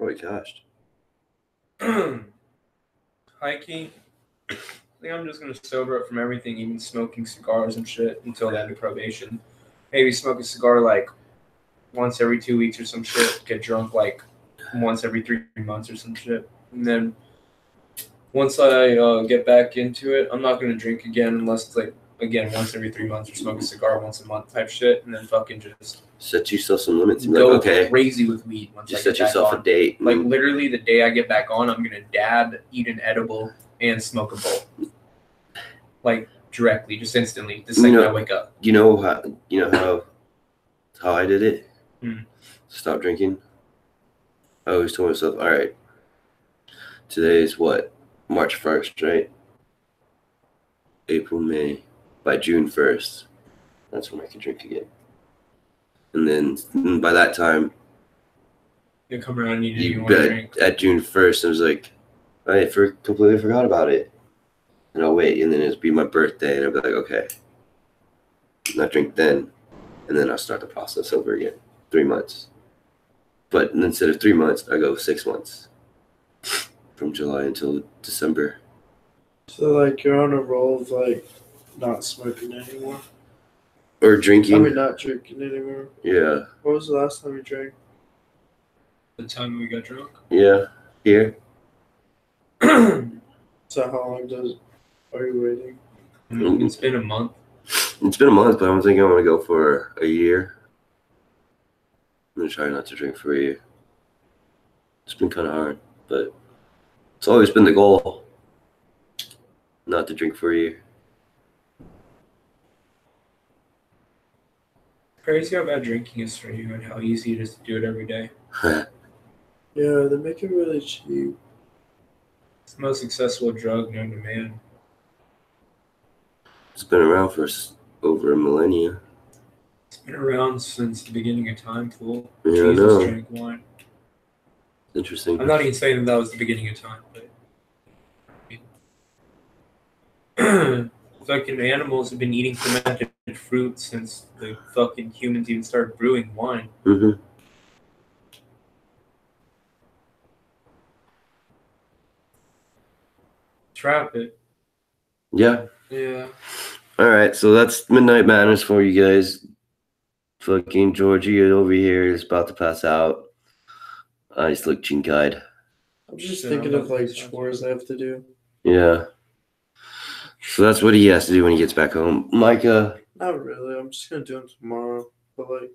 Oh my gosh. Hiking. I think I'm just going to sober up from everything, even smoking cigars and shit, until the end of probation. Maybe smoke a cigar like once every 2 weeks or some shit. Get drunk like once every 3 months or some shit. And then once I get back into it, I'm not going to drink again unless it's like, again, once every 3 months, or smoke a cigar once a month type shit. And then fucking just Set yourself some limits and be go like, okay, crazy with weed once just I get set yourself back a on. date. Like literally the day I get back on, I'm gonna dab, eat an edible, and smoke a bowl. Like directly, just instantly, the second I wake up. You know how I did it? Hmm. Stop drinking. I always told myself, all right, today is what? March 1st, right? April, May. By June 1st, that's when I can drink again. And then by that time, You come around, you want to drink. at June 1st, I was like, I completely forgot about it. and I'll wait, and then it'll be my birthday, and I'll be like, okay, not drink then, and then I'll start the process over again. 3 months. But instead of 3 months, I go 6 months. From July until December. So like you're on a roll of like not smoking anymore. Or drinking. I mean, not drinking anymore. Yeah. What was the last time you drank? The time we got drunk. Yeah. Here. So how long are you waiting? It's been a month. It's been a month, but I'm thinking I'm gonna go for a year. I'm gonna try not to drink for a year. It's been kind of hard, but it's always been the goal. Not to drink for a year. Crazy how bad drinking is for you and how easy it is to do it every day. Yeah, they make it really cheap. It's the most accessible drug known to man. It's been around for over a millennia. It's been around since the beginning of time, fool. Yeah, I Jesus know. drank wine. Interesting. I'm not even saying that was the beginning of time, but fucking animals have been eating fermented fruit since the fucking humans even started brewing wine. Mm-hmm. Trap it. Yeah. Yeah. All right. So that's Midnight Madness for you guys. Fucking Georgie over here is about to pass out. I just look chink-eyed. I'm just Yeah, thinking I'm of about like to say chores I have to do. Yeah. So that's what he has to do when he gets back home. Micah. Not really. I'm just gonna do them tomorrow. But like,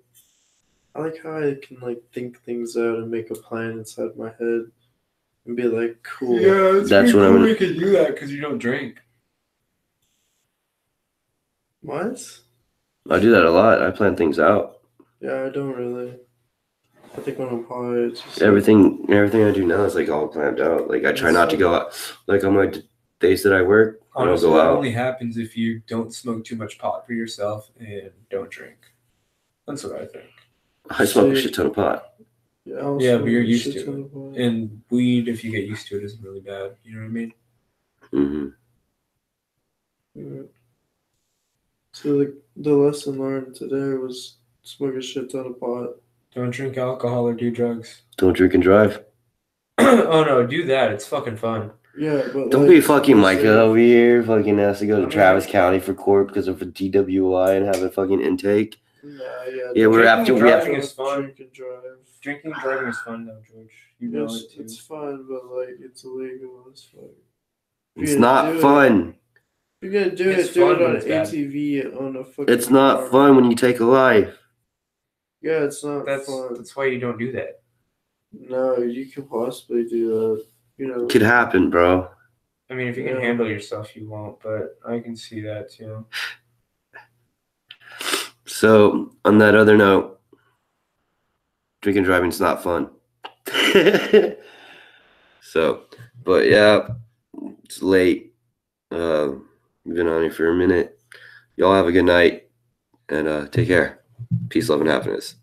I like how I can like think things out and make a plan inside my head and be like, cool. Yeah, That's what I'm gonna- We could do that because you don't drink. What? I do that a lot. I plan things out. Yeah, I don't really. I think when I'm high, it's just Everything I do now is like all planned out. Like I try not to go out. Like on my days that I work, I don't Honestly, go that out. only happens if you don't smoke too much pot for yourself and don't drink. That's what I think. I smoke a shit ton of pot. Yeah, I'll Yeah, but smoke you're a used shit to ton it. of pot. And weed, if you get used to it, isn't really bad. You know what I mean? Mm-hmm. Yeah. So the lesson learned today was smoke a shit ton of pot. Don't drink alcohol or do drugs. Don't drink and drive. Oh no, do that. It's fucking fun. Yeah, but Don't like, be fucking I'm Micah saying- over here. Fucking has to go to I mean- Travis County for court because of a DWI and have a fucking intake. Nah, yeah. Yeah, we're Drinking after and we have driving is fun. Drink and drive. Drinking and driving is fun though, George. You know Yes, it too. it's fun, but like it's illegal as fuck. It's Yeah, not do it. fun. If you're gonna do It's it, do fun, it but on it's bad. ATV on a fucking. It's not car. fun when you take a life. Yeah, it's not That's fun. that's why you don't do that. No, you could possibly do that. You know. It could happen, bro. I mean, if you can Yeah. handle yourself, you won't. But I can see that too. So, on that other note, drinking and driving is not fun. So, but yeah, it's late. We've been on here for a minute. Y'all have a good night and take care. Peace, love, and happiness.